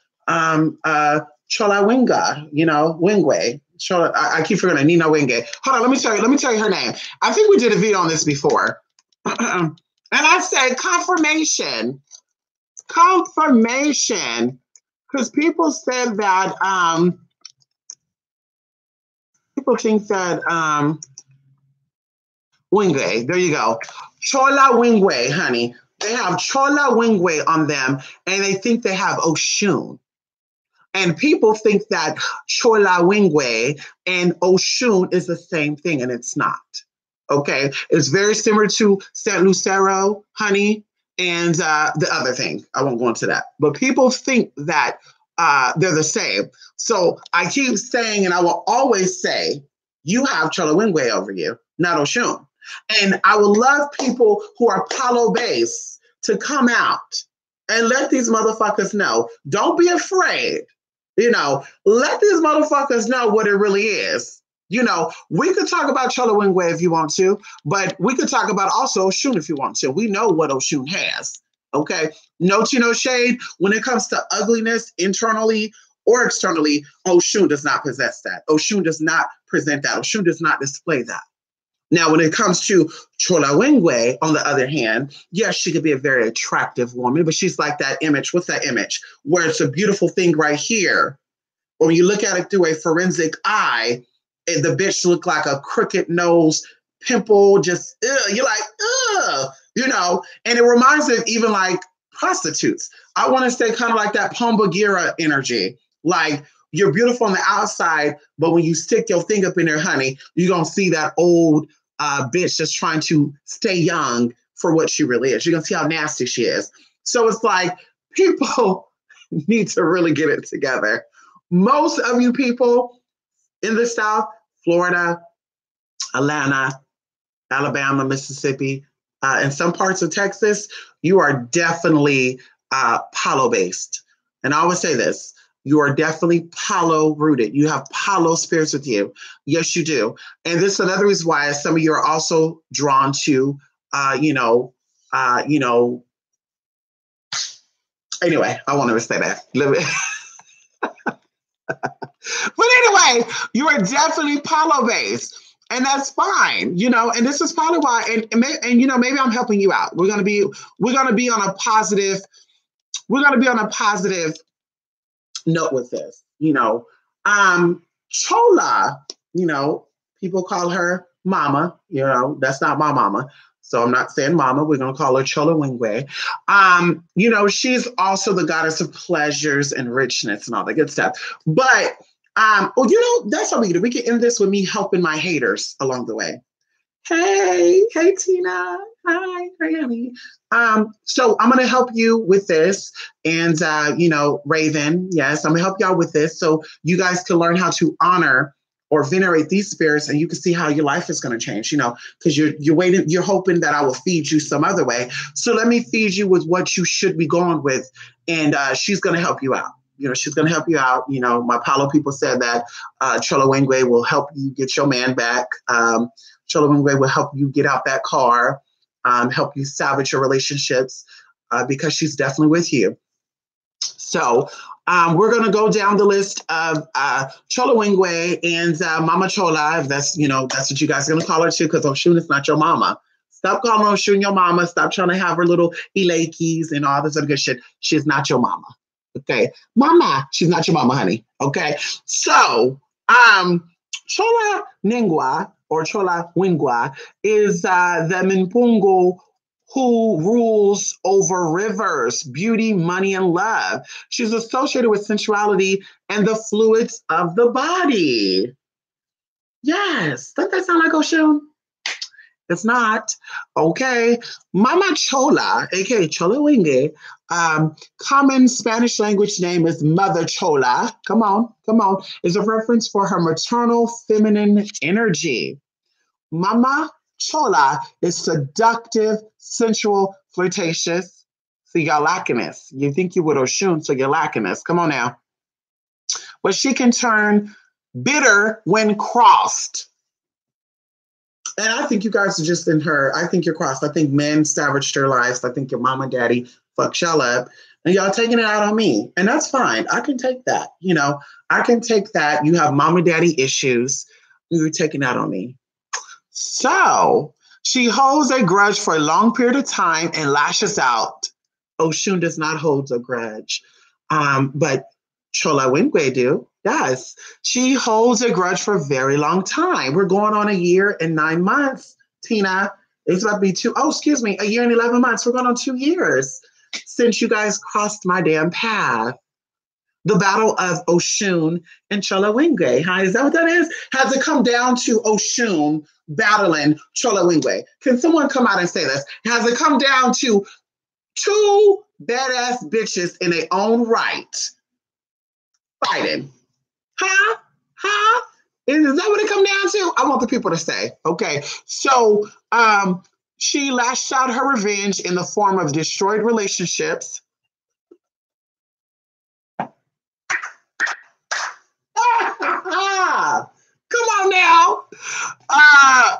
Winga, Wingwe. I keep forgetting Nina Wenge. Hold on, let me tell you her name. I think we did a video on this before. And I said confirmation. Because people said that people think that Wingwe, there you go. Chola Wingwe, honey. They have Chola Wingwe on them, and they think they have Oshun. And people think that Chola Wingwe and Oshun is the same thing, and it's not. Okay? It's very similar to St. Lucero, honey, and the other thing. I won't go into that. But people think that they're the same. So I keep saying, and I will always say, you have Chola Wingwe over you, not Oshun. And I would love people who are Palo-based to come out and let these motherfuckers know. Don't be afraid. Let these motherfuckers know what it really is. We could talk about Chola Wingwe if you want to, but we could talk about also Oshun if you want to. We know what Oshun has. Okay. No tea, no shade. When it comes to ugliness internally or externally, Oshun does not possess that. Oshun does not present that. Oshun does not display that. Now, when it comes to Chola Wingwe, on the other hand, yes, she could be a very attractive woman, but she's like that image. What's that image? Where it's a beautiful thing right here. When you look at it through a forensic eye, the bitch look like a crooked nose, pimple, just, you're like, and it reminds me of even like prostitutes. I want to say kind of like that Pombagira energy. Like, you're beautiful on the outside, but when you stick your thing up in there, honey, you're going to see that old bitch just trying to stay young for what she really is. You're going to see how nasty she is. So it's like people need to really get it together. Most of you people in the South, Florida, Atlanta, Alabama, Mississippi, and some parts of Texas, you are definitely Palo-based. And I always say this, you are definitely Palo-rooted. You have Palo spirits with you. Yes, you do. And this is another reason why some of you are also drawn to, anyway, I want to say that. But anyway, you are definitely Palo-based. And that's fine, and this is probably why, and maybe I'm helping you out. We're gonna be on a positive note with this. Chola, people call her Mama. That's not my mama, so I'm not saying Mama. We're gonna call her Chola Wingwe. She's also the goddess of pleasures and richness and all that good stuff. But that's how we do. We can end this with me helping my haters along the way. Hey Tina. Hi, honey. So I'm gonna help you with this, and Raven, yes, I'm gonna help y'all with this, so you guys can learn how to honor or venerate these spirits, and you can see how your life is gonna change. Because you're waiting, you're hoping that I will feed you some other way. So let me feed you with what you should be going with, and she's gonna help you out. She's going to help you out. My Palo people said that Chola Wingwe will help you get your man back. Chola Wingwe will help you get out that car, help you salvage your relationships because she's definitely with you. So we're going to go down the list of Chola Wingwe and Mama Chola, if that's what you guys are going to call her too, because Oshun is not your mama. Stop calling Oshun your mama. Stop trying to have her little ilekis and all this other good shit. She's not your mama. Okay, mama, she's not your mama, honey. Okay, so Chola Ningwa or Chola Wingwa is the Mpungu who rules over rivers, beauty, money, and love. She's associated with sensuality and the fluids of the body. Yes, doesn't that sound like Oshun? It's not. Okay. Mama Chola, aka Chola Wingwe, common Spanish language name is Mother Chola. Come on, is a reference for her maternal feminine energy. Mama Chola is seductive, sensual, flirtatious. So y'all lacking this. You think you would Oshun, so you're lacking this. Come on now. But she can turn bitter when crossed. And I think you guys are just in her. I think you're crossed. I think men savaged their lives. I think your mama and daddy fucked y'all up. And y'all taking it out on me. And that's fine. I can take that. I can take that. You have mama daddy issues. You're taking out on me. So she holds a grudge for a long period of time and lashes out. Oshun does not hold a grudge. But Chola Wingwe do. Yes, she holds a grudge for a very long time. We're going on 1 year and 9 months, Tina. It's about to be 1 year and 11 months. We're going on 2 years since you guys crossed my damn path. The battle of Oshun and Chola Wingwe. Huh? Is that what that is? Has it come down to Oshun battling Chola Wingwe? Can someone come out and say this? Has it come down to two badass bitches in their own right fighting? Huh? Is that what it come down to? I want the people to say. Okay. So she lashed out her revenge in the form of destroyed relationships. Come on now. Uh,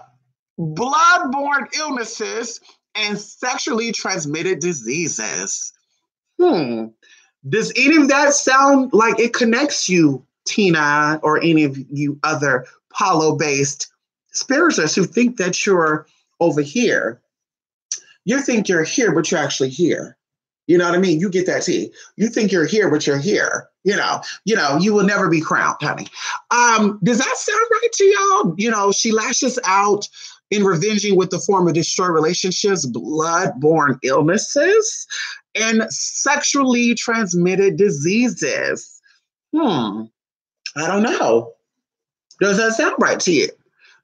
blood-borne illnesses and sexually transmitted diseases. Hmm. Does any of that sound like it connects you, Tina, or any of you other Palo-based spiritualists who think that you're over here? You think you're here, but you're actually here. You know what I mean? You get that tea. You think you're here, but you're here. You will never be crowned, honey. Does that sound right to y'all? She lashes out in revenging with the form of destroyed relationships, blood-borne illnesses, and sexually transmitted diseases. I don't know. Does that sound right to you?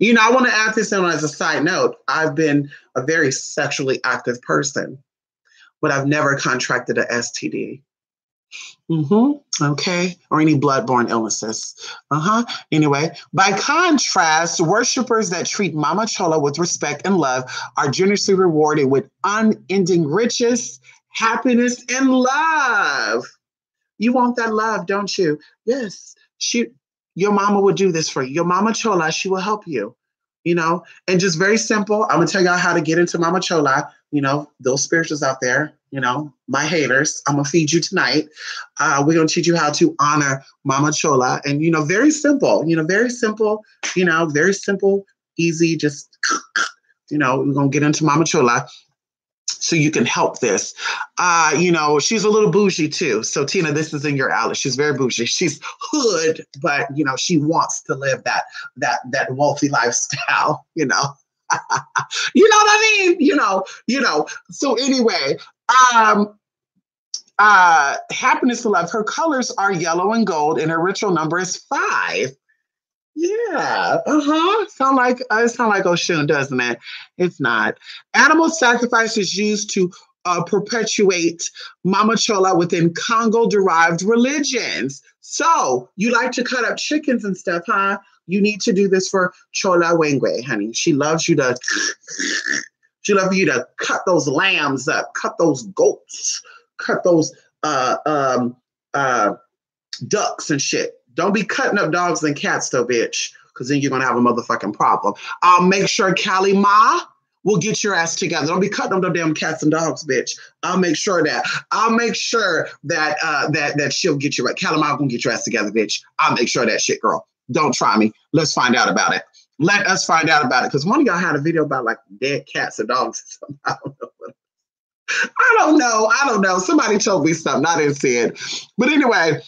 I want to add this in as a side note. I've been a very sexually active person, but I've never contracted an STD. Okay. Or any blood-borne illnesses. Anyway, by contrast, worshipers that treat Mama Chola with respect and love are generously rewarded with unending riches, happiness, and love. You want that love, don't you? Yes. Your mama will do this for you. Your Mama Chola, she will help you. And just very simple. I'm going to tell y'all how to get into Mama Chola. Those spirituals out there, my haters, I'm going to feed you tonight. We're going to teach you how to honor Mama Chola. And, very simple, very simple, very simple, easy, just, we're going to get into Mama Chola so you can help this. She's a little bougie too. So Tina, this is in your alley. She's very bougie. She's hood, but she wants to live that wealthy lifestyle, You know what I mean? So anyway, happiness and love. Her colors are yellow and gold, and her ritual number is 5. Yeah. Sound like Oshun, doesn't it? It's not. Animal sacrifice is used to perpetuate Mama Chola within Congo-derived religions. So you like to cut up chickens and stuff, huh? You need to do this for Chola Wengwe, honey. She loves you to cut those lambs up, cut those goats, cut those ducks and shit. Don't be cutting up dogs and cats though, bitch, because then you're going to have a motherfucking problem. I'll make sure Kali Ma will get your ass together. Don't be cutting up no damn cats and dogs, bitch. I'll make sure that that she'll get you right. Kali Ma will get your ass together, bitch. I'll make sure that shit, girl. Don't try me. Let's find out about it. Let us find out about it. Because one of y'all had a video about like dead cats and dogs or something. I don't know. Somebody told me something. I didn't see it. But anyway,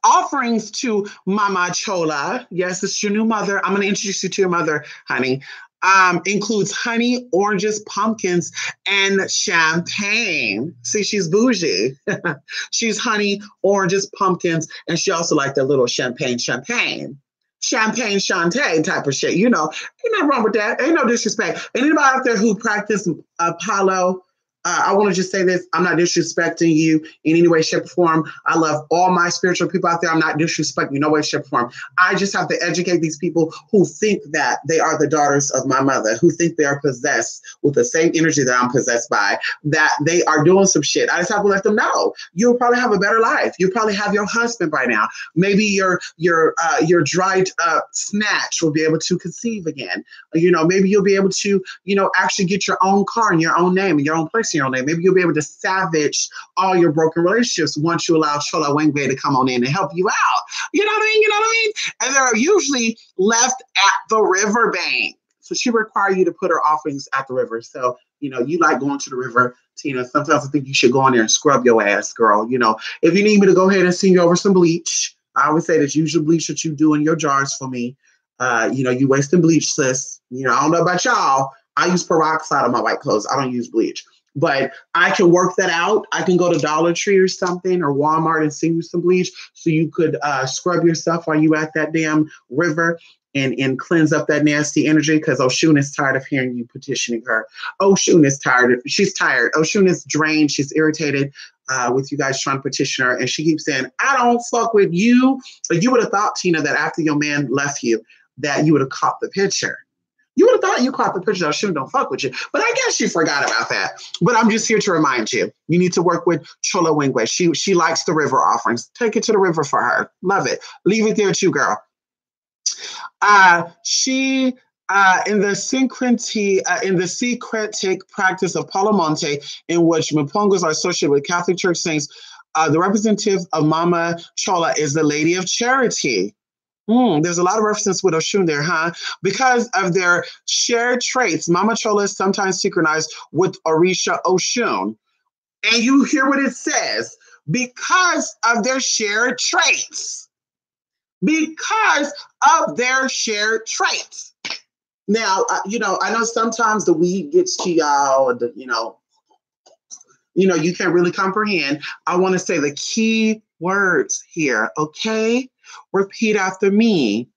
offerings to Mama Chola. Yes, it's your new mother. I'm going to introduce you to your mother, honey. Includes honey, oranges, pumpkins, and champagne. See, she's bougie. She's honey, oranges, pumpkins, and she also liked that little champagne Shantae type of shit. Ain't nothing wrong with that. Ain't no disrespect. Anybody out there who practice Apollo, I want to just say this. I'm not disrespecting you in any way, shape, or form. I love all my spiritual people out there. I'm not disrespecting you in no way, shape, or form. I just have to educate these people who think that they are the daughters of my mother, who think they are possessed with the same energy that I'm possessed by, that they are doing some shit. I just have to let them know. You'll probably have a better life. You'll probably have your husband by now. Maybe your dried up snatch will be able to conceive again. Maybe you'll be able to, actually get your own car in your own name, in your own place in your own name. Maybe you'll be able to salvage all your broken relationships once you allow Chola Wengwe to come on in and help you out. You know what I mean? And they're usually left at the riverbank. So she requires you to put her offerings at the river. So, you like going to the river, Tina. Sometimes I think you should go in there and scrub your ass, girl. If you need me to go ahead and send you over some bleach, I always say that usual bleach that you do in your jars for me. You wasting bleach, sis. I don't know about y'all. I use peroxide on my white clothes. I don't use bleach. But I can work that out. I can go to Dollar Tree or something or Walmart and send you some bleach so you could scrub yourself while you at that damn river and cleanse up that nasty energy, because Oshun is tired of hearing you petitioning her. Oshun is tired. She's tired. Oshun is drained. She's irritated with you guys trying to petition her. And she keeps saying, I don't fuck with you. But you would have thought, Tina, that after your man left you, that you would have caught the picture. You would have thought you caught the picture that Oshun don't fuck with you. But I guess you forgot about that. But I'm just here to remind you. You need to work with Chola Wengwe. She likes the river offerings. Take it to the river for her. Love it. Leave it there too, girl. She in the syncretic practice of Palomonte, in which Mpongas are associated with Catholic Church saints, the representative of Mama Chola is the Lady of Charity. There's a lot of reference with Oshun there, huh? Because of their shared traits, Mama Chola is sometimes synchronized with Orisha Oshun. And you hear what it says, because of their shared traits. Because of their shared traits. Now, I know sometimes the weed gets to y'all, and you can't really comprehend. I want to say the key words here, okay? Repeat after me.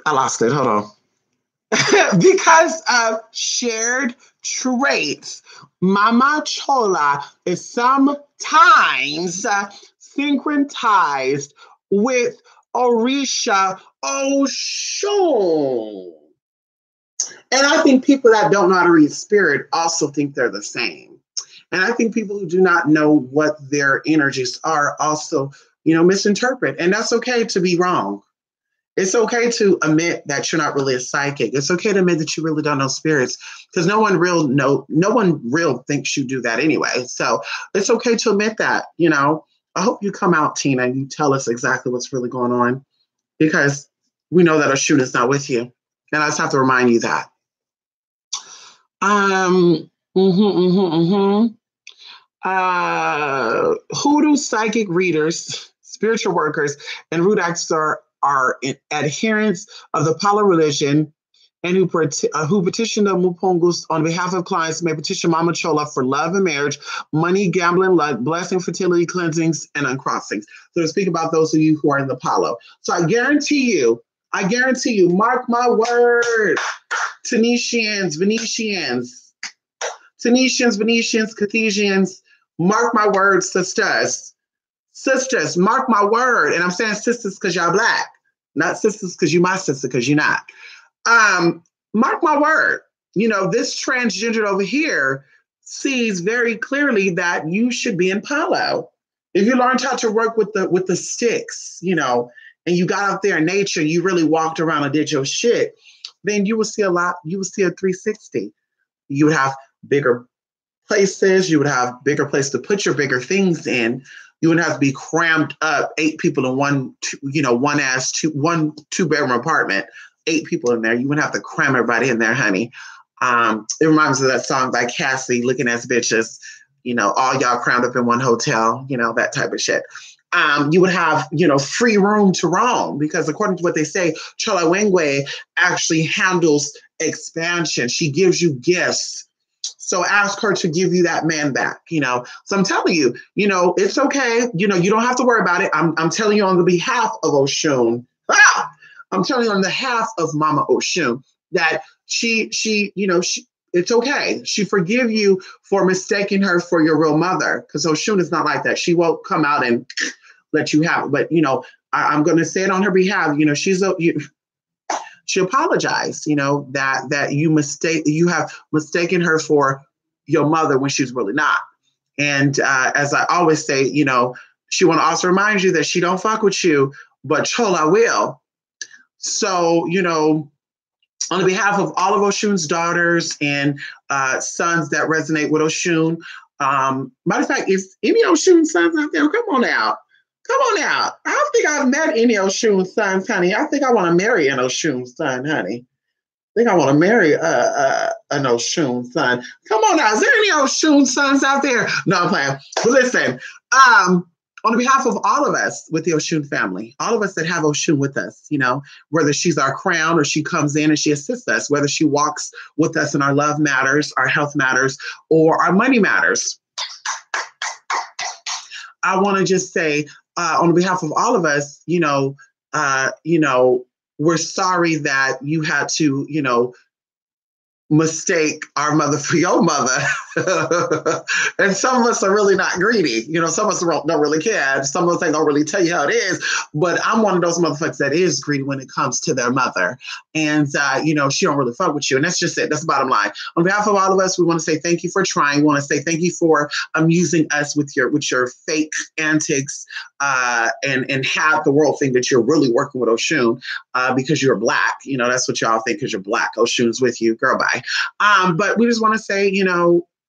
I lost it. Hold on. Because of shared traits, Mama Chola is sometimes synchronized with Orisha Oshun. And I think people that don't know how to read spirit also think they're the same. And I think people who do not know what their energies are also, misinterpret. And that's okay to be wrong. It's okay to admit that you're not really a psychic. It's okay to admit that you really don't know spirits, because no one real thinks you do that anyway. So it's okay to admit that. I hope you come out, Tina, and you tell us exactly what's really going on, because we know that Oshun is not with you, and I just have to remind you that. Hoodoo psychic readers, spiritual workers, and root actors are adherents of the Palo religion, and who petition the Mupongus on behalf of clients may petition Mama Chola for love and marriage, money, gambling, luck, blessing, fertility, cleansings, and uncrossings. So to speak about those of you who are in the Palo. So I guarantee you, mark my word, Venetians, Cartesians, mark my word, sisters. Sisters, mark my word. And I'm saying sisters because y'all Black, not sisters because you my sister, because you're not. Mark my word. This transgender over here sees very clearly that you should be in Palo. If you learned how to work with the sticks, and you got out there in nature, and you really walked around and did your shit, then you will see a lot. You will see a 360. You would have bigger places. You would have bigger place to put your bigger things in. You wouldn't have to be crammed up 8 people in one two-bedroom apartment, 8 people in there. You wouldn't have to cram everybody in there, honey. It reminds me of that song by Cassie, Looking Ass Bitches, all y'all crammed up in one hotel, that type of shit. You would have, free room to roam, because according to what they say, Chola Wengwe actually handles expansion. She gives you gifts. So ask her to give you that man back, So I'm telling you, it's okay. You don't have to worry about it. I'm telling you on the behalf of Oshun. I'm telling you on behalf of Mama Oshun that she, it's okay. She forgive you for mistaking her for your real mother, because Oshun is not like that. She won't come out and let you have it. But, I'm going to say it on her behalf. She apologized, that you have mistaken her for your mother when she's really not. And as I always say, she want to also remind you that she don't fuck with you, but Chola will. So, on behalf of all of Oshun's daughters and sons that resonate with Oshun, matter of fact, is any Oshun sons out there? Come on out. I don't think I've met any Oshun sons, honey. I think I want to marry an Oshun son, honey. I think I want to marry an Oshun son. Come on now. Is there any Oshun sons out there? No, I'm playing. But listen, on behalf of all of us with the Oshun family, all of us that have Oshun with us, whether she's our crown or she comes in and she assists us, whether she walks with us in our love matters, our health matters, or our money matters. I want to just say, on behalf of all of us, we're sorry that you had to, mistake our mother for your mother. And some of us are really not greedy. Some of us don't really care. Some of us ain't gonna really tell you how it is. But I'm one of those motherfuckers that is greedy when it comes to their mother. And she don't really fuck with you. And that's just it. That's the bottom line. On behalf of all of us, we want to say thank you for trying. We want to say thank you for amusing us with your fake antics, and have the world think that you're really working with Oshun because you're black. That's what y'all think because you're black. Oshun's with you. Girl, bye. But we just want to say,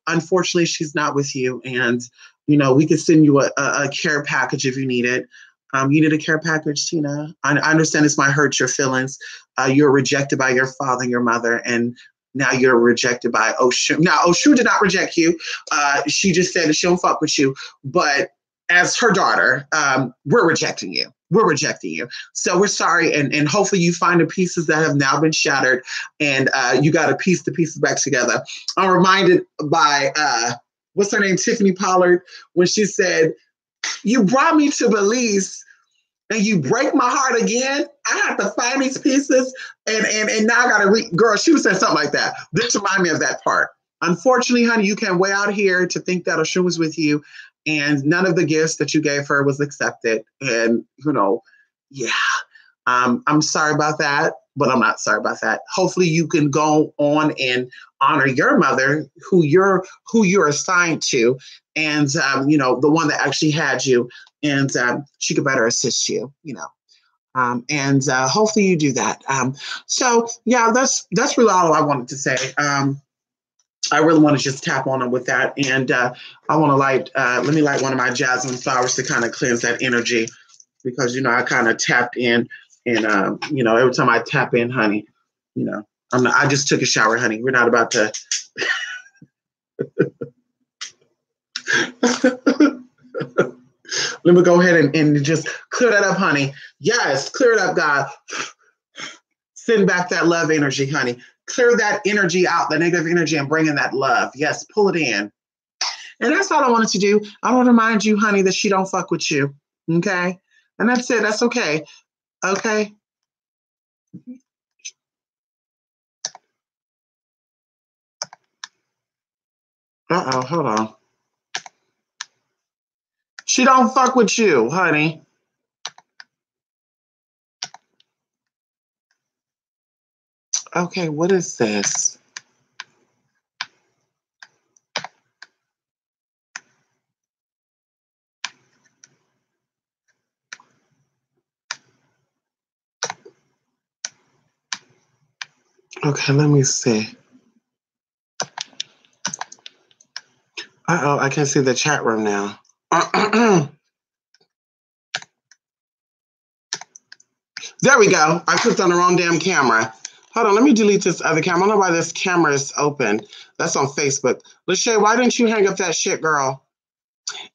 unfortunately, she's not with you. And, we could send you a care package if you need it. You need a care package, Tina. I understand this might hurt your feelings. You're rejected by your father and your mother, and now you're rejected by Oshun. Now, Oshun did not reject you. She just said that she don't fuck with you. But as her daughter, we're rejecting you. We're rejecting you. So we're sorry. And hopefully you find the pieces that have now been shattered and you got to piece the pieces back together. I'm reminded by, what's her name? Tiffany Pollard, when she said, "You brought me to Belize and you break my heart again. I have to find these pieces and now I got to girl," she was saying something like that. This reminded me of that part. Unfortunately, honey, you came way out here to think that Oshun was with you. And none of the gifts that you gave her was accepted. And, yeah, I'm sorry about that, but I'm not sorry about that. Hopefully you can go on and honor your mother, who you're assigned to, and, the one that actually had you, and she could better assist you, and hopefully you do that. So, yeah, that's really all I wanted to say. I really want to just tap on them with that. And I want to let me light one of my jasmine flowers to kind of cleanse that energy because, I kind of tapped in and, every time I tap in, honey, I just took a shower, honey. We're not about to. Let me go ahead and just clear that up, honey. Yes, clear it up, God. Send back that love energy, honey. Clear that energy out, the negative energy, and bring in that love. Yes, pull it in. And that's all I wanted to do. I want to remind you, honey, that she don't fuck with you. Okay? And that's it. That's okay. Okay? Uh-oh, hold on. She don't fuck with you, honey. Okay, what is this? Okay, let me see. Uh-oh, I can't see the chat room now. There we go. I clicked on the wrong damn camera. Hold on, let me delete this other camera. I don't know why this camera is open. That's on Facebook. Lachey, why didn't you hang up that shit, girl?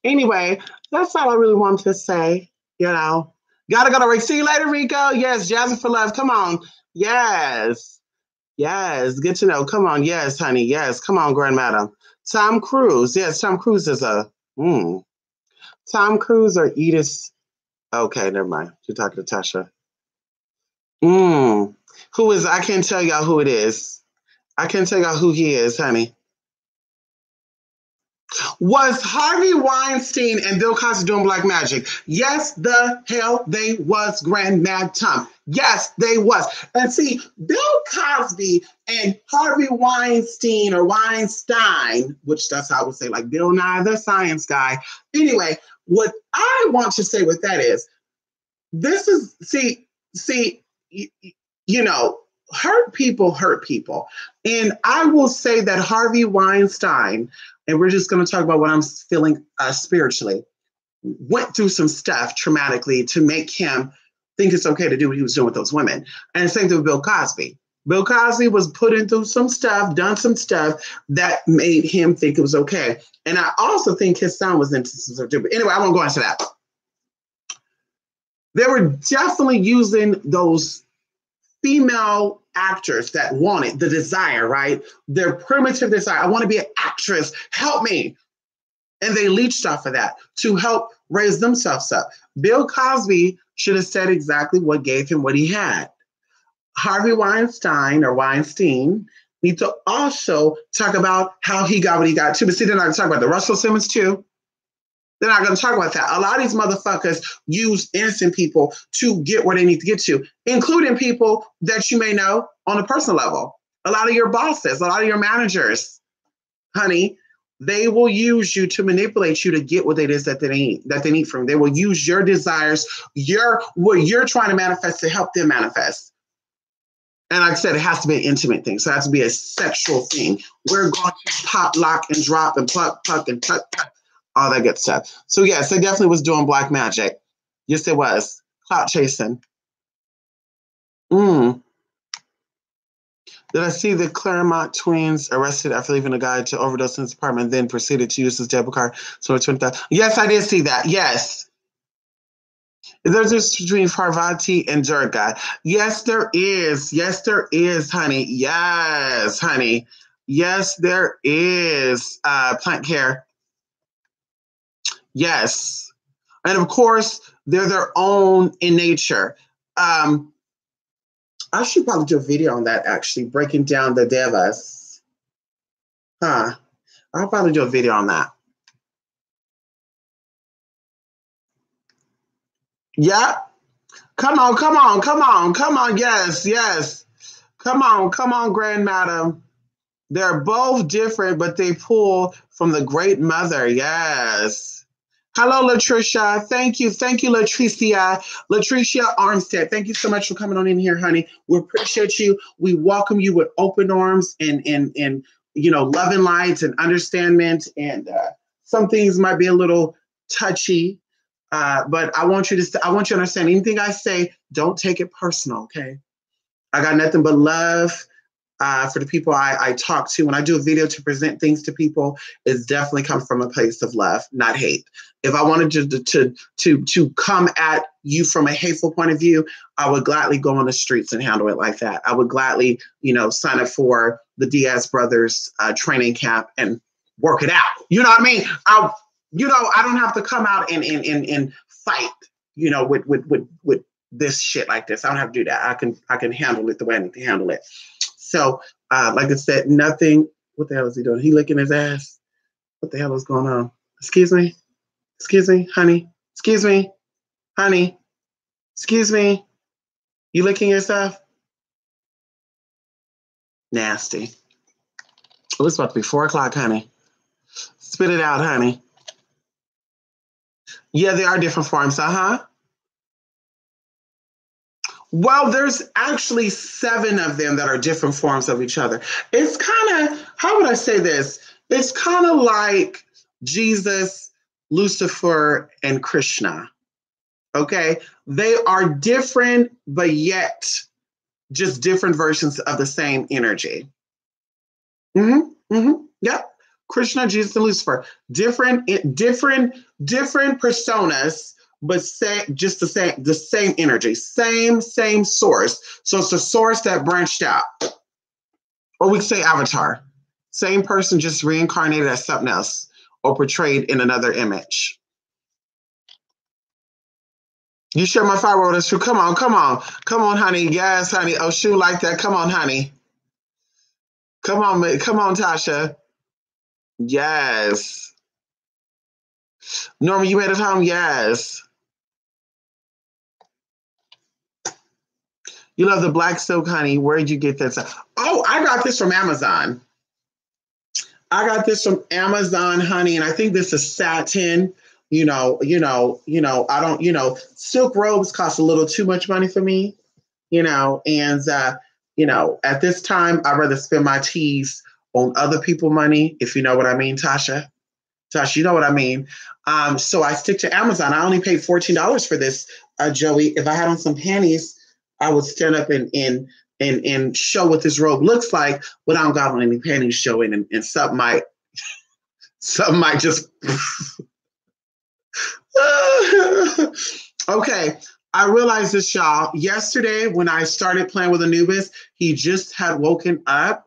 Anyway, that's all I really wanted to say. Gotta go to Rick. See you later, Rico. Yes, Jasmine for love. Come on. Yes. Yes. Good to know. Come on. Yes, honey. Yes. Come on, Grand Madam. Tom Cruise. Yes, Tom Cruise is Tom Cruise or Edith. Okay, never mind. You're talking to Tasha. Who is, I can't tell y'all who it is. I can't tell y'all who he is, honey. Was Harvey Weinstein and Bill Cosby doing black magic? Yes, the hell they was, Grand Mad Tom. Yes, they was. And see, Bill Cosby and Harvey Weinstein or Weinstein, which that's how I would say, like Bill Nye the Science Guy. Anyway, what I want to say with that is, this is, hurt people. And I will say that Harvey Weinstein, and we're just going to talk about what I'm feeling spiritually, went through some stuff traumatically to make him think it's okay to do what he was doing with those women. And same thing with Bill Cosby. Bill Cosby was put into some stuff, done some stuff that made him think it was okay. And I also think his son was into some stuff too. But anyway, I won't go into that. They were definitely using those female actors that wanted the desire, right? Their primitive desire. I want to be an actress. Help me. And they leached off of that to help raise themselves up. Bill Cosby should have said exactly what gave him what he had. Harvey Weinstein need to also talk about how he got what he got too. But see, they're not going to talk about the Russell Simmons too. They're not going to talk about that. A lot of these motherfuckers use innocent people to get where they need to get to, including people that you may know on a personal level. A lot of your bosses, a lot of your managers, honey, they will use you to manipulate you to get what it is that they need from you. They will use your desires, what you're trying to manifest to help them manifest. And like I said, it has to be an intimate thing. So it has to be a sexual thing. We're going to pop, lock, and drop, and pluck, and tuck, all that good stuff. So yes, it definitely was doing black magic. Yes, it was. Clout chasing. Did I see the Claremont twins arrested after leaving a guy to overdose in his apartment, then proceeded to use his debit card? So 20,000. Yes, I did see that. Yes. There's this between Parvati and Durga. Yes, there is. Yes, there is, honey. Yes, honey. Yes, there is. Plant care. Yes. And of course, they're their own in nature. I should probably do a video on that, actually, breaking down the devas. I'll probably do a video on that. Yeah. Come on. Yes. Come on, Grand Madam. They're both different, but they pull from the great mother. Yes. Hello, Latricia. Thank you, Latricia. Latricia Armstead. Thank you so much for coming on in here, honey. We appreciate you. We welcome you with open arms and love and light and understanding. And some things might be a little touchy. But I want you to understand anything I say, don't take it personal, okay? I got nothing but love for the people I talk to. When I do a video to present things to people, it's definitely come from a place of love, not hate. If I wanted to come at you from a hateful point of view, I would gladly go on the streets and handle it like that. I would gladly, sign up for the Diaz Brothers training camp and work it out. You know what I mean? I don't have to come out and fight, with this shit like this. I don't have to do that. I can handle it the way I need to handle it. So, like I said, nothing. What the hell is he doing? He licking his ass. What the hell is going on? Excuse me, honey. Excuse me, honey. Excuse me. You licking yourself? Nasty. Oh, it's about to be 4:00, honey. Spit it out, honey. Yeah, they are different forms, Well, there's actually 7 of them that are different forms of each other. It's kind of, how would I say this? It's kind of like Jesus, Lucifer, and Krishna. Okay? They are different, but yet just different versions of the same energy. Yep. Krishna, Jesus, and Lucifer. Different personas, but the same energy, same source. So it's a source that branched out. Or we could say avatar. Same person, just reincarnated as something else or portrayed in another image. You share my fire with us too. Come on, honey. Yes, honey. Oh, shoot like that. Come on, honey. Come on, Tasha. Yes. Norma, you made it home? Yes. You love the black silk, honey. Where did you get that stuff? Oh, I got this from Amazon. Honey, and I think this is satin. I don't, silk robes cost a little too much money for me, and at this time, I'd rather spend my teas on other people's money, if you know what I mean, Tasha. Tasha, you know what I mean. So I stick to Amazon. I only paid $14 for this, Joey. If I had on some panties, I would stand up and show what this robe looks like, but I don't got on any panties showing, and something might just. Okay, I realized this, y'all. Yesterday, when I started playing with Anubis, he just had woken up,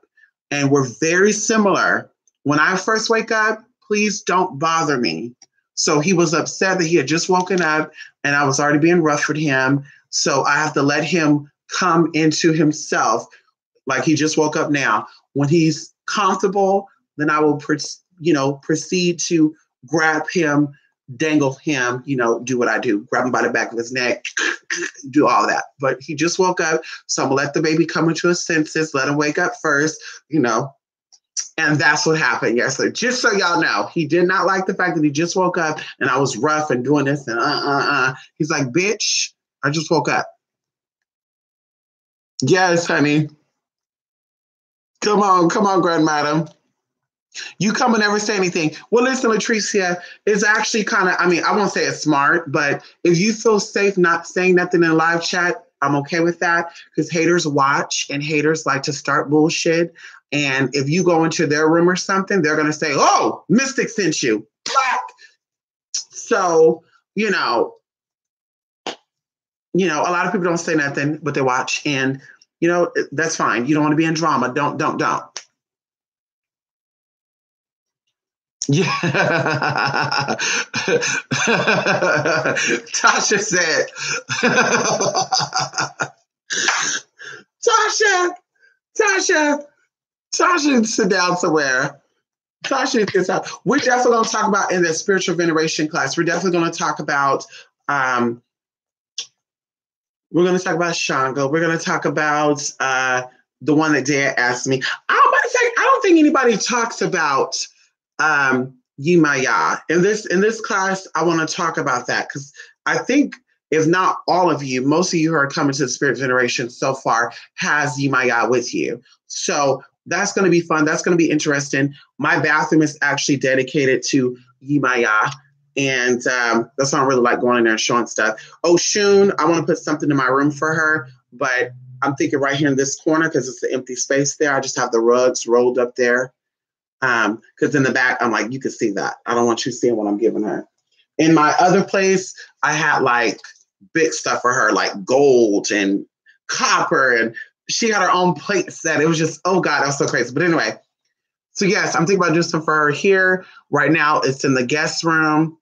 and we're very similar. When I first wake up, please don't bother me. So he was upset that he had just woken up, and I was already being rough with him. So I have to let him come into himself, like he just woke up now. When he's comfortable, then I will, proceed to grab him, dangle him, do what I do, grab him by the back of his neck, do all that. But he just woke up, so I'm gonna let the baby come into his senses, let him wake up first, and that's what happened yesterday. Just so y'all know, he did not like the fact that he just woke up and I was rough and doing this and He's like, bitch, I just woke up. Yes, honey. Come on, grandmadam. You come and never say anything. Well, listen, Latricia, it's actually kind of, I won't say it's smart, but if you feel safe not saying nothing in live chat, I'm okay with that, because haters watch and haters like to start bullshit. And if you go into their room or something, they're going to say, oh, Mystic sent you. Black. So, a lot of people don't say nothing, but they watch. And, that's fine. You don't want to be in drama. Don't. Yeah. Tasha said, Tasha, sit down somewhere. Tasha, gets out. We're definitely going to talk about in the spiritual veneration class. We're definitely going to talk about, Shango. We're going to talk about the one that Dad asked me. I don't think anybody talks about Yemaya. In this class, I want to talk about that, because I think, if not all of you, most of you who are coming to the Spirit Generation so far has Yemaya with you. So that's going to be fun. That's going to be interesting. My bathroom is actually dedicated to Yemaya. And that's why I really like going in there and showing stuff. Oshun, I want to put something in my room for her, but I'm thinking right here in this corner, because it's an empty space there. I just have the rugs rolled up there. Because in the back, I'm like, you can see that. I don't want you seeing what I'm giving her. In my other place, I had like big stuff for her, like gold and copper, and she had her own plate set. It was just, oh God, that was so crazy. But anyway, so yes, I'm thinking about doing something for her here. Right now, it's in the guest room,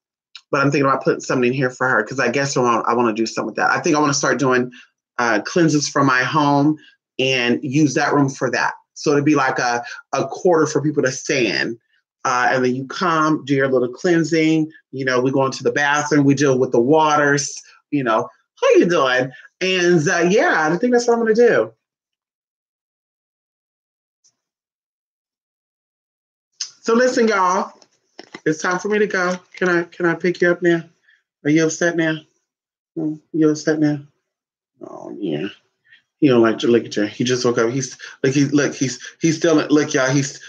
but I'm thinking about putting something in here for her, because I guess I want to do something with that. I think I want to start doing cleanses from my home and use that room for that. So it'd be like a quarter for people to stay in. And then you come, do your little cleansing. We go into the bathroom. We deal with the waters. How you doing? And I think that's what I'm going to do. So listen, y'all. It's time for me to go. Can I pick you up now? Are you upset now? You upset now? Oh yeah. He don't like to look at you. He just woke up. He's still look, y'all. He's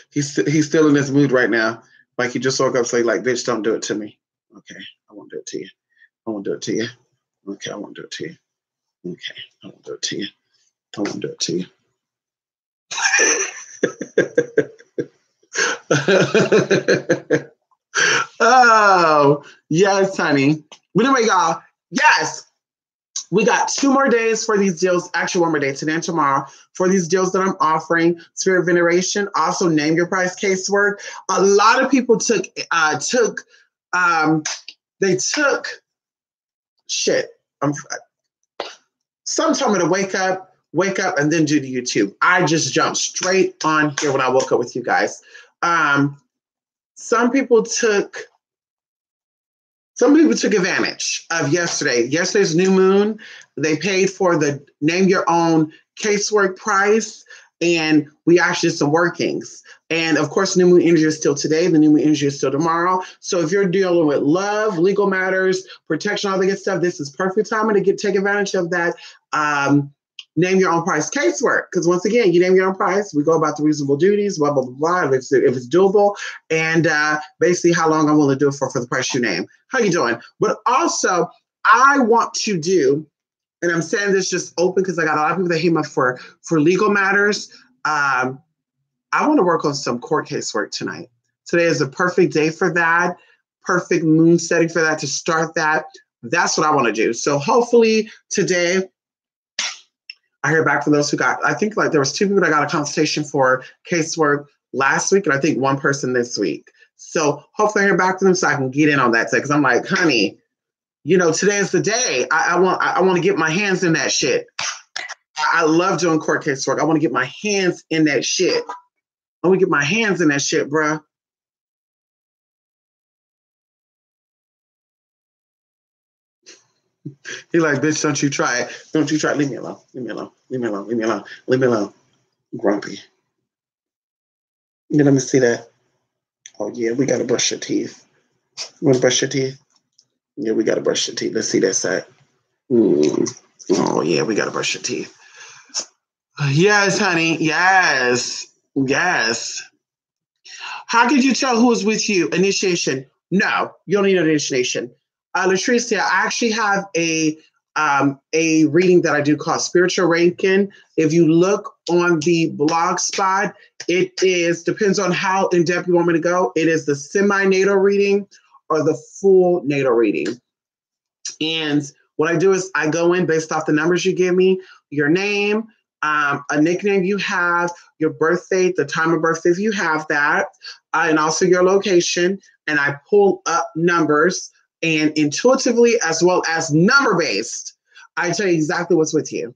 still in this mood right now. Like he just woke up, saying like, bitch, don't do it to me. Okay, I won't do it to you. I won't do it to you. Okay, I won't do it to you. Okay, I won't do it to you. I won't do it to you. Oh, yes, honey. But anyway, y'all, yes. We got 2 more days for these deals. Actually, 1 more day, today and tomorrow, for these deals that I'm offering. Spirit Veneration, also Name Your Price casework. A lot of people took shit. Some told me to wake up, and then do the YouTube. I just jumped straight on here when I woke up with you guys. Some people took advantage of yesterday's new moon. They paid for the Name Your Own casework price, and we actually did some workings. And of course, new moon energy is still today. The new moon energy is still tomorrow. So if you're dealing with love, legal matters, protection, all the good stuff, this is perfect time to take advantage of that. Name Your Own Price casework. Because once again, you name your own price. We go about the reasonable duties, blah, blah, blah, blah, if it's doable, and basically how long I'm willing to do it for the price you name. How you doing? But also, I want to do, and I'm saying this just open because I got a lot of people that hit me up for legal matters. I want to work on some court casework tonight. Today is a perfect day for that. Perfect moon setting for that, to start that. That's what I want to do. So hopefully today, I hear back from those who got, I think like there was 2 people that got a consultation for casework last week, and I think 1 person this week. So hopefully I hear back from them so I can get in on that today. Because I'm like, honey, today is the day. I want to get my hands in that shit. I love doing court casework. I want to get my hands in that shit. I want to get my hands in that shit, bruh. He like, bitch, don't you try it. Don't you try it. Leave me alone. Leave me alone. Leave me alone. Leave me alone. Leave me alone. Grumpy. Yeah, let me see that. Oh, yeah, we got to brush your teeth. You want to brush your teeth? Yeah, we got to brush your teeth. Let's see that side. Oh, yeah, we got to brush your teeth. Yes, honey. Yes. Yes. How could you tell who was with you? Initiation. No, you don't need an initiation. Latricia, I actually have a reading that I do called Spiritual Ranking. If you look on the blog spot, it is, depends on how in depth you want me to go. It is the semi-natal reading or the full natal reading. And what I do is I go in based off the numbers you give me, your name, a nickname you have, your birthday, the time of birthday if you have that, and also your location. And I pull up numbers, and intuitively as well as number based, I tell you exactly what's with you.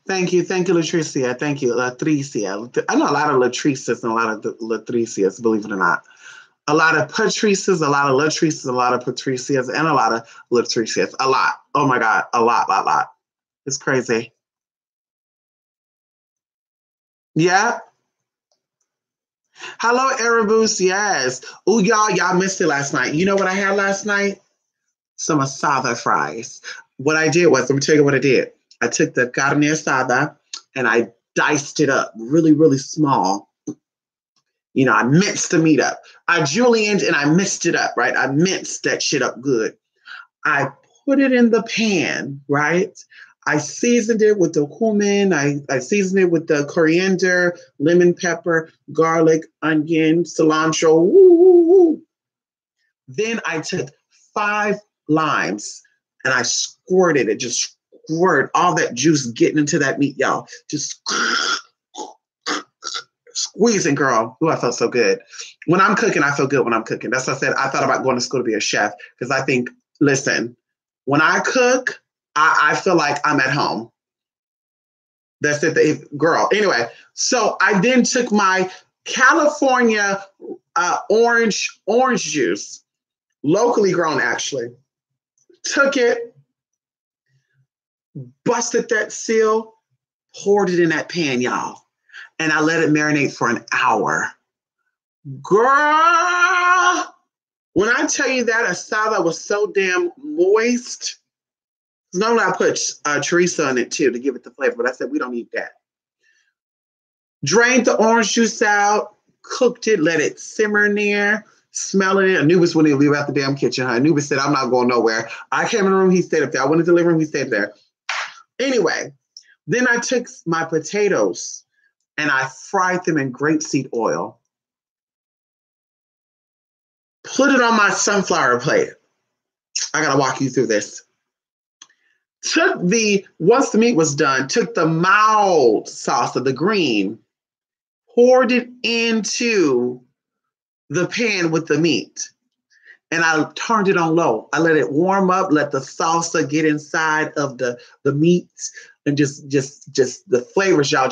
Thank you, Latricia. Thank you, Latricia. I know a lot of Latricias and a lot of Latricias, believe it or not. A lot of Patrices, a lot of Latrices, a lot of Patricias, and a lot of Latricias. A lot. Oh my God, a lot. It's crazy. Yeah. Hello, Erebus. Yes. Oh, y'all missed it last night. You know what I had last night? Some asada fries. What I did was, let me tell you what I did. I took the carne asada and I diced it up really, really small. You know, I minced the meat up. I julienned and I minced it up, right? I minced that shit up good. I put it in the pan, right? I seasoned it with the cumin. I seasoned it with the coriander, lemon pepper, garlic, onion, cilantro. Woo, woo, woo. Then I took 5 limes and I squirted it, just squirt all that juice getting into that meat, y'all. Just squeezing, girl. Ooh, I felt so good. When I'm cooking, I feel good when I'm cooking. That's what I said. I thought about going to school to be a chef because I think, listen, when I cook, I feel like I'm at home. That's it, girl. Anyway, so I then took my California orange juice, locally grown actually, took it, busted that seal, poured it in that pan, y'all. And I let it marinate for an hour. Girl, when I tell you that asada was so damn moist, normally I put chorizo in it too to give it the flavor, but I said we don't need that. Drained the orange juice out, cooked it, let it simmer in there, smelling it. Anubis wouldn't even leave out the damn kitchen. Huh? Anubis said, I'm not going nowhere. I came in the room, he stayed up there. I went to the living room, he stayed there. Anyway, then I took my potatoes and I fried them in grapeseed oil. Put it on my sunflower plate. I gotta walk you through this. Once the meat was done, took the mild salsa, the green, poured it into the pan with the meat. And I turned it on low. I let it warm up, let the salsa get inside of the meat, and just the flavors, y'all,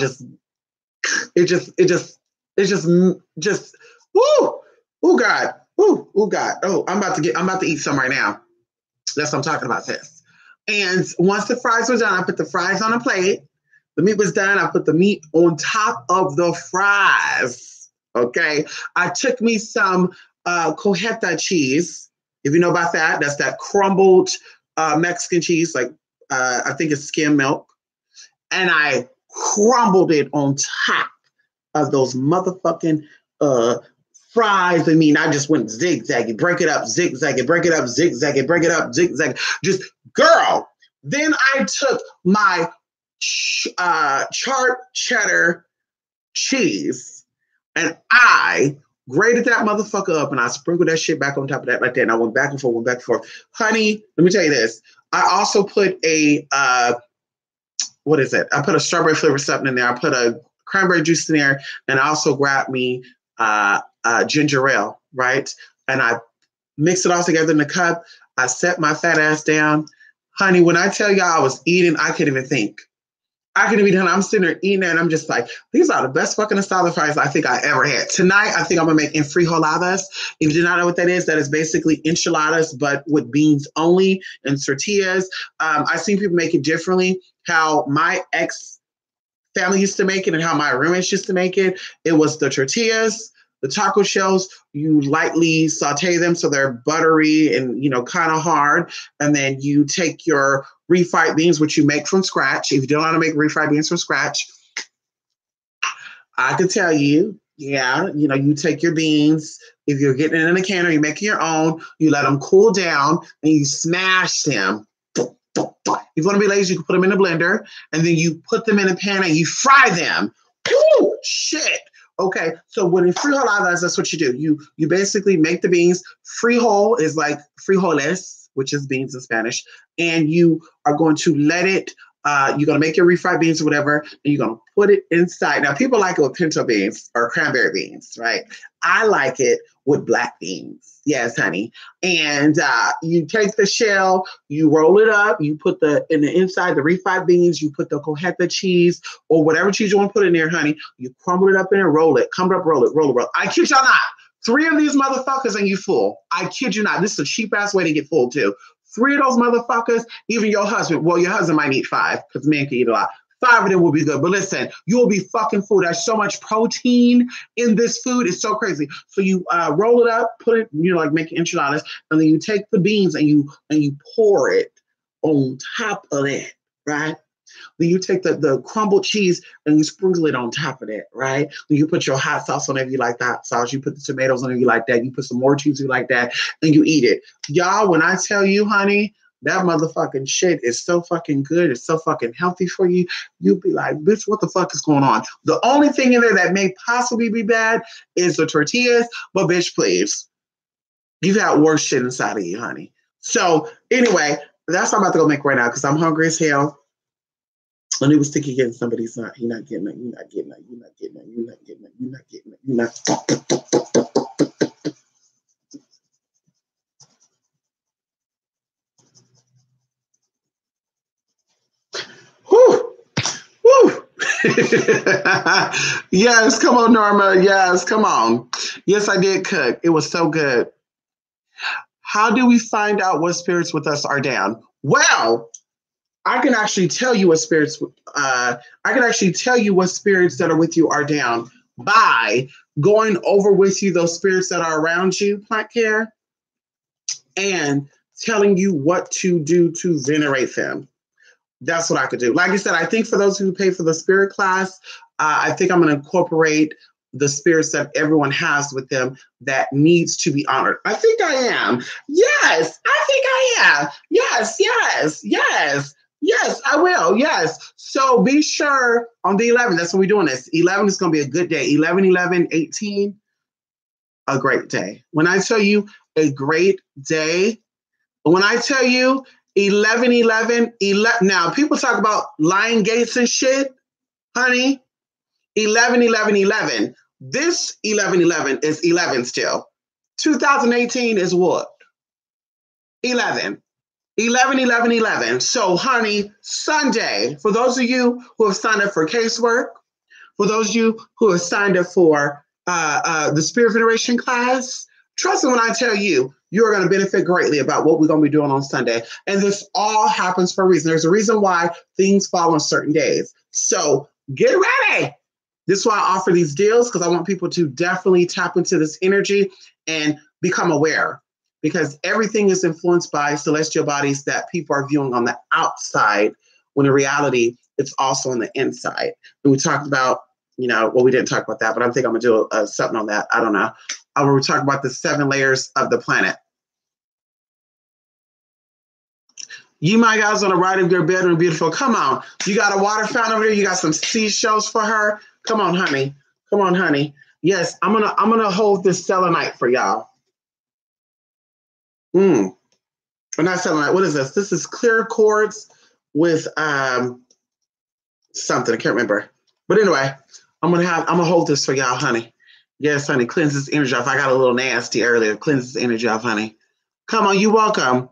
woo, oh God, oh God, oh, I'm about to eat some right now. That's what I'm talking about, sis. And once the fries were done, I put the fries on a plate. The meat was done. I put the meat on top of the fries. Okay. I took me some cojeta cheese. If you know about that, that's that crumbled Mexican cheese, like I think it's skim milk. And I crumbled it on top of those motherfucking fries. I mean, I just went zigzaggy, break it up, zigzaggy, break it up, zigzaggy, break it up, zigzag. Just, girl. Then I took my sharp cheddar cheese and I grated that motherfucker up and I sprinkled that shit back on top of that like that. And I went back and forth. Honey, let me tell you this. I also put what is it? I put a strawberry flavor something in there. I put a cranberry juice in there, and I also grabbed me ginger ale, right? And I mixed it all together in the cup. I set my fat ass down. Honey, when I tell y'all I was eating, I couldn't even think. I can be done. I'm sitting there eating it, and I'm just like, these are the best fucking asada fries I think I ever had. Tonight, I think I'm gonna make enfrijoladas. If you do not know what that is basically enchiladas, but with beans only and tortillas. I've seen people make it differently. How my ex family used to make it and how my roommates used to make it. It was the tortillas, the taco shells. You lightly saute them so they're buttery and kind of hard, and then you take your refried beans, which you make from scratch. If you don't know how to make refried beans from scratch, I could tell you. Yeah, you take your beans. If you're getting it in a can or you're making your own, you let them cool down and you smash them. If you want to be lazy, you can put them in a blender and then you put them in a pan and you fry them. Ooh, shit. Okay, so when in frijoladas, that's what you do. You basically make the beans. Frijol is like frijoles, which is beans in Spanish, and you are going to let it. You're going to make your refried beans or whatever, and you're going to put it inside. Now, people like it with pinto beans or cranberry beans, right? I like it with black beans. Yes, honey. And you take the shell, you roll it up, you put in the inside the refried beans, you put the cojeta cheese or whatever cheese you want to put in there, honey. You crumble it up in and roll it. Crumble up, roll it. I kid y'all not. 3 of these motherfuckers and you full. I kid you not. This is a cheap ass way to get full too. 3 of those motherfuckers, even your husband. Well, your husband might eat 5 because men can eat a lot. 5 of them will be good. But listen, you will be fucking full. There's so much protein in this food. It's so crazy. So you roll it up, put it, like making enchiladas, and then you take the beans and you pour it on top of that, right? Then you take the crumbled cheese and you sprinkle it on top of that, right? Then you put your hot sauce on it if you like the hot sauce. You put the tomatoes on it if you like that. You put some more cheese if you like that, and you eat it. Y'all, when I tell you, honey, that motherfucking shit is so fucking good. It's so fucking healthy for you. You'll be like, bitch, what the fuck is going on? The only thing in there that may possibly be bad is the tortillas, but bitch, please. You've had worse shit inside of you, honey. So anyway, that's what I'm about to go make right now because I'm hungry as hell. And it was thinking getting somebody's not. You're not getting it. You're not getting it. You're not getting it. You're not getting it. You're not getting it. You're not. Whew. Whew. Yes, come on, Norma. Yes, come on. Yes, I did cook. It was so good. How do we find out what spirits with us are down? Well, I can actually tell you what spirits. I can actually tell you what spirits that are with you are down by going over with you those spirits that are around you, plant care, and telling you what to do to venerate them. That's what I could do. Like I said, I think for those who pay for the spirit class, I think I'm going to incorporate the spirits that everyone has with them that needs to be honored. I think I am. Yes, I think I am. Yes, yes, yes. Yes, I will. Yes. So be sure on the 11th, that's when we're doing this. 11 is going to be a good day. 11, 11, 18, a great day. When I tell you a great day, when I tell you 11, 11, 11, now people talk about lying gates and shit, honey. 11, 11, 11. This 11, 11 is 11 still. 2018 is what? 11. 11, 11, 11. So, honey, Sunday, for those of you who have signed up for casework, for those of you who have signed up for the Spirit Veneration class, trust me when I tell you, you're going to benefit greatly about what we're going to be doing on Sunday. And this all happens for a reason. There's a reason why things fall on certain days. So, get ready. This is why I offer these deals, because I want people to definitely tap into this energy and become aware. Because everything is influenced by celestial bodies that people are viewing on the outside, when in reality, it's also on the inside. And we talked about, well, we didn't talk about that, but I think I'm going to do something on that. I don't know. We're talking about the 7 layers of the planet. You, my guys, on the right of your bedroom, beautiful. Come on. You got a water fountain over there. You got some seashells for her. Come on, honey. Come on, honey. Yes, I'm gonna hold this selenite for y'all. Not selenite. What is this? This is clear quartz with something. I can't remember. But anyway, I'm gonna hold this for y'all, honey. Yes, honey. Cleanse this energy off. I got a little nasty earlier. Cleanse this energy off, honey. Come on, you welcome.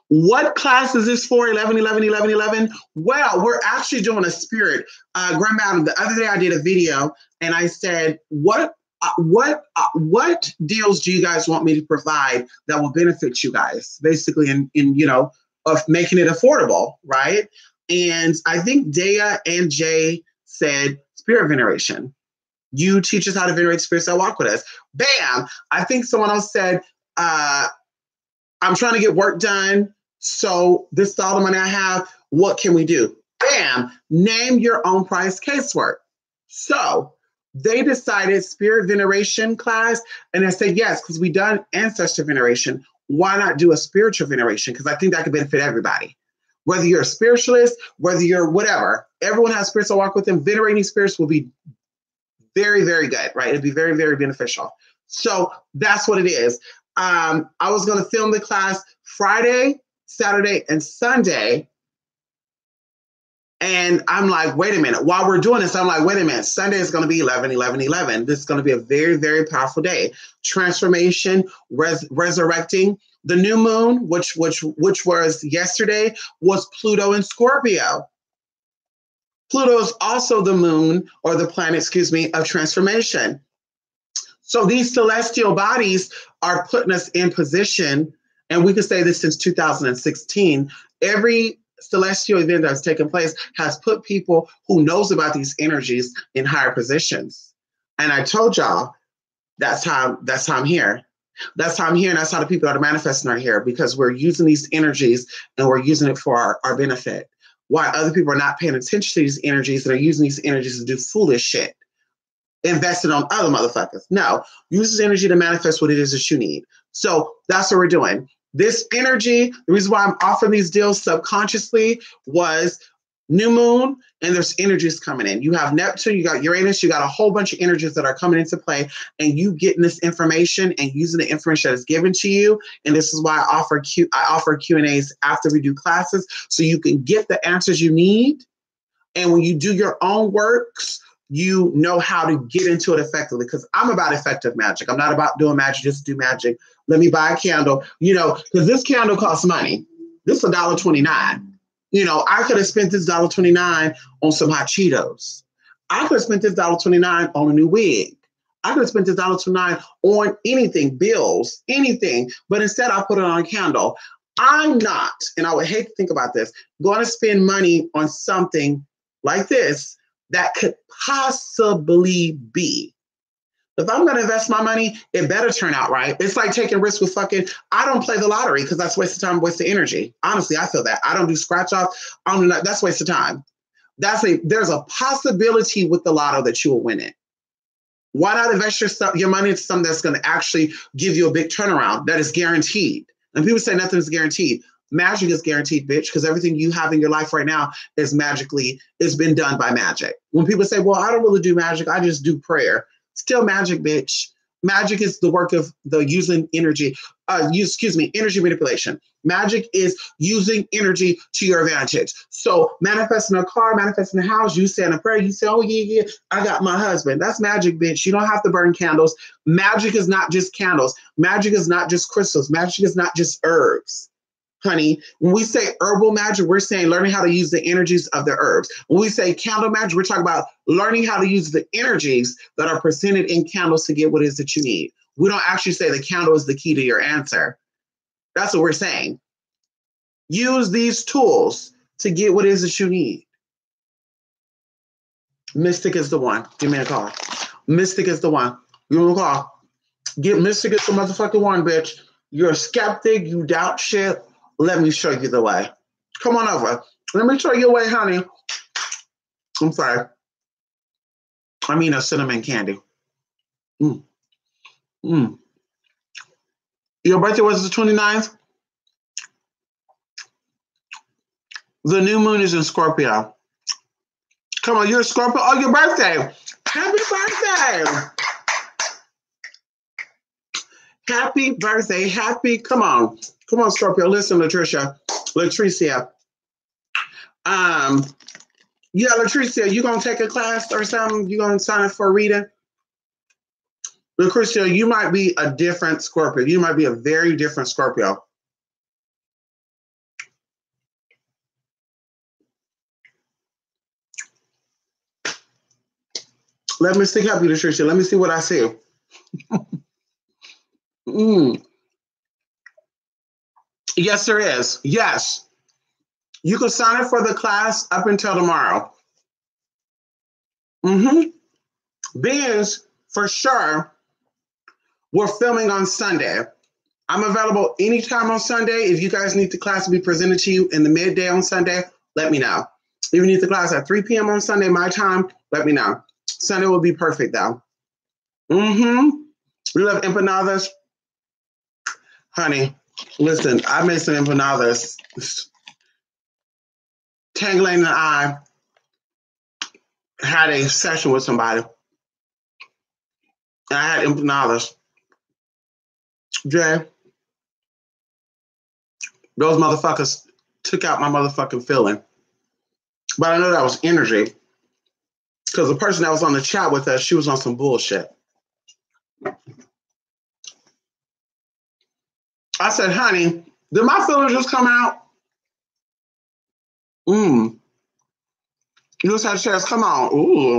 What class is this for? 11, 11, 11, 11. Well, we're actually doing a spirit. Grand Madam, the other day I did a video and I said, what deals do you guys want me to provide that will benefit you guys? Basically, in of making it affordable, right? And I think Dea and Jay said spirit veneration. You teach us how to venerate spirits that walk with us. Bam! I think someone else said, I'm trying to get work done. So this is all the money I have. What can we do? Bam! Name your own price casework. So they decided spirit veneration class, and I said yes, because we done ancestor veneration. Why not do a spiritual veneration? Because I think that could benefit everybody. Whether you're a spiritualist, whether you're whatever, everyone has spirits that walk with them. Venerating spirits will be very, very good, right? It'd be very, very beneficial. So that's what it is. I was going to film the class Friday, Saturday, and Sunday. And I'm like, wait a minute. While we're doing this, I'm like, wait a minute. Sunday is going to be 11, 11, 11. This is going to be a very, very powerful day. Transformation, resurrecting. The new moon, which was yesterday, was Pluto in Scorpio. Pluto is also the moon, or the planet, excuse me, of transformation. So these celestial bodies are putting us in position, and we could say this since 2016. Every celestial event that's taken place has put people who knows about these energies in higher positions. And I told y'all that's how I'm here. That's how I'm here, and that's how the people that are manifesting are here, because we're using these energies and we're using it for our benefit. Why other people are not paying attention to these energies and are using these energies to do foolish shit, investing on other motherfuckers. No, use this energy to manifest what it is that you need. So that's what we're doing. This energy, the reason why I'm offering these deals subconsciously was new moon, and there's energies coming in. You have Neptune, you got Uranus, you got a whole bunch of energies that are coming into play, and you getting this information and using the information that is given to you. And this is why I offer Q&As after we do classes, so you can get the answers you need. And when you do your own works, you know how to get into it effectively, because I'm about effective magic. I'm not about doing magic just to do magic. Let me buy a candle, because this candle costs money. This is $1.29. I could have spent this $1.29 on some hot Cheetos. I could have spent this $1.29 on a new wig. I could have spent this $1.29 on anything, bills, anything. But instead, I put it on a candle. I'm not, and I would hate to think about this, going to spend money on something like this that could possibly be. If I'm going to invest my money, it better turn out right. It's like taking risks with I don't play the lottery because that's a waste of time, waste of energy. Honestly, I feel that. I don't do scratch off. That's a waste of time. There's a possibility with the lotto that you will win it. Why not invest your money into something that's going to actually give you a big turnaround that is guaranteed? And people say nothing is guaranteed. Magic is guaranteed, bitch, because everything you have in your life right now is been done by magic. When people say, well, I don't really do magic, I just do prayer. Still magic, bitch. Magic is the work of the using energy, energy manipulation. Magic is using energy to your advantage. So manifesting a car, manifesting a house, you say in a prayer, you say, oh yeah, I got my husband. That's magic, bitch. You don't have to burn candles. Magic is not just candles. Magic is not just crystals. Magic is not just herbs. Honey, when we say herbal magic, we're saying learning how to use the energies of the herbs. When we say candle magic, we're talking about learning how to use the energies that are presented in candles to get what it is that you need. We don't actually say the candle is the key to your answer. That's what we're saying. Use these tools to get what it is that you need. Mystic is the one. Give me a call. Mystic is the one. You want a call? Get Mystic is the motherfucking one, bitch. You're a skeptic. You doubt shit. Let me show you the way. Come on over. Let me show you the way, honey. I'm sorry. I mean a cinnamon candy. Your birthday was the 29th? The new moon is in Scorpio. Come on, you're a Scorpio. Oh, your birthday. Happy birthday. Happy birthday. Come on, Scorpio. Listen, Latricia. Latricia, you gonna take a class or something? You gonna sign up for a reading? Latricia, you might be a different Scorpio. You might be a very different Scorpio. Let me stick help you, Latricia. Let me see what I see. Yes, there is. Yes. You can sign up for the class up until tomorrow. Biz, for sure, we're filming on Sunday. I'm available anytime on Sunday. If you guys need the class to be presented to you in the midday on Sunday, let me know. If you need the class at 3 p.m. on Sunday, my time, let me know. Sunday will be perfect, though. We love empanadas. Honey, listen, I made some empanadas. Tangling and I had a session with somebody. And I had empanadas. Jay, those motherfuckers took out my motherfucking feeling. But I know that was energy. Because the person that was on the chat with us, she was on some bullshit. I said, honey, did my feelings just come out? You just had shares. Come on. Ooh.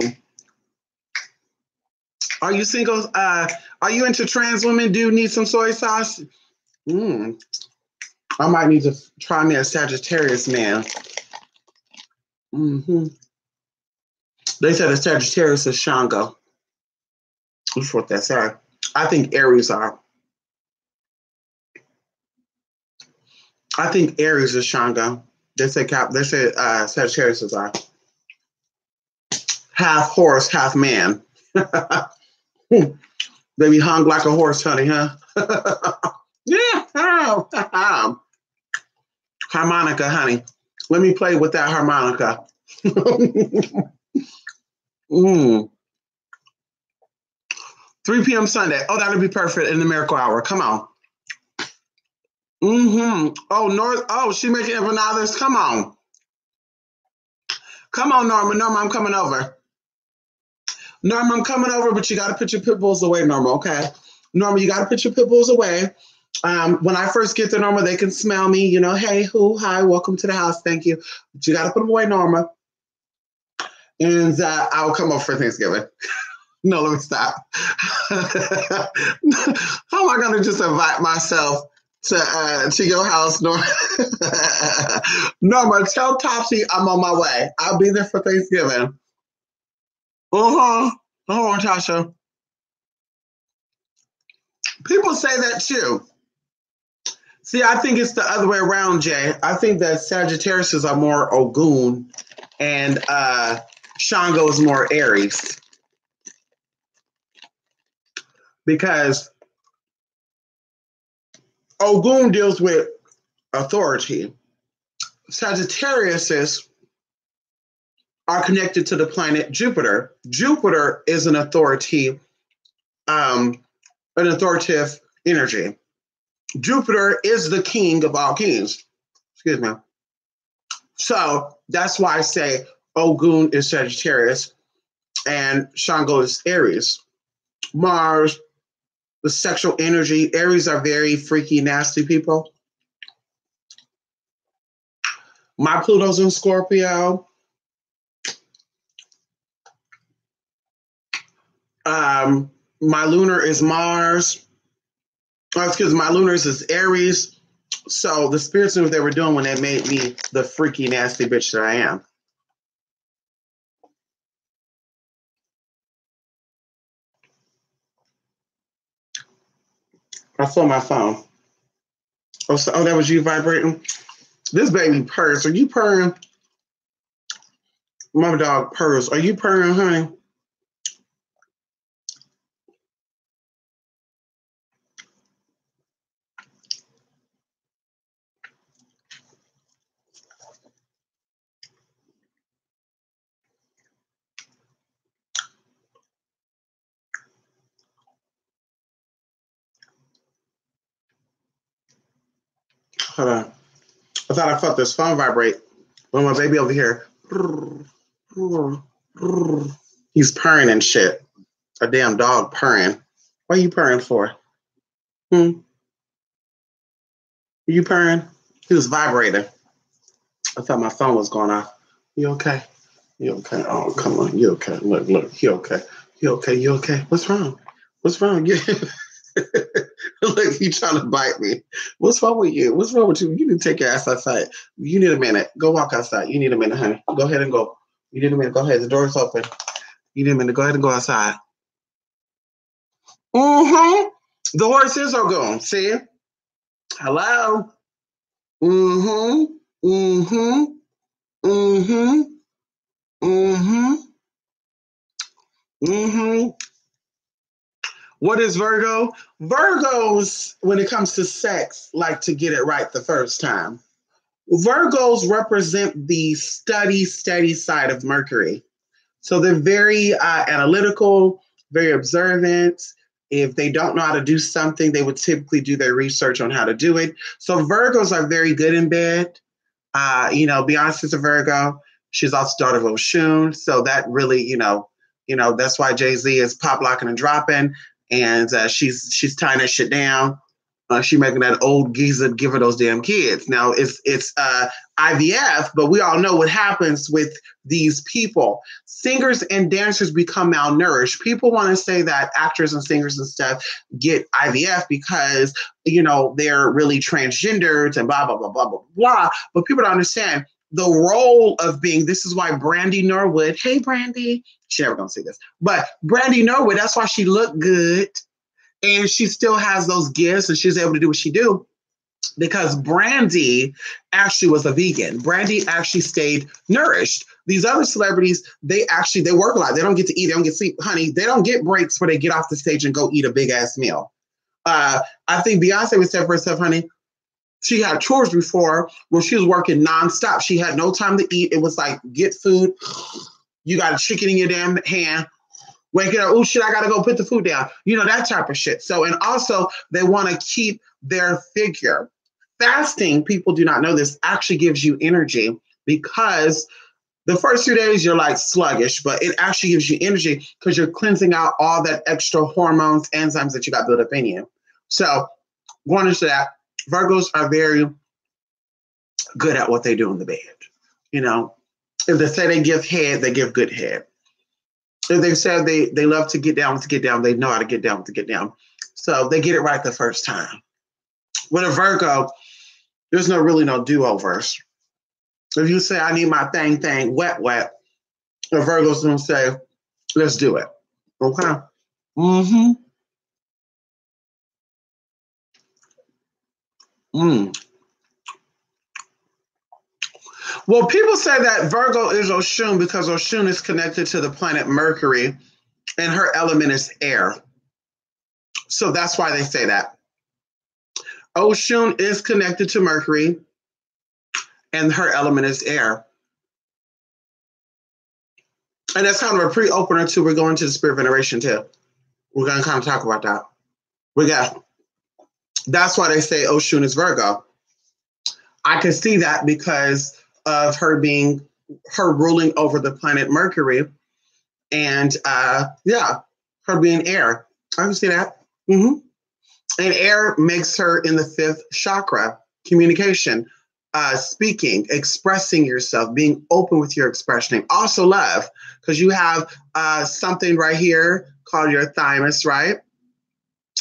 Are you single? Are you into trans women? Do you need some soy sauce? I might need to try me a Sagittarius man. They said a Sagittarius is Shango. That's what they said. I think Aries are. I think Aries is Shango. They said Sagittarius are. Half horse, half man. They be hung like a horse, honey, huh? Yeah. Harmonica, honey. Let me play with that harmonica. 3 p.m. Sunday. Oh, that'll be perfect in the miracle hour. Come on. Oh, North. Oh, she making empanadas. Come on. Come on, Norma. Norma, I'm coming over. Norma, I'm coming over, but you got to put your pit bulls away, Norma, okay? Norma, you got to put your pit bulls away. When I first get to Norma, they can smell me. You know, hey, who, hi, welcome to the house. Thank you. But you got to put them away, Norma. And I'll come over for Thanksgiving. No, let me stop. How am I going to just invite myself to your house, Norma? Norma, tell Topsy I'm on my way. I'll be there for Thanksgiving. Oh, Tasha. People say that too. See, I think it's the other way around, Jay. I think that Sagittarius are more Ogun and Shango is more Aries. Because Ogun deals with authority. Sagittarius are connected to the planet Jupiter. Jupiter is an authoritative energy. Jupiter is the king of all kings. Excuse me. So that's why I say Ogun is Sagittarius and Shango is Aries. Mars, the sexual energy. Aries are very freaky, nasty people. My Pluto's in Scorpio. My lunar is Mars. Oh, excuse me, my lunar is Aries. So the spirits knew what they were doing when they made me the freaky, nasty bitch that I am. I saw my phone. Oh, that was you vibrating? This baby purrs. Are you purring? My dog purrs. Are you purring, honey? Hold on. I thought I felt this phone vibrate. Well, my baby over here. He's purring and shit. A damn dog purring. What are you purring for? Are you purring? He was vibrating. I thought my phone was going off. You okay? You okay? Oh, come on. You okay? Look. He okay. You okay? You okay? What's wrong? What's wrong? You look, he trying to bite me. What's wrong with you? What's wrong with you? You need to take your ass outside. You need a minute. Go walk outside. You need a minute, honey. Go ahead and go. You need a minute. Go ahead. The door's open. You need a minute. Go ahead and go outside. Mm-hmm. The horses are gone. See? Hello? Mm-hmm. Mm-hmm. Mm-hmm. Mm-hmm. Mm-hmm. What is Virgo? Virgos, when it comes to sex, like to get it right the first time. Virgos represent the steady side of Mercury. So they're very analytical, very observant. If they don't know how to do something, they would typically do their research on how to do it. So Virgos are very good in bed. Beyonce is a Virgo. She's also daughter of Oshun. So that really, that's why Jay-Z is pop locking and dropping. And she's tying that shit down. She making that old geezer give her those damn kids. Now it's IVF, but we all know what happens with these people. Singers and dancers become malnourished. People want to say that actors and singers and stuff get IVF because they're really transgendered and blah blah blah blah blah blah. But people don't understand the role of being. This is why Brandy Norwood. Hey Brandy, she never gonna see this, but Brandy Norwood. That's why she looked good. And she still has those gifts and she's able to do what she do because Brandy actually was a vegan. Brandy actually stayed nourished. These other celebrities, they work a lot. They don't get to eat. They don't get to sleep. Honey, they don't get breaks where they get off the stage and go eat a big ass meal. I think Beyonce would say for herself, honey, she had tours before where she was working nonstop. She had no time to eat. It was like, get food. You got a chicken in your damn hand. Waking up, oh shit, I gotta go put the food down. That type of shit. So, and also they want to keep their figure. Fasting, people do not know this, actually gives you energy because the first 2 days you're like sluggish, but it actually gives you energy because you're cleansing out all that extra hormones, enzymes that you got built up in you. So, going into that, Virgos are very good at what they do in the bed. If they say they give head, they give good head. If they said they love to get down, they know how to get down. So they get it right the first time. With a Virgo, there's really no do-overs. If you say, I need my thing, wet, the Virgo's going to say, let's do it. Okay? Mm-hmm. Well, people say that Virgo is Oshun because Oshun is connected to the planet Mercury and her element is air. So that's why they say that. Oshun is connected to Mercury and her element is air. And that's kind of a pre-opener too. We're going to the spirit veneration too. We're going to kind of talk about that. That's why they say Oshun is Virgo. I can see that because of her ruling over the planet Mercury and her being air. I can see that. Mm-hmm. And air makes her in the 5th chakra, communication, speaking, expressing yourself, being open with your expression. Also love, because you have something right here called your thymus, right?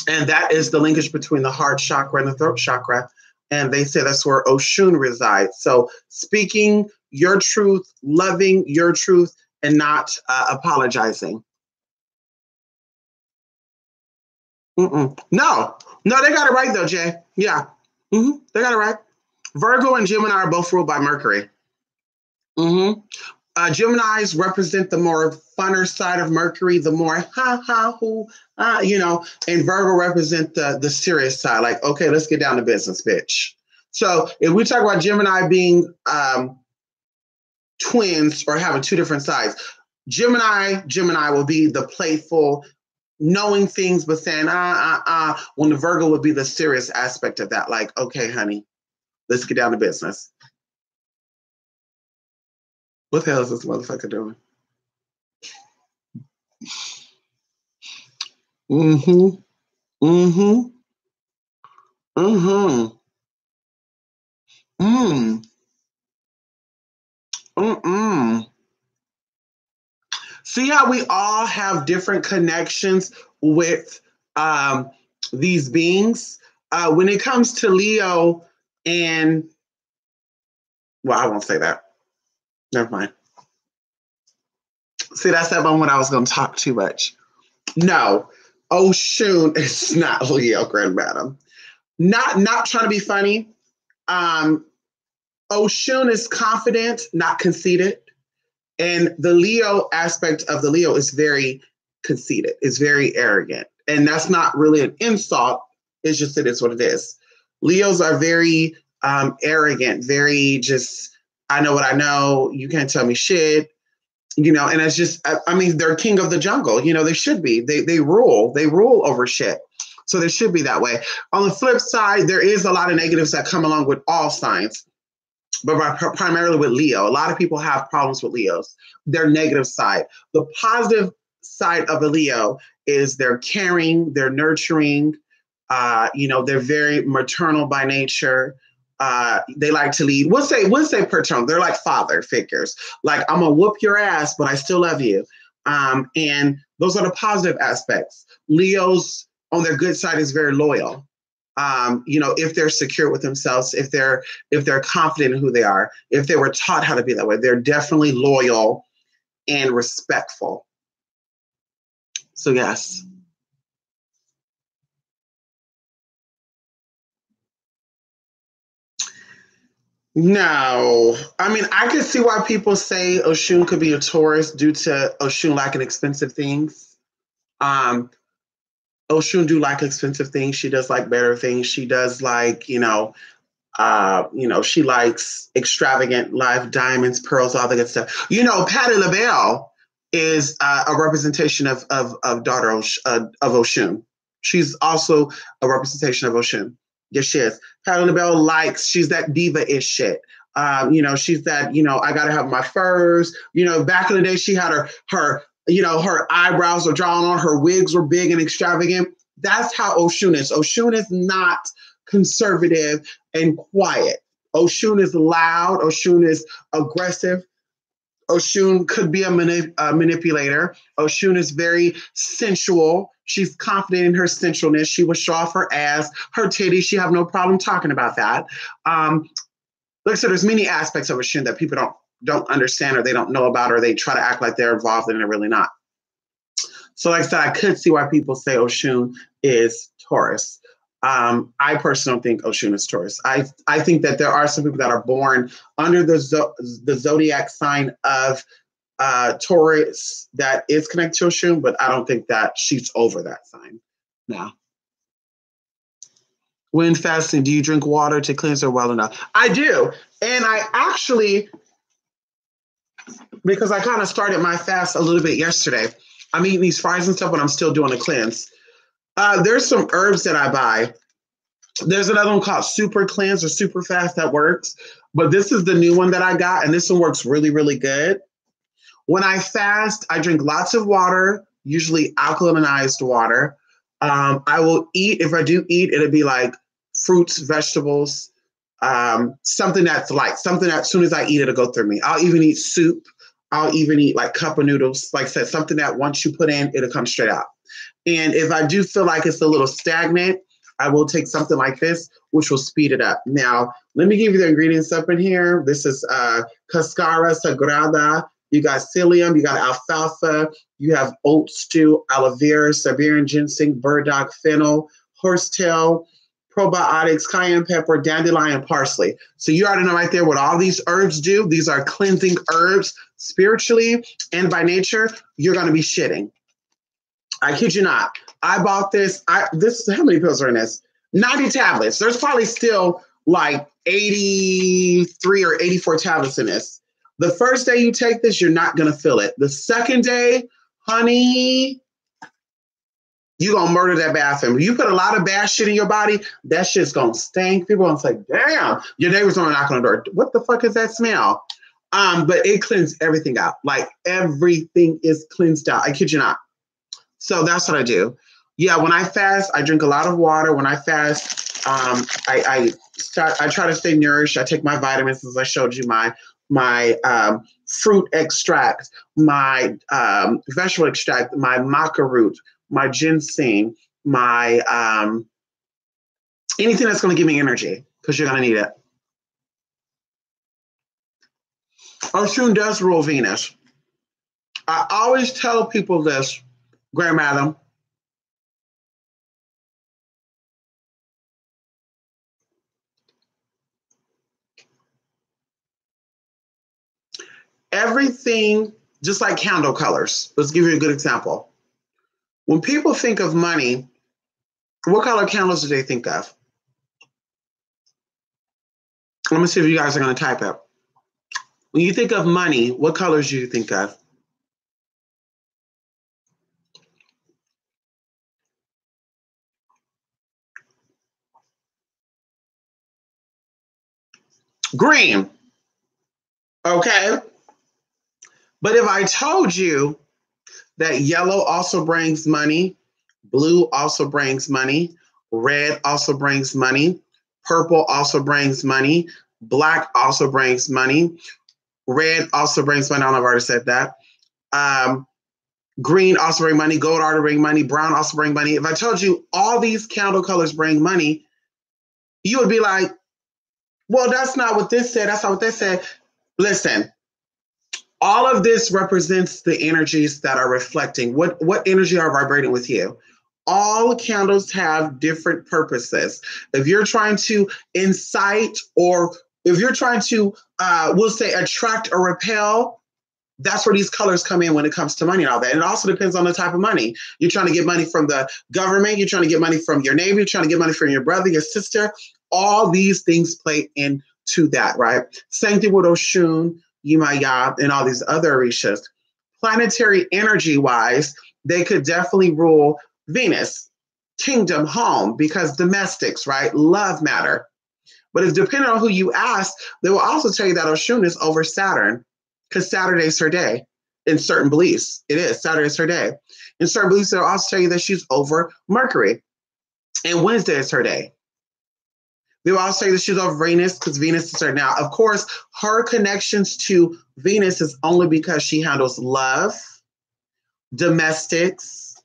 And that is the linkage between the heart chakra and the throat chakra. And they say that's where Oshun resides. So speaking your truth, loving your truth, and not apologizing. No, they got it right though, Jay. Yeah, they got it right. Virgo and Gemini are both ruled by Mercury. Geminis represent the more funner side of Mercury, the more hoo, and Virgo represent the serious side. Like, okay, let's get down to business, bitch. So if we talk about Gemini being twins or having two different sides, Gemini will be the playful, knowing things, but saying, when the Virgo would be the serious aspect of that. Like, okay, honey, let's get down to business. What the hell is this motherfucker doing? See how we all have different connections with these beings? When it comes to Leo and, well, I won't say that. Never mind. See, that's that moment I was going to talk too much. No, Oshun is not Leo, Grand Madam. Not trying to be funny. Oshun is confident, not conceited. And the Leo aspect of the Leo is very conceited. It's very arrogant. And that's not really an insult. It's just it is what it is. Leos are very arrogant, very just, I know what I know. You can't tell me shit. You know, and it's just, I mean, they're king of the jungle. You know, they should be. They rule over shit. So they should be that way. On the flip side, there is a lot of negatives that come along with all signs, but primarily with Leo. A lot of people have problems with Leos, their negative side. The positive side of a Leo is they're caring, they're nurturing, you know, they're very maternal by nature. They like to lead. We'll say paternal. They're like father figures. Like, I'm gonna whoop your ass, but I still love you. And those are the positive aspects. Leos on their good side is very loyal. You know, if they're secure with themselves, if they're confident in who they are, if they were taught how to be that way, they're definitely loyal and respectful. So yes. No, I mean, I could see why people say Oshun could be a Taurus due to Oshun liking expensive things. Um, Oshun do like expensive things. She does like better things. She does like, she likes extravagant life, diamonds, pearls, all the good stuff. You know, Patti LaBelle is a representation of daughter of Oshun. She's also a representation of Oshun. Yes, she is. Patti LaBelle she's that diva-ish shit. She's that, I gotta have my furs. Back in the day, she had her eyebrows were drawn on, her wigs were big and extravagant. That's how Oshun is. Oshun is not conservative and quiet. Oshun is loud. Oshun is aggressive. Oshun could be a manipulator. Oshun is very sensual. She's confident in her sensualness. She will show off her ass, her titties. She have no problem talking about that. Like I said, there's many aspects of Oshun that people don't understand, or they don't know about, or they try to act like they're involved and they're really not. So like I said, I could see why people say Oshun is Taurus. I personally don't think Oshun is Taurus. I think that there are some people that are born under the zodiac sign of Taurus that is connected to Oshun, but I don't think that she's over that sign. No. When fasting, do you drink water to cleanse or well enough? I do. And I actually, because I kind of started my fast a little bit yesterday, I'm eating these fries and stuff, but I'm still doing a cleanse. There's some herbs that I buy. There's another one called Super Cleanse or Super Fast that works, but this is the new one that I got, and this one works really, really good. When I fast, I drink lots of water, usually alkalinized water. I will eat, if I do eat, it'll be like fruits, vegetables, something that as soon as I eat, it'll go through me. I'll even eat soup. I'll even eat like cup of noodles, like I said, something that once you put in, it'll come straight out. And if I do feel like it's a little stagnant, I will take something like this, which will speed it up. Now, let me give you the ingredients up in here. This is Cascara Sagrada. You got psyllium, you got alfalfa, you have oat stew, aloe vera, Siberian ginseng, burdock, fennel, horsetail, probiotics, cayenne pepper, dandelion, parsley. So you already know right there what all these herbs do. These are cleansing herbs spiritually and by nature. You're going to be shitting. I kid you not. I bought this. How many pills are in this? 90 tablets. There's probably still like 83 or 84 tablets in this. The first day you take this, you're not going to feel it. The second day, honey, you're going to murder that bathroom. If you put a lot of bad shit in your body, that shit's going to stink. People are going to say, damn, your neighbor's going to knock on the door. What the fuck is that smell? But it cleans everything out. Like everything is cleansed out. I kid you not. So that's what I do. Yeah, when I fast, I drink a lot of water. When I fast, I try to stay nourished. I take my vitamins, as I showed you, my fruit extract, my vegetable extract, my maca root, my ginseng, my anything that's going to give me energy, because you're going to need it. Oshun does rule Venus. I always tell people this, Grand Madam. Everything, just like candle colors. Let's give you a good example. When people think of money, what color candles do they think of? Let me see if you guys are going to type it. When you think of money, what colors do you think of? Green. Okay. But if I told you that yellow also brings money, blue also brings money, red also brings money, purple also brings money, black also brings money, red also brings money. I don't know if I already said that. Green also bring money, gold also bring money, brown also bring money. If I told you all these candle colors bring money, you would be like, well, that's not what this said. That's not what they said. Listen, all of this represents the energies that are reflecting. What energy are vibrating with you? All candles have different purposes. If you're trying to incite, or if you're trying to, we'll say, attract or repel, that's where these colors come in when it comes to money and all that. And it also depends on the type of money. You're trying to get money from the government. You're trying to get money from your neighbor. You're trying to get money from your brother, your sister. All these things play into that, right? Same thing with Oshun, Yemaya, and all these other Orishas. Planetary energy-wise, they could definitely rule Venus, kingdom, home, because domestics, right? Love matter. But if depending on who you ask, they will also tell you that Oshun is over Saturn, because Saturday is her day. In certain beliefs, it is. Saturday is her day. In certain beliefs, they'll also tell you that she's over Mercury. And Wednesday is her day. They will also say that she's over Venus, because Venus is her now. Of course, her connections to Venus is only because she handles love, domestics,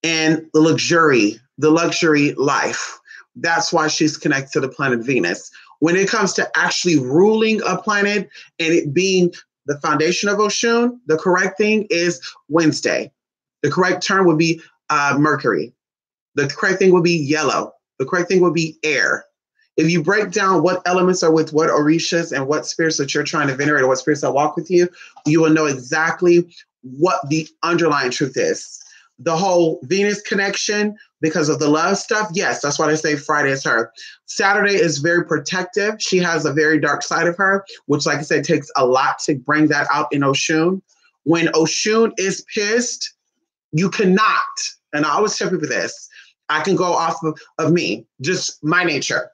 and the luxury life. That's why she's connected to the planet Venus. When it comes to actually ruling a planet and it being the foundation of Oshun, the correct thing is Wednesday. The correct term would be Mercury. The correct thing would be yellow. The correct thing would be air. If you break down what elements are with what Orishas and what spirits that you're trying to venerate or what spirits that walk with you, you will know exactly what the underlying truth is. The whole Venus connection, because of the love stuff, yes, that's why they say Friday is her. Saturday is very protective. She has a very dark side of her, which, like I said, takes a lot to bring that out in Oshun. When Oshun is pissed, you cannot, and I always tell people this, I can go off of me, just my nature.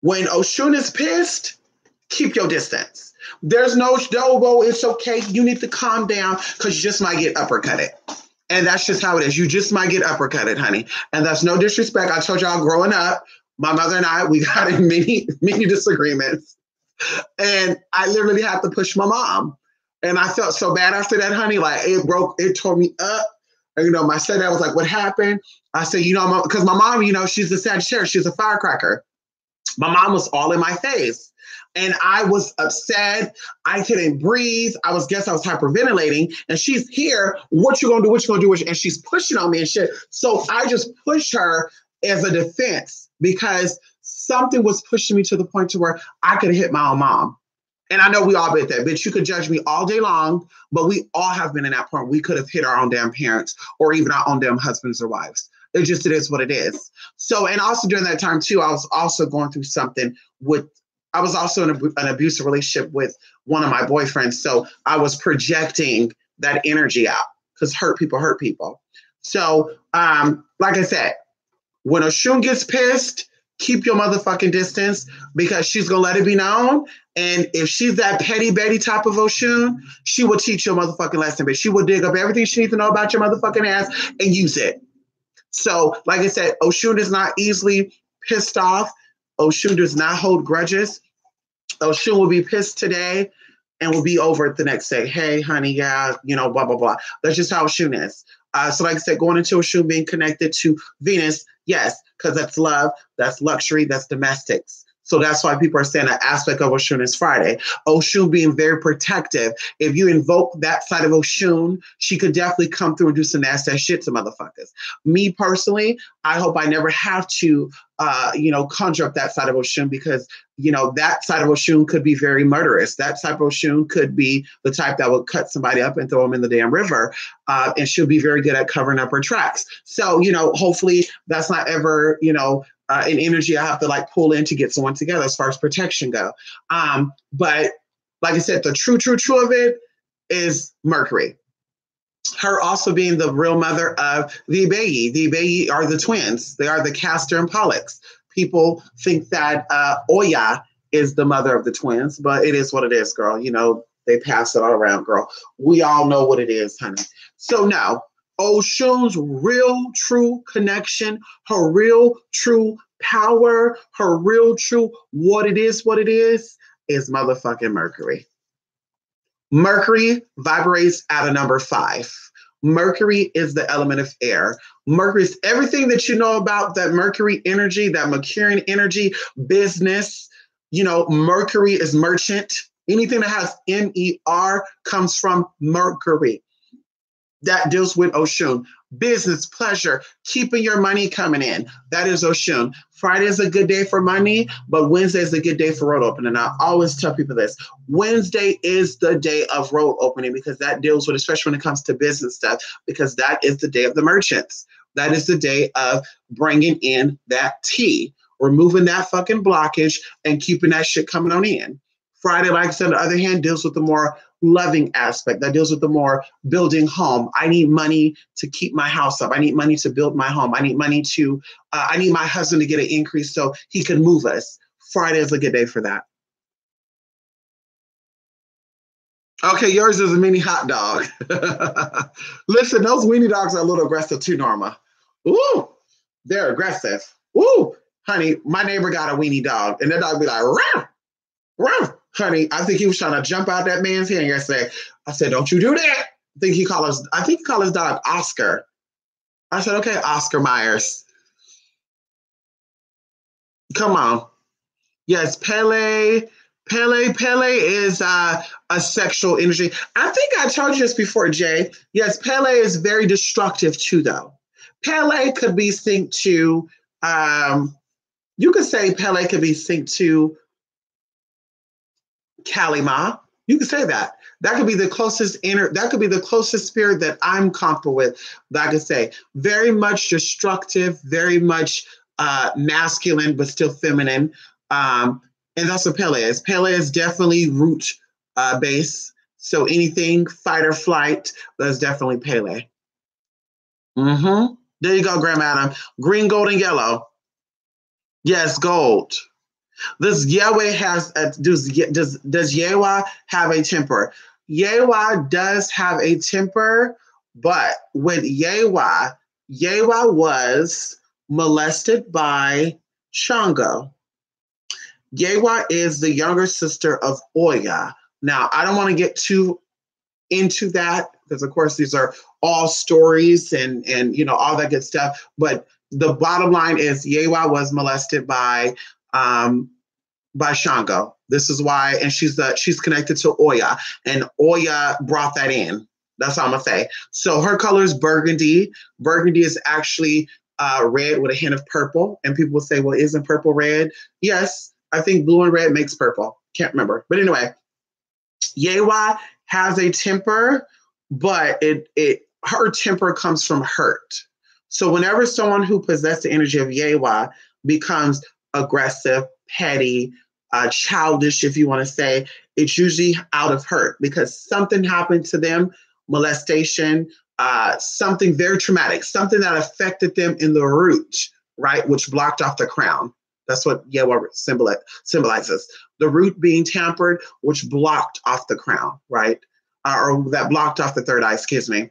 When Oshun is pissed, keep your distance. There's no, it's okay. You need to calm down, because you just might get uppercutted. And that's just how it is. You just might get uppercutted, honey. And that's no disrespect. I told y'all growing up, my mother and I, we got in many disagreements. And I literally had to push my mom. And I felt so bad after that, honey. Like, it tore me up. And, my stepdad was like, what happened? I said, because my mom, she's a Sagittarius. She's a firecracker. My mom was all in my face. And I was upset. I couldn't breathe. I was hyperventilating. And she's here. What you gonna do? What you gonna do? And she's pushing on me and shit. So I just pushed her as a defense, because something was pushing me to the point to where I could hit my own mom. And I know we all been there, bitch. You could judge me all day long, but we all have been in that point. We could have hit our own damn parents or even our own damn husbands or wives. It is what it is. So, and also during that time too, I was also going through something I was also in an abusive relationship with one of my boyfriends. So I was projecting that energy out, because hurt people. So, like I said, when Oshun gets pissed, keep your motherfucking distance, because she's going to let it be known. And if she's that petty Betty type of Oshun, she will teach you a motherfucking lesson, but she will dig up everything she needs to know about your motherfucking ass and use it. So, like I said, Oshun is not easily pissed off. Oshun does not hold grudges. Oshun will be pissed today and will be over it the next day. Hey, honey, yeah, blah, blah, blah. That's just how Oshun is. So like I said, going into Oshun being connected to Venus, yes, because that's love, that's luxury, that's domestics. So that's why people are saying that aspect of Oshun is Friday. Oshun being very protective. If you invoke that side of Oshun, she could definitely come through and do some nasty shit to motherfuckers. Me personally, I hope I never have to, conjure up that side of Oshun because, that side of Oshun could be very murderous. That type of Oshun could be the type that would cut somebody up and throw them in the damn river. And she'll be very good at covering up her tracks. So, hopefully that's not ever, an energy I have to pull in to get someone together as far as protection go. But like I said, the true of it is Mercury. Her also being the real mother of the Ibeyi. The Ibeyi are the twins. They are the Castor and Pollux. People think that Oya is the mother of the twins, but it is what it is, girl. They pass it all around, girl. We all know what it is, honey. So now, Oshun's real true connection, her real true power, her real true what it is motherfucking Mercury. Mercury vibrates at a number 5. Mercury is the element of air. Mercury is everything that you know about that Mercury energy, that Mercurian energy, business. Mercury is merchant. Anything that has MER comes from Mercury. That deals with Oshun. Business, pleasure, keeping your money coming in. That is Oshun. Friday is a good day for money, but Wednesday is a good day for road opening. I always tell people this. Wednesday is the day of road opening because that deals with, especially when it comes to business stuff, because that is the day of the merchants. That is the day of bringing in that tea, removing that fucking blockage and keeping that shit coming on in. Friday, like I said, on the other hand, deals with the more loving aspect. That deals with the more building home. I need money to keep my house up. I need money to build my home. I need money to, I need my husband to get an increase so he can move us. Friday is a good day for that. Okay, yours is a mini hot dog. Listen, those weenie dogs are a little aggressive too, Norma. Ooh, they're aggressive. Ooh, honey, my neighbor got a weenie dog, and that dog be like, rah, rah. Honey, I think he was trying to jump out that man's hand yesterday. I said, don't you do that. I think he called his dog Oscar. I said, okay, Oscar Myers. Come on. Yes, Pele is a sexual energy. I think I told you this before, Jay. Yes, Pele is very destructive too, though. Pele could be synced to, you could say Pele could be synced to Kalima. You could say that. That could be the closest spirit that I'm comfortable with. That I could say very much destructive, very much masculine, but still feminine. And that's what Pele is. Pele is definitely root base. So anything fight or flight, that's definitely Pele. Mm-hmm. There you go, Grandma Adam. Green, gold, and yellow. Yes, gold. This Yahweh does Yewa have a temper? Yewa does have a temper, but with Yewa was molested by Shango. Yewa is the younger sister of Oya. Now, I don't want to get too into that because, of course, these are all stories and all that good stuff. But the bottom line is Yewa was molested by Shango. This is why, and she's connected to Oya, and Oya brought that in. That's all I'm gonna say. So her color is burgundy. Burgundy is actually red with a hint of purple, and people will say, "Well, isn't purple red?" Yes, I think blue and red makes purple. Can't remember, but anyway, Yewa has a temper, but her temper comes from hurt. So whenever someone who possesses the energy of Yewa becomes aggressive, petty, childish, if you want to say, it's usually out of hurt because something happened to them, molestation, something very traumatic, something that affected them in the root, right, which blocked off the crown. That's what Yewa symbolizes. The root being tampered, which blocked off the crown, right, or that blocked off the third eye, excuse me.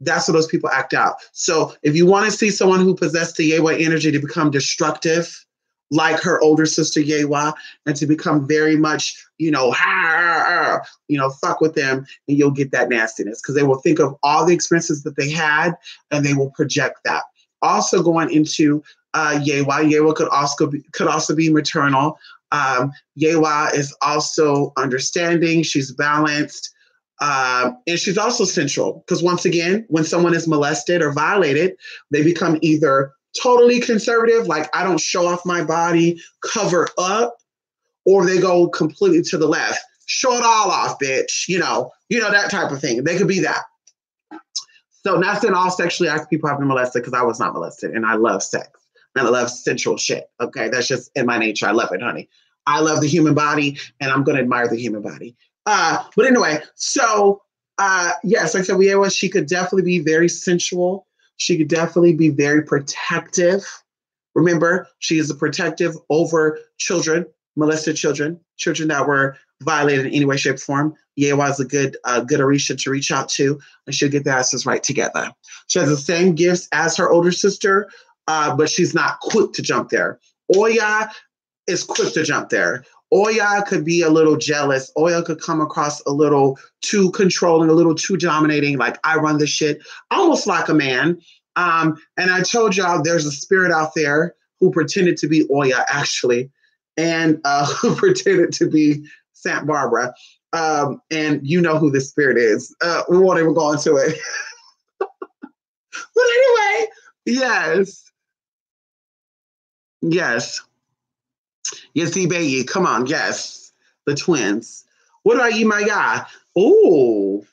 That's how those people act out. So if you want to see someone who possesses the Yewa energy to become destructive, like her older sister Yewa, and to become very much, fuck with them, and you'll get that nastiness because they will think of all the experiences that they had and they will project that. Also going into Yewa could also be maternal. Yewa is also understanding. She's balanced. And she's also central because once again, when someone is molested or violated, they become either totally conservative, like I don't show off my body, cover up, or they go completely to the left, show it all off, bitch. That type of thing. They could be that. So not saying all sexually active people have been molested because I was not molested and I love sex and I love sensual shit. Okay, that's just in my nature. I love it, honey. I love the human body and I'm going to admire the human body. But anyway, so yes, like I said, she could definitely be very sensual. She could definitely be very protective. Remember, she is a protective over children, molested children that were violated in any way, shape, or form. Yewa is a good Orisha to reach out to, and she'll get the asses right together. She has the same gifts as her older sister, but she's not quick to jump there. Oya is quick to jump there. Oya could be a little jealous. Oya could come across a little too controlling, a little too dominating, like I run this shit, almost like a man. And I told y'all there's a spirit out there who pretended to be Oya, actually, and who pretended to be Santa Barbara. And you know who the spirit is. We won't even go into it. But anyway, yes. Yes, baby. Come on, yes. The twins. What about Yimaya? Oh,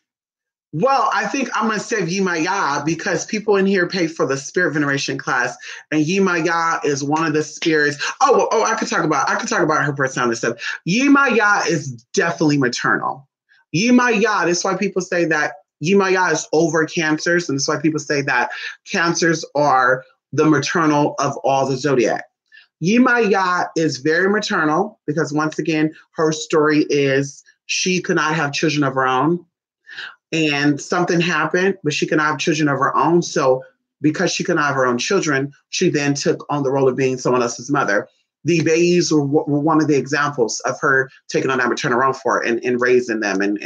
well, I think I'm going to say Yimaya because people in here pay for the spirit veneration class, and Yimaya is one of the spirits. I could talk about her personality stuff. Yimaya is definitely maternal. Yimaya, that's why people say that Yimaya is over cancers, and that's why people say that cancers are the maternal of all the zodiac. Yimaya is very maternal because once again, her story is she could not have children of her own. And something happened, but she could not have children of her own. So because she could not have her own children, she then took on the role of being someone else's mother. The babies were one of the examples of her taking on that maternal role for and raising them and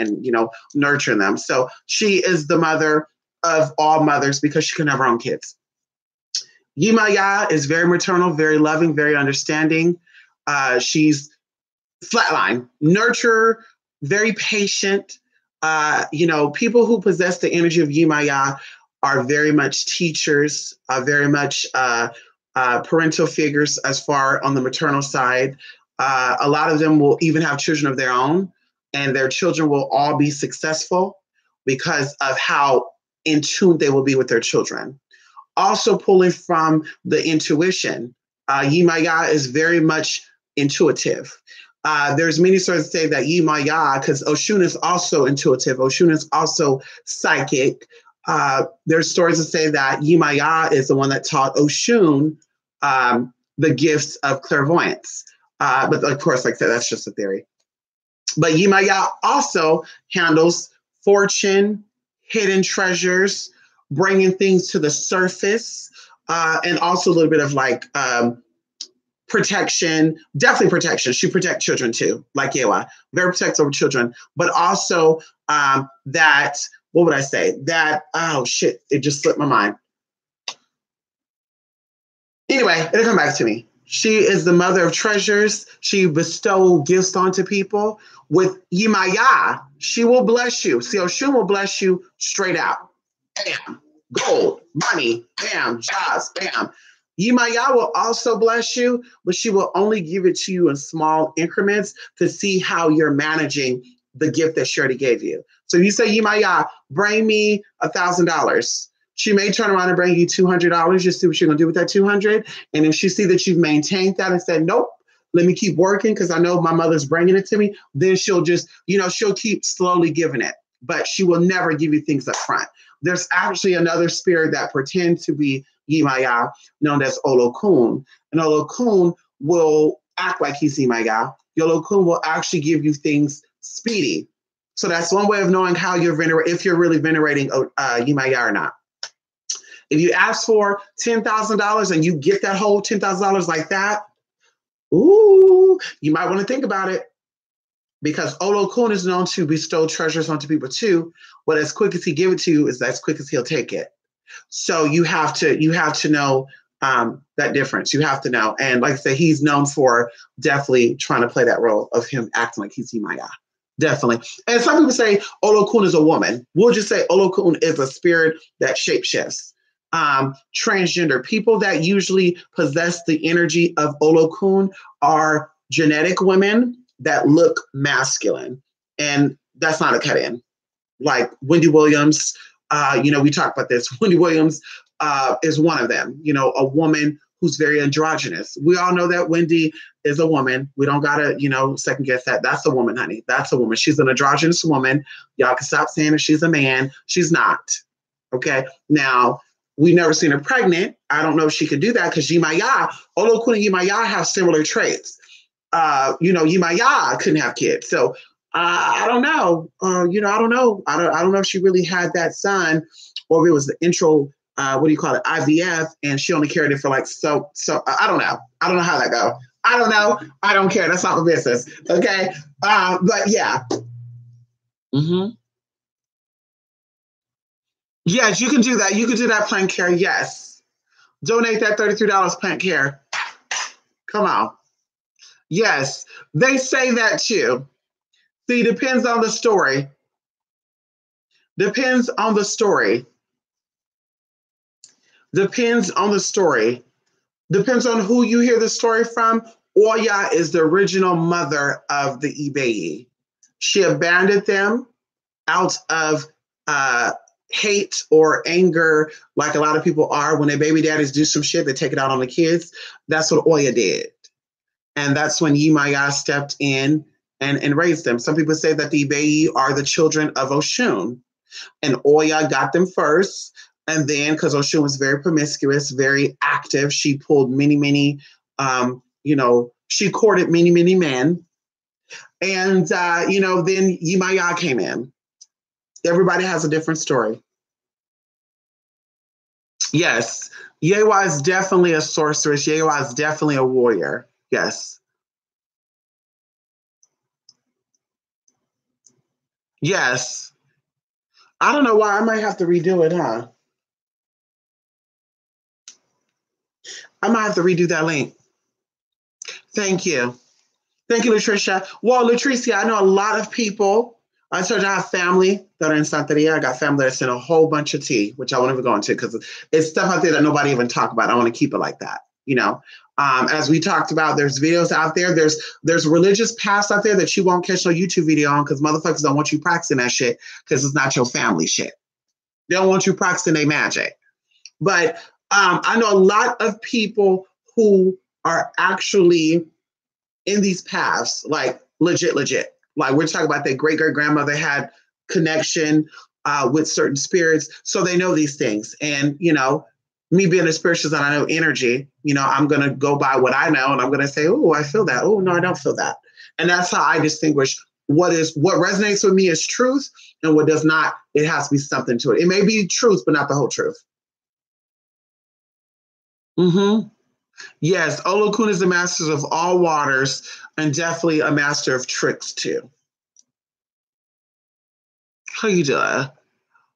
nurturing them. So she is the mother of all mothers because she couldn't have her own kids. Yimaya is very maternal, very loving, very understanding. She's flatline, nurturer, very patient. People who possess the energy of Yimaya are very much teachers, very much parental figures as far on the maternal side. A lot of them will even have children of their own, and their children will all be successful because of how in tune they will be with their children. Also pulling from the intuition, Yimaya is very much intuitive. There's many stories that say that Yimaya, because Oshun is also intuitive, Oshun is also psychic. There's stories that say that Yimaya is the one that taught Oshun the gifts of clairvoyance. But of course, like I said, that's just a theory. But Yimaya also handles fortune, hidden treasures, bringing things to the surface, and also a little bit of like protection, definitely protection. She protects children too, like Yewa, very protective over children, but also that, what would I say? That, oh shit, it just slipped my mind. Anyway, it'll come back to me. She is the mother of treasures. She bestows gifts onto people. With Yimaya, she will bless you. See, Oshun will bless you straight out. Bam, gold, money, bam, jobs, bam. Yimaya will also bless you, but she will only give it to you in small increments to see how you're managing the gift that she already gave you. So you say, Yimaya, bring me $1,000. She may turn around and bring you $200. Just see what you're going to do with that $200. And if she see that you've maintained that and said, nope, let me keep working because I know my mother's bringing it to me, then she'll just, she'll keep slowly giving it. But she will never give you things up front. There's actually another spirit that pretends to be Yimaya, known as Olokun. And Olokun will act like he's Yimaya. Olokun will actually give you things speedy. So that's one way of knowing how you're if you're really venerating Yimaya or not. If you ask for $10,000 and you get that whole $10,000 like that, Ooh, you might want to think about it because Olokun is known to bestow treasures onto people too. But as quick as he give it to you, is as quick as he'll take it. So you have to know that difference. You have to know. And like I said, he's known for definitely trying to play that role of him acting like he's Himaya. Definitely. And some people say Olokun is a woman. We'll just say Olokun is a spirit that shapeshifts. Transgender people that usually possess the energy of Olokun are genetic women that look masculine. And that's not a cut in. Like Wendy Williams, we talked about this. Wendy Williams is one of them, a woman who's very androgynous. We all know that Wendy is a woman. We don't gotta, second guess that. That's a woman, honey. That's a woman. She's an androgynous woman. Y'all can stop saying that she's a man. She's not. Okay. Now, we've never seen her pregnant. I don't know if she could do that because Yemaya, Olokun and Yemaya have similar traits. Yemaya couldn't have kids. So I don't know. I don't know. I don't know if she really had that son or if it was the intro, what do you call it, IVF, and she only carried it for like so. I don't know. I don't know how that go. I don't know. I don't care. That's not my business. Okay. But yeah. Mm-hmm. Yes, you can do that. You can do that, Plant Care. Yes. Donate that $33, Plant Care. Come on. Yes. They say that too. See, depends on the story. Depends on the story. Depends on the story. Depends on who you hear the story from. Oya is the original mother of the Ibeyi. She abandoned them out of hate or anger, like a lot of people are when their baby daddies do some shit, they take it out on the kids. That's what Oya did. And that's when Yemaya stepped in and raised them. Some people say that the Ibeyi are the children of Oshun. And Oya got them first. And then, because Oshun was very promiscuous, very active, she pulled many, she courted many men. And, then Yemaya came in. Everybody has a different story. Yes. Yewa is definitely a sorceress. Yewa is definitely a warrior. Yes. Yes. I don't know why. I might have to redo it, huh? I might have to redo that link. Thank you. Thank you, Latricia. Well, Latricia, I know a lot of people. I told you I have family that are in Santeria. I got family that sent a whole bunch of tea, which I won't even go into because it's stuff out there that nobody even talk about. I want to keep it like that. As we talked about, there's videos out there. There's religious paths out there that you won't catch no YouTube video on because motherfuckers don't want you practicing that shit because it's not your family shit. They don't want you practicing their magic. But I know a lot of people who are actually in these paths, like legit. Like we're talking about their great-great-grandmother had connection with certain spirits. So they know these things. And, me being a spiritualist and I know energy, I'm going to go by what I know and I'm going to say, oh, I feel that. Oh, no, I don't feel that. And that's how I distinguish what resonates with me is truth and what does not, it has to be something to it. It may be truth, but not the whole truth. Mm-hmm. Yes, Olokun is the master of all waters and definitely a master of tricks too. How you doing?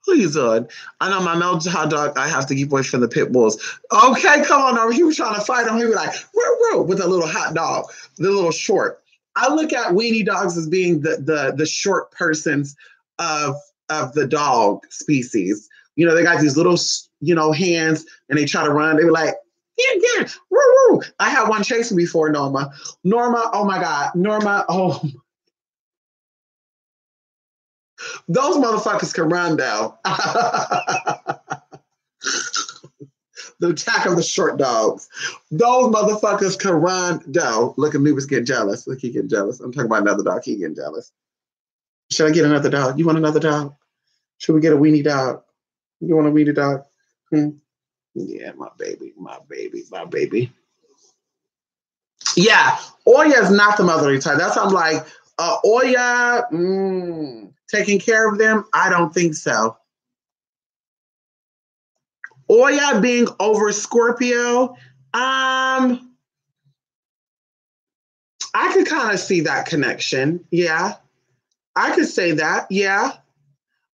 Who you doing? I know my melted hot dog, I have to keep away from the pit bulls. Okay, come on over. He was trying to fight him. He was like, woo, with a little hot dog, the little short. I look at weenie dogs as being the short persons of the dog species. They got these little, hands and they try to run. They were like, yeah, woo. I had one chasing before Norma. Norma, oh my God. Norma, oh. Those motherfuckers can run though. The attack of the short dogs. Those motherfuckers can run though. Look at me was getting jealous. Look, he getting jealous. I'm talking about another dog. He getting jealous. Should I get another dog? You want another dog? Should we get a weenie dog? You want a weenie dog? Yeah, my baby. Yeah, Oya is not the motherly type. That's why I'm like, Oya, taking care of them? I don't think so. Oya being over Scorpio, I could kind of see that connection. Yeah. I could say that. Yeah.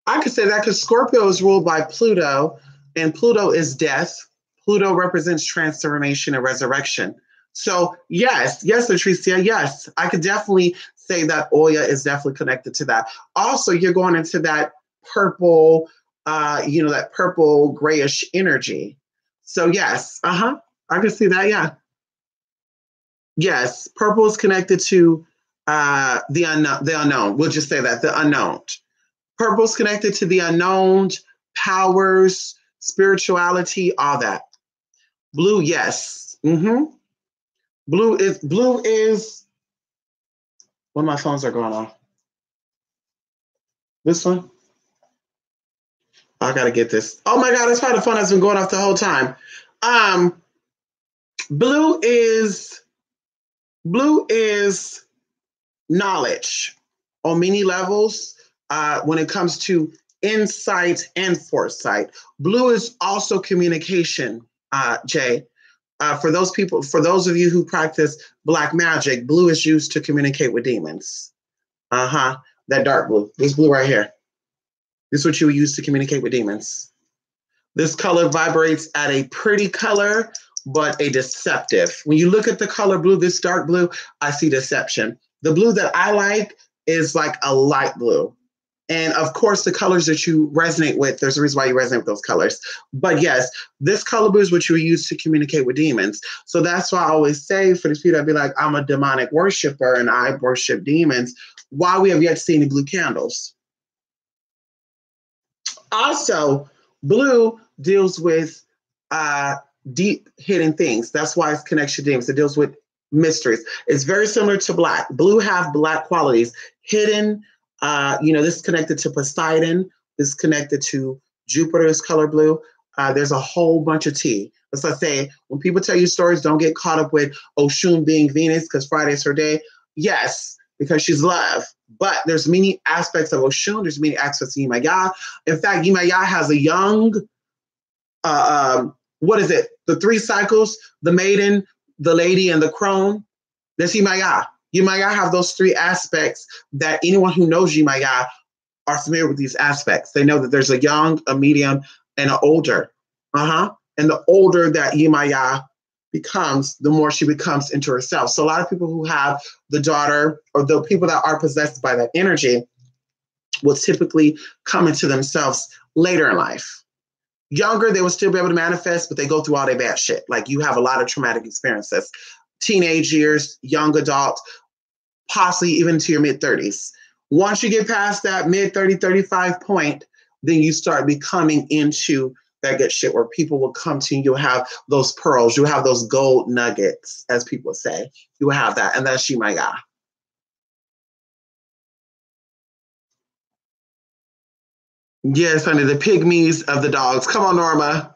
I could say that because Scorpio is ruled by Pluto, and Pluto is death. Pluto represents transformation and resurrection. So, yes, Latricia, yes, I could definitely say that Oya is definitely connected to that. Also, you're going into that purple, that purple grayish energy. So, yes, I could see that. Yeah. Yes, purple is connected to the unknown. The unknown. We'll just say that the unknown. Purple's connected to the unknown, powers, spirituality, all that. Blue, yes. Blue is when my phones are going off. This one. I gotta get this. Oh my god, it's probably the phone that's been going off the whole time. Um, blue is blue is knowledge on many levels when it comes to insight and foresight. Blue is also communication, Jay. For those of you who practice black magic, blue is used to communicate with demons. That dark blue. This blue right here. This is what you would use to communicate with demons. This color vibrates at a pretty color, but a deceptive. When you look at the color blue, this dark blue, I see deception. The blue that I like is like a light blue. And of course, the colors that you resonate with, there's a reason why you resonate with those colors. But yes, this color blue is what you use to communicate with demons. So that's why I always say for these people, I'd be like, I'm a demonic worshiper and I worship demons. Why we have yet to see any blue candles. Also, blue deals with deep hidden things. That's why it's connection to demons. It deals with mysteries. It's very similar to black. Blue have black qualities, hidden. This is connected to Poseidon. This is connected to Jupiter's color blue. There's a whole bunch of tea. As I say, when people tell you stories, don't get caught up with Oshun being Venus because Friday's her day. Yes, because she's love. But there's many aspects of Oshun. There's many aspects of Yemaya. In fact, Yemaya has a young, what is it? The 3 cycles, the maiden, the lady, and the crone. That's Yemaya. Yemaya have those 3 aspects that anyone who knows Yemaya are familiar with these aspects. They know that there's a young, a medium, and an older. And the older that Yemaya becomes, the more she becomes into herself. So a lot of people who have the daughter or the people that are possessed by that energy will typically come into themselves later in life. Younger, they will still be able to manifest, but they go through all their bad shit. Like you have a lot of traumatic experiences. Teenage years, young adult, possibly even to your mid-30s. Once you get past that mid-30, 35 point, then you start becoming into that good shit where people will come to you. You'll have those pearls. You'll have those gold nuggets, as people say. You will have that. And that's Yemaya. Yes, honey, the pygmies of the dogs. Come on, Norma.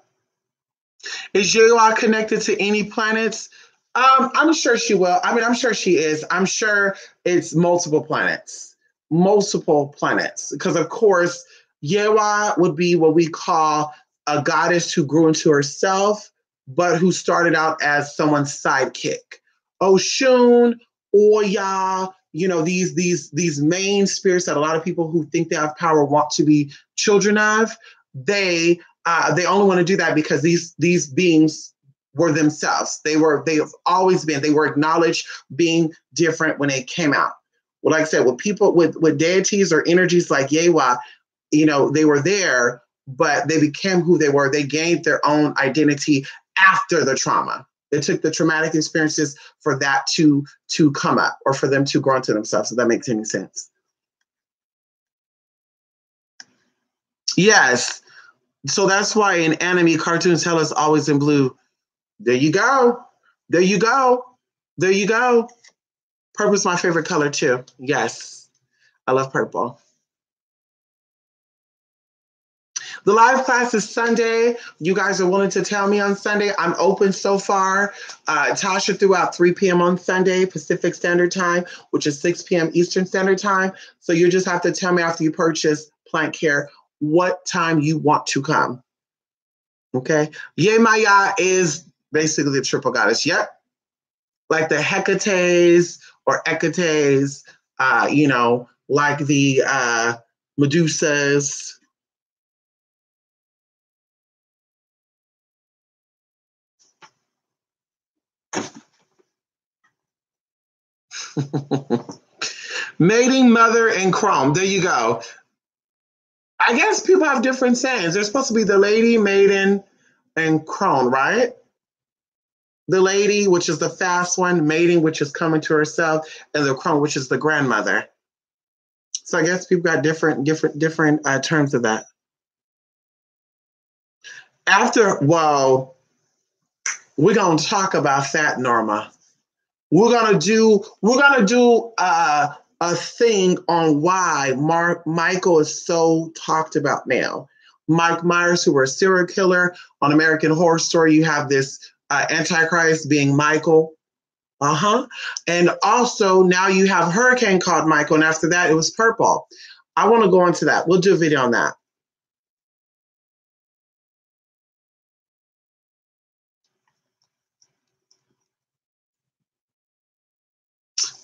Is Yewa connected to any planets? I'm sure she will. I mean, I'm sure she is. I'm sure it's multiple planets. Multiple planets. Because, of course, Yewa would be what we call a goddess who grew into herself, but who started out as someone's sidekick. Oshun, Oya, these main spirits that a lot of people who think they have power want to be children of. They only want to do that because these beings were themselves. They've always been. They were acknowledged being different when they came out. Well, like I said, with people with deities or energies like Yewa, they were there, but they became who they were. They gained their own identity after the trauma. It took the traumatic experiences for that to come up or for them to grow into themselves. If that makes any sense. Yes. So that's why in anime cartoons, hell is always in blue. There you go. There you go. There you go. Purple is my favorite color too. Yes. I love purple. The live class is Sunday. You guys are willing to tell me on Sunday. I'm open so far. Tasha threw out 3 p.m. on Sunday, Pacific Standard Time, which is 6 p.m. Eastern Standard Time. So you just have to tell me after you purchase Plant Care what time you want to come. Okay. Yemaya is basically the triple goddess. Yep. Like the Hecates or Hecates, like the Medusas. Mating, mother, and Chrome. There you go. I guess people have different sayings. There's supposed to be the lady, maiden, and crone, right? The lady, which is the fast one, mating, which is coming to herself, and the crone, which is the grandmother. So I guess people got different terms of that. Well, we're gonna talk about that, Norma. We're gonna do a thing on why Michael is so talked about now. Mike Myers, who was a serial killer on American Horror Story, you have this Antichrist being Michael. And also now you have Hurricane called Michael, and after that it was Purple. I want to go into that. We'll do a video on that.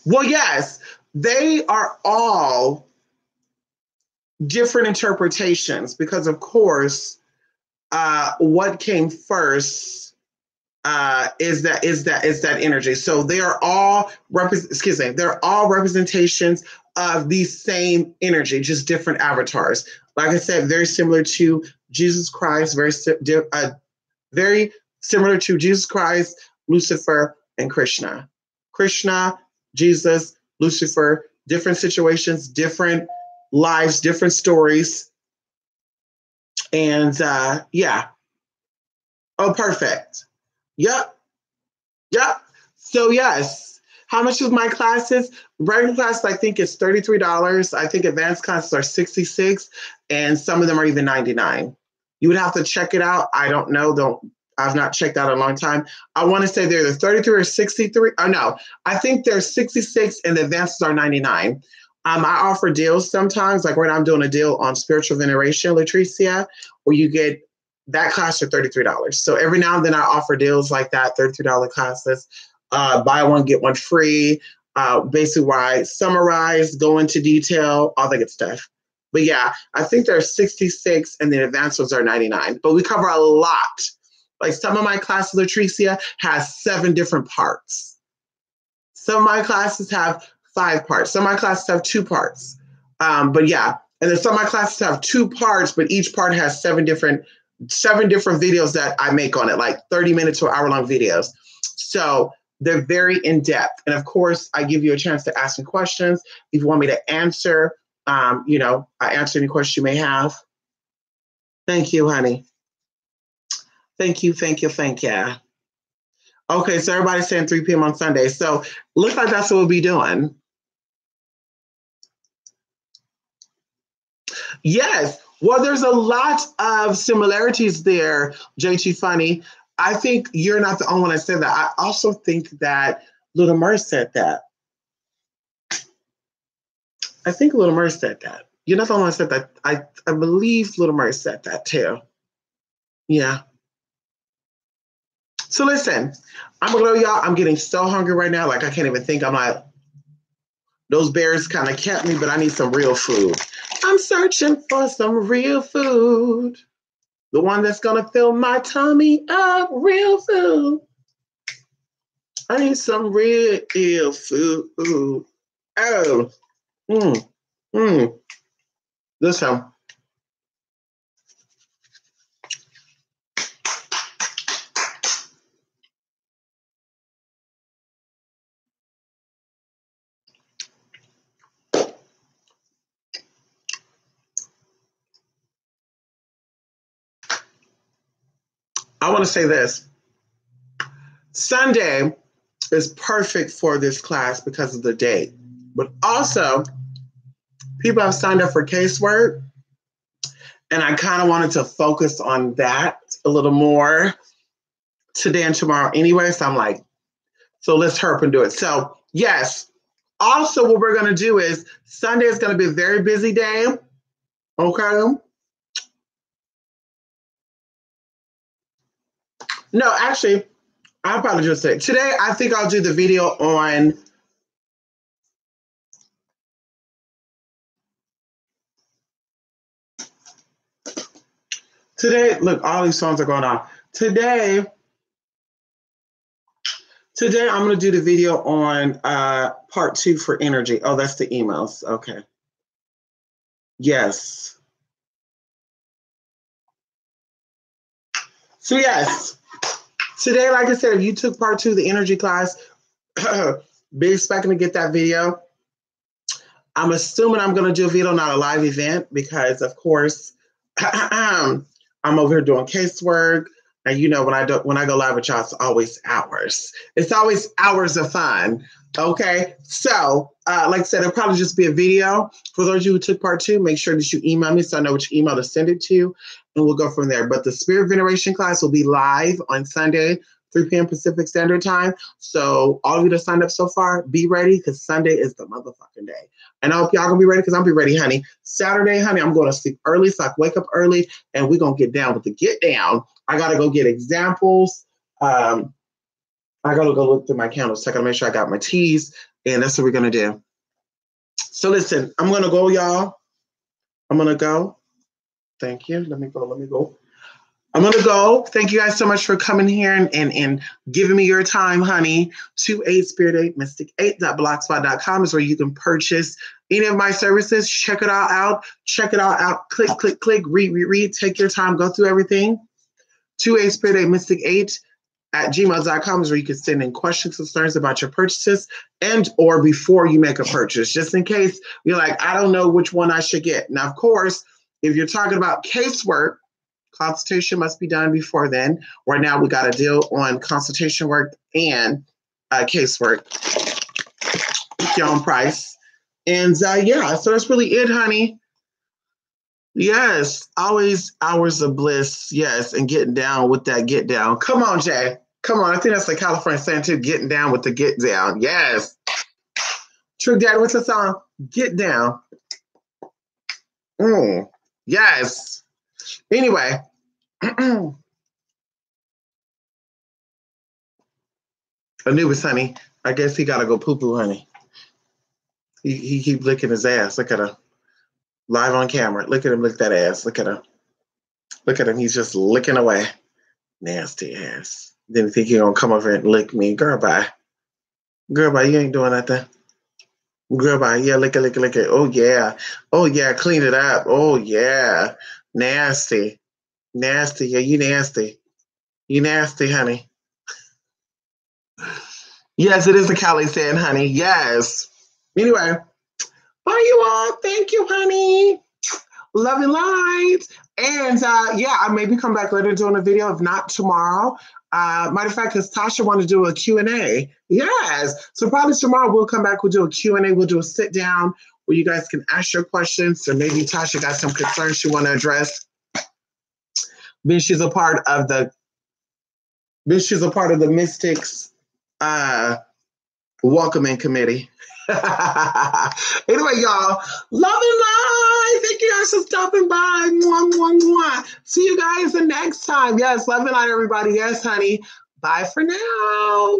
Well, yes, they are all different interpretations because, of course, what came first is that energy. So they are all they're all representations of the same energy, just different avatars. Like I said, very similar to Jesus Christ, very similar to Jesus Christ, Lucifer, and Krishna. Krishna, Jesus, Lucifer, different situations, different lives, different stories. And yeah. Oh, perfect. Yep. So yes. How much is my classes? Regular classes, I think it's $33. I think advanced classes are $66, and some of them are even $99. You would have to check it out. I don't know. I've not checked out in a long time. I want to say they're either 33 or 63. Oh no, I think they're 66 and the advances are 99. I offer deals sometimes, like right now I'm doing a deal on spiritual veneration, Latricia, where you get that class for $33. So every now and then I offer deals like that, $33 classes. Buy one, get one free. Basically where I summarize, go into detail, all that good stuff. But yeah, I think there's 66 and the advanced ones are 99. But we cover a lot. Like some of my classes, Latricia, has 7 different parts. Some of my classes have 5 parts. Some of my classes have 2 parts. But yeah, and then some of my classes have 2 parts, but each part has 7 different videos that I make on it, like 30 minutes to hour-long videos. So they're very in-depth. And of course, I give you a chance to ask me questions. If you want me to answer, I answer any questions you may have. Thank you, honey. Thank you. Okay, so everybody's saying 3 p.m. on Sunday. So looks like that's what we'll be doing. Yes. Well, there's a lot of similarities there, JT Funny. I think you're not the only one that said that. I also think that Little Mer said that. I think Little Mer said that. You're not the only one that said that. I believe Little Mer said that too. Yeah. So listen, I'm gonna go, y'all. I'm getting so hungry right now, like I can't even think. I'm like, those bears kind of kept me, but I need some real food. I'm searching for some real food. The one that's gonna fill my tummy up, real food. I need some real food. Oh, listen. I want to say this. Sunday is perfect for this class because of the date. But also, people have signed up for casework, and I kind of wanted to focus on that a little more today and tomorrow anyway. So I'm like, so let's hurry up and do it. So yes. Also, what we're going to do is Sunday is going to be a very busy day. Okay. No, actually, I'll probably just say today, I think I'll do the video on Today, look, all these songs are going on. Today, I'm going to do the video on part 2 for energy. Oh, that's the emails. Okay. Yes. So yes, today, like I said, if you took part 2 of the energy class, be expecting to get that video. I'm assuming I'm going to do a video, not a live event, because of course, I'm over here doing casework. And you know, when I go live with y'all, it's always hours. It's always hours of fun. Okay. So, like I said, it'll probably just be a video. For those of you who took part 2, make sure that you email me so I know which email to send it to, and we'll go from there. But the Spirit Veneration class will be live on Sunday, 3 p.m. Pacific Standard Time. So all of you that signed up so far, be ready, because Sunday is the motherfucking day. And I hope y'all gonna be ready, because I'll be ready, honey. Saturday, honey, I'm going to sleep early so I can wake up early, and we're going to get down with the get down. I got to go get examples. I got to go look through my calendars. So I got to make sure I got my teas, and that's what we're going to do. So listen, I'm going to go, y'all. I'm going to go. Thank you. Let me go. I'm going to go. Thank you guys so much for coming here and giving me your time, honey. 28spirit8mystic8.blogspot.com is where you can purchase any of my services. Check it all out. Click, read. Take your time. Go through everything. 28spirit8mystic8@gmail.com is where you can send in questions, concerns about your purchases, and or before you make a purchase, just in case you're like, I don't know which one I should get. Now, of course, if you're talking about casework, consultation must be done before then. Right now, we got a deal on consultation work and casework. Pick your own price. And yeah, so that's really it, honey. Yes, always hours of bliss. Yes, and getting down with that get down. Come on, Jay. Come on. I think that's the California saying too, getting down with the get down. Yes. True Daddy, what's the song? Get down. Yes. Anyway. Anubis, honey. I guess he gotta go poo-poo, honey. He keep licking his ass. Look at him. Live on camera. Look at him lick that ass. Look at him. Look at him. He's just licking away. Nasty ass. Didn't think he gonna come over and lick me. Girl, bye. Girl, bye. You ain't doing nothing. Girl, bye. Yeah, lick it. Oh, yeah. Oh, yeah. Clean it up. Oh, yeah. Nasty. Nasty. Yeah, you nasty. You nasty, honey. Yes, it is the Cali saying, honey. Yes. Anyway. Bye, you all. Thank you, honey. Love and light. And yeah, I maybe come back later doing a video, if not tomorrow. Matter of fact, because Tasha wanted to do a Q&A. Yes. So probably tomorrow we'll come back, we'll do a Q&A, we'll do a sit down where you guys can ask your questions. So maybe Tasha got some concerns she want to address. Being she's a part of the Mystics welcoming committee. Anyway, y'all, love and light. Thank you guys for stopping by. Mwah, mwah, mwah. See you guys the next time. Yes, love and light, everybody. Yes, honey. Bye for now.